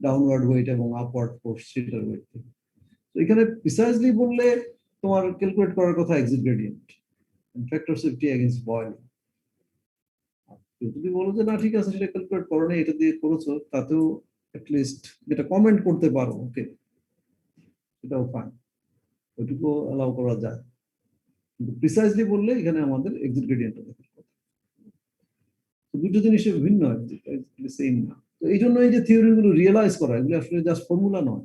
ডাউনওয়ার্ড ওয়েট এবং আপওয়ার্ড ফোর্স সেটার ওয়েট থেকে। তো এখানে প্রিসাইজলি বললে তোমার ক্যালকুলেট করার কথা exit gradient factor safety against boiling. যদি বলো যে না ঠিক আছে সেটা ক্যালকুলেট করো না, এটা দিয়ে করেছো, তাতেও লিস্ট যেটা কমেন্ট করতে পারো, ওকে, সেটাও ফাইন, ওইটুকু অ্যালাউ করা যায়। কিন্তু প্রিসাইজলি বললে এখানে আমাদের এক্সিট গ্রেডিয়েন্টটা দেখার কথা। তো দুটো জিনিসের ভিন্ন, সেম না। তো এই জন্য এই যে থিওরি গুলো রিয়েলাইজ করা, এগুলো আসলে জাস্ট ফর্মুলা নয়।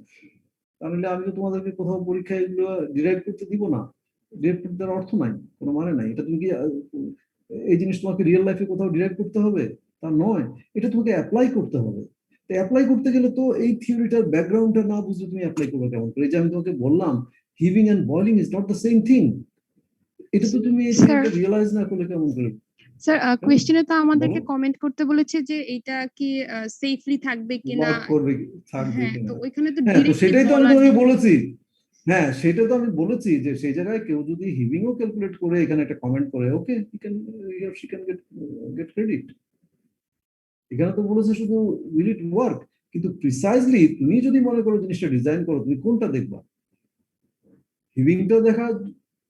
তাহলে আমি তো তোমাদেরকে কোথাও পরীক্ষায় এগুলো ডিরাইভ করতে দিব না। ডিরাইভ করতে দেওয়ার অর্থ নাই, কোনো মানে নাই। এটা তুমি কি এই জিনিস তোমাকে রিয়েল লাইফে কোথাও ডিরাইভ করতে হবে তা নয়, এটা তোমাকে অ্যাপ্লাই করতে হবে। তো অ্যাপ্লাই করতে গেলে তো এই থিওরিটার ব্যাকগ্রাউন্ডটা না বুঝলে তুমি অ্যাপ্লাই করবে কেমন করে? এই যে আমি তোমাকে বললাম heaving and boiling is not the same thing, এটা তো তুমি এই Sir. রিয়েলাইজ না করলে কেমন করে? স্যার কোয়েশ্চেনে তো আমাদেরকে বলো। কমেন্ট করতে বলেছে যে এটা কি সেফলি থাকবে কিনা। ওয়ার্ক করবে থাকবে হ্যাঁ, কিনা? তো ওইখানে তো হ্যাঁ, তো ডিরেক্টলি সেটাই তো আমি বলা তোমাকে নেই। বলেছি। হ্যাঁ, সেটা তো আমি বলেছি যে সেই জায়গায় কেউ যদি হিভিংও ক্যালকুলেট করে এখানে একটা কমেন্ট করে, okay, he can she can get credit. এখানে তো বলেছে শুধু উইল ইট ওয়ার্ক, কিন্তু প্রিসাইজলি তুমি যদি মনে করো জিনিসটা ডিজাইন করো, তুমি কোনটা দেখবা? হিভিংটা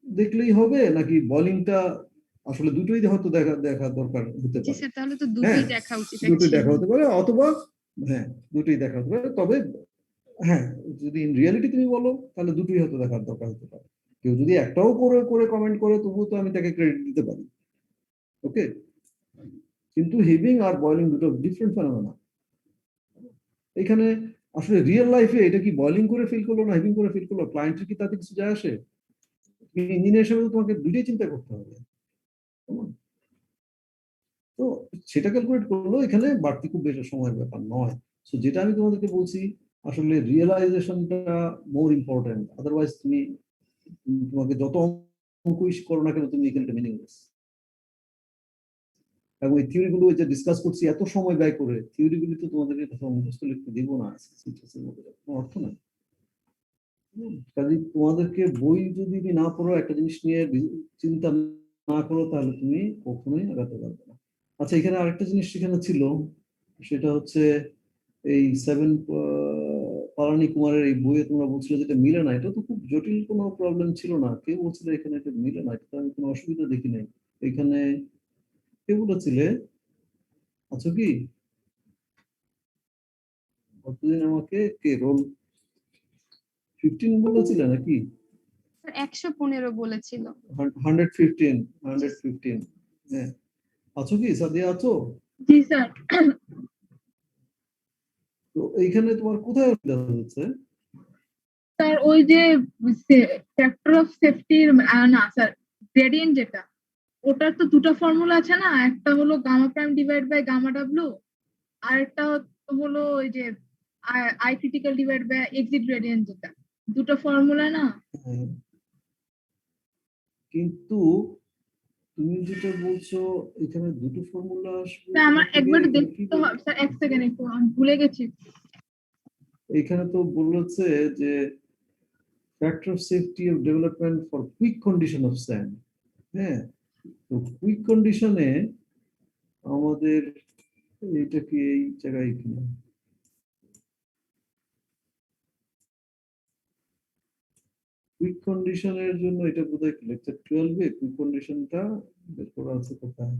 দেখলেই হবে নাকি বলিংটা? আসলে দুটোই হয়তো দেখা দরকার হতে জি পারে। স্যার, তাহলে তো হ্যাঁ, দুটোই দেখা উচিত দুটোই দেখা actually। হতে পারে, অথবা হ্যাঁ দুটোই দেখা হতে পারে। তবে হ্যাঁ, যদি ইন রিয়ালিটি তুমি বলো তাহলে দুটোই হয়তো দেখার দরকার হতে পারে। কেউ যদি একটাও করে করে কমেন্ট করে তবুও তো আমি তাকে ক্রেডিট দিতে পারি, ওকে। কিন্তু হিভিং আর বয়লিং দুটো ডিফারেন্ট ফেনোমেনা। এখানে আসলে রিয়েল লাইফে এটা কি বয়লিং করে ফিল করলো না হিভিং করে ফিল করলো, ক্লায়েন্টের কি তাতে কিছু যায় আসে? ইঞ্জিনিয়ার হিসেবে তোমাকে দুটোই চিন্তা করতে হবে। কেমন? তো সেটা ক্যালকুলেট করলো, এখানে বাড়তি খুব বেশি সময়ের ব্যাপার নয়। সো যেটা আমি তোমাদেরকে বলছি, আসলে রিয়েলাইজেশনটা মোর ইম্পর্টেন্ট। আদারওয়াইজ তুমি তোমাকে যত অঙ্কই করো না কেন, তুমি এখানে মিনিংলেস। এবং এই থিওরি গুলো যে ডিসকাস করছি এত সময় ব্যয় করে, থিওরি গুলি তো তোমাদেরকে কোথাও মুখস্থ লিখতে দিব না, কোনো অর্থ নাই। কাজে তোমাদেরকে বই যদি না পড়ো, একটা জিনিস নিয়ে চিন্তা না করো, তাহলে তুমি কখনোই আগাতে পারবে না। আচ্ছা, এখানে আরেকটা জিনিস সেখানে ছিল, সেটা হচ্ছে এই 7 পালানি কুমারের এই বইয়ে তোমরা বলছিলে যেটা মিলে না। এটা তো খুব জটিল কোনো প্রবলেম ছিল না। কেউ বলছিল এখানে এটা মিলে না, এটা আমি কোনো অসুবিধা দেখি নাই। এখানে কে বলেছিলে? আচ্ছা, কি কতদিন আমাকে কে রোল 15 বলেছিলে নাকি? স্যার 115 বলেছিল। 115 হ্যাঁ। আছো কি সাদিয়া, আছো? জি স্যার। তো এইখানে তোমার কোথায় দেখা যাচ্ছে? স্যার ওই যে ফ্যাক্টর অফ সেফটির না স্যার, গ্রেডিয়েন্ট যেটা, ওটার তো দুটো ফর্মুলা আছে না, একটা হলো gamma prime divide by gamma W, আর একটা হলো ওই যে I critical divide by exit gradient, যেটা দুটো ফর্মুলা না। হ্যাঁ, কিন্তু তুমি যেটা বলছো এখানে দুটো ফর্মুলা আসবে স্যার আমার কোথা থেকে? একবার এখানে কি দেখতে হবে স্যার, এক সেকেন্ড, একটু আমি ভুলে গেছি। এখানে তো বলেছে যে factor of safety of development for quick condition of sand. হ্যাঁ, তো কুইক কন্ডিশনে আমাদের এটা কি এই জায়গায় কিনা? কুইক কন্ডিশনের জন্য এটা বোধহয় লেকচার 12 এ কুইক কন্ডিশনটা বের করা আছে কোথায়?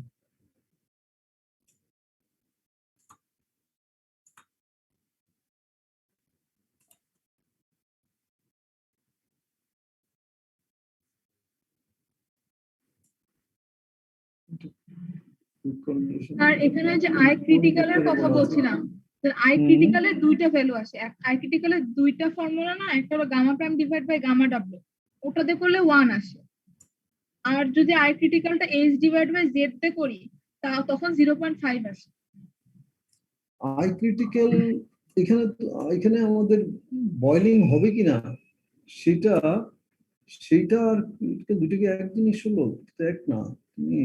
কুইক কন্ডিশন আর এখানে যে আই ক্রিটিক্যালের কথা বলছিলাম, আই ক্রিটিক্যালের দুইটা ভ্যালু আছে। আই ক্রিটিক্যালের দুইটা ফর্মুলা না, একটা হলো gamma prime divide by gamma W, ওটাতে করলে 1 আসে। আর যদি আই ক্রিটিক্যালটা এইচ ডিভাইড বাই জেড তে করি, তখন 0.5 আসে। আই ক্রিটিক্যাল এখানে আমাদের বয়লিং হবে কিনা সেটা আর দুটোকে এক জিনিস হলো, এক না। তুমি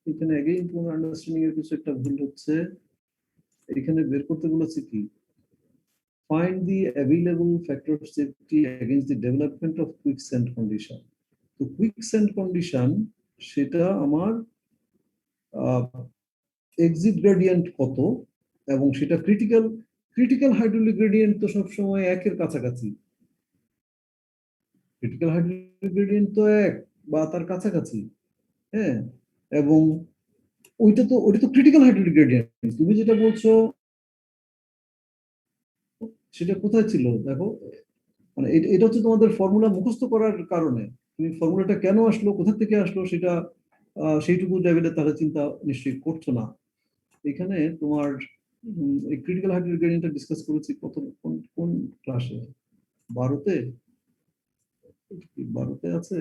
এখানে এগেইন তোমার আন্ডারস্ট্যান্ডিং এর কিছু একটা ভুল হচ্ছে। এখানে বের করতে বলেছে কি, find the available factor of safety against the development of quicksand condition. তো quicksand condition সেটা আমার এক্সিট গ্রেডিয়েন্ট কত, এবং সেটা ক্রিটিক্যাল হাইড্রোলিক গ্রেডিয়েন্ট তো সবসময় একের কাছাকাছি। ক্রিটিক্যাল হাইড্রোলিক গ্রেডিয়েন্ট তো 1 বা তার কাছাকাছি। হ্যাঁ, এবং ওইটা তো ক্রিটিক্যাল হাইড্রোলিক গ্রেডিয়েন্ট। তুমি যেটা বলছো সেটা কোথায় ছিল দেখো, মানে এটা হচ্ছে তোমাদের ফর্মুলা মুখস্থ করার কারণে, তুমি ফর্মুলাটা কেন আসলো, কোথা থেকে আসলো, সেটা সেইটুকু লেভেলে তাহলে চিন্তা নিশ্চয়ই করছো না। এখানে তোমার এই ক্রিটিক্যাল হাইড্রোলিক গ্রেডিয়েন্টটা ডিসকাস করেছি কত, কোন ক্লাসে? 12তে, 12তে আছে।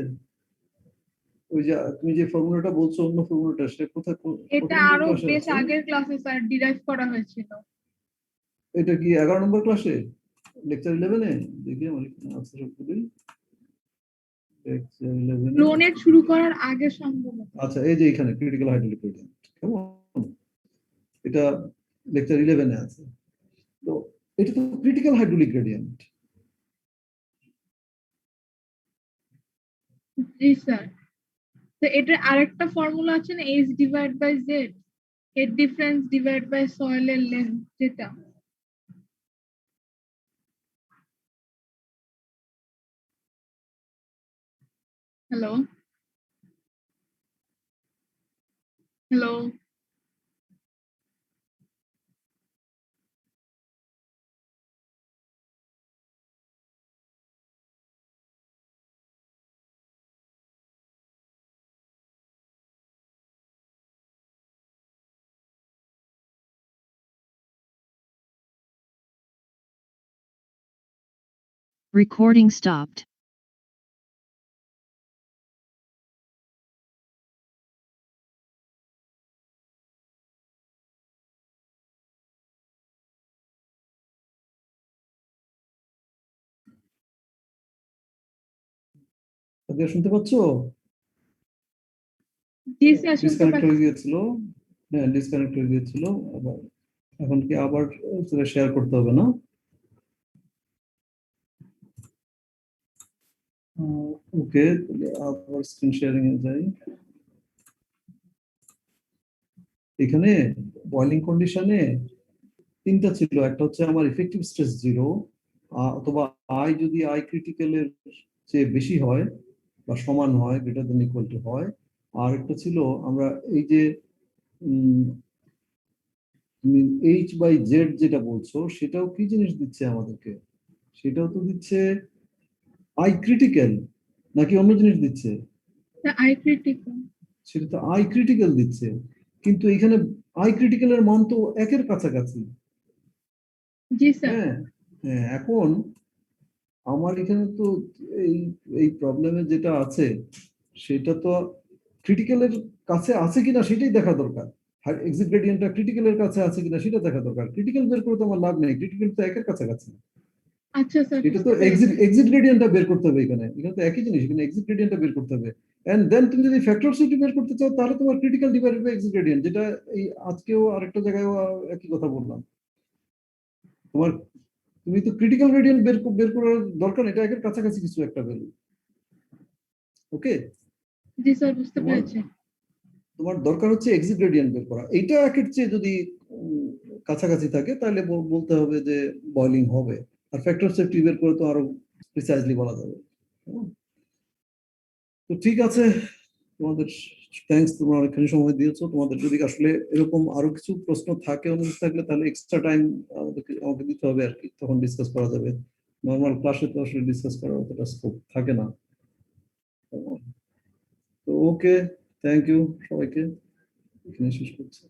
ওই যে তুমি যে ফর্মুলাটা বলছো, অন্য ফর্মুলাটা, সেটা কোথায়, এটা আরো বেশ আগের ক্লাসে স্যার ডিরাইভ করা হয়েছিল। এটা কি 11 নম্বর ক্লাসে, লেকচার 11-এ? দেখি আমার এখানে আছে সবগুলোই। লেকচার 11-এ। ফ্লোনেট শুরু করার আগে সম্ভবত। আচ্ছা, এই যে এখানে ক্রিটিক্যাল হাইড্রোলিক গ্রেডিয়েন্ট, কেমন, এটা লেকচার 11-এ আছে। তো এটা তো ক্রিটিক্যাল হাইড্রোলিক গ্রেডিয়েন্ট। জি স্যার। তো এটার আরেকটা ফর্মুলা আছে না, H divide by Z, head difference divide by সয়েলের লেন্থ, যেটা হ্যালো হ্যালো Recording stopped. তাদের শুনতে পাচ্ছ? জি স্যার শুনতে ডিসকানেক্ট হয়ে পাচ্ছি। গিয়েছিল, হ্যাঁ ডিসকানেক্ট হয়ে গিয়েছিল। আবার এখন কি আবার সেটা শেয়ার করতে হবে না? ওকে, আবার স্ক্রিন শেয়ারিং এ যাই। এখানে বয়লিং কন্ডিশনে তিনটা ছিল, একটা হচ্ছে আমার ইফেক্টিভ স্ট্রেস 0, অথবা আই যদি আই ক্রিটিক্যালের চেয়ে বেশি হয় বা সমান হয়, গ্রেটার দেন ইকুয়াল টু হয়। আর একটা ছিল আমরা এই যে তুমি এইচ বাই জেড যেটা বলছো, সেটাও কি জিনিস দিচ্ছে আমাদেরকে? সেটাও তো দিচ্ছে আই ক্রিটিক্যাল, নাকি অন্য জিনিস দিচ্ছে? I critical. সেটা তো আই ক্রিটিক্যাল দিচ্ছে, কিন্তু এখানে আই ক্রিটিক্যালের মান তো 1-এর কাছাকাছি। জি স্যার। হ্যাঁ হ্যাঁ, এখন আমার এখানে তো এই এই প্রবলেমে যেটা আছে, সেটা তো ক্রিটিক্যালের কাছে আছে কিনা সেটাই দেখা দরকার। এক্সিট গ্রেডিয়েন্টটা ক্রিটিক্যালের কাছে আছে কিনা সেটা দেখা দরকার। ক্রিটিক্যাল বের করে তো আমার লাভ নেই, ক্রিটিক্যাল তো 1-এর কাছাকাছি। আচ্ছা স্যার, এটা তো এক্সিট গ্রেডিয়েন্টটা বের করতে হবে, এখানে তো একই জিনিস, এখানে এক্সিট গ্রেডিয়েন্টটা বের করতে হবে। এন্ড দেন তুমি যদি ফ্যাক্টর সিটি বের করতে চাও, তাহলে তোমার critical divided by exit gradient, যেটা এই আজকেও আরেকটা জায়গায় একই কথা বললাম। তোমার তুমি তো ক্রিটিক্যাল গ্রেডিয়েন্ট বের করার দরকার নেই, এটা 1-এর কাছাকাছি কিছু একটা ভ্যালু। ওকে, জি স্যার, বুঝতে পেরেছি। তোমার দরকার হচ্ছে এক্সিট গ্রেডিয়েন্ট বের করা। এইটা 1-এর চেয়ে যদি কাছাকাছি থাকে, তাহলে বলতে হবে যে বয়লিং হবে। আর ফ্যাক্টর সেফটি বের করে তো আরো প্রিসাইজলি বলা যাবে। তো ঠিক আছে, তোমাদের থ্যাঙ্কস, তোমরা অনেকখানি সময় দিয়েছো। তোমাদের যদি আসলে এরকম আরো কিছু প্রশ্ন থাকে, অনুরোধ থাকলে, তাহলে এক্সট্রা টাইম আমাকে দিতে হবে আর কি, তখন ডিসকাস করা যাবে। নর্মাল ক্লাসে তো আসলে ডিসকাস করার অতটা স্কোপ থাকে না। তো ওকে, থ্যাংক ইউ সবাইকে, এখানে শেষ করছি।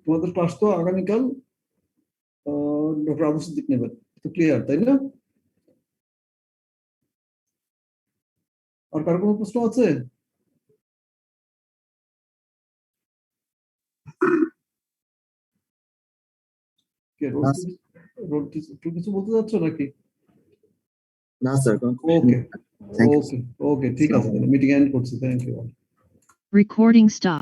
তোমাদের ক্লাস তো আগামীকাল ডক্টর আবু সিদ্দিক নেবেন, তো ক্লিয়ার তাই না? আর কার কোনো প্রশ্ন আছে? কিছু বলতে চাচ্ছ নাকি? না স্যার, ওকে ওকে ওকে, ঠিক আছে, মিটিং এন্ড করছি। Thank you. Recording stopped.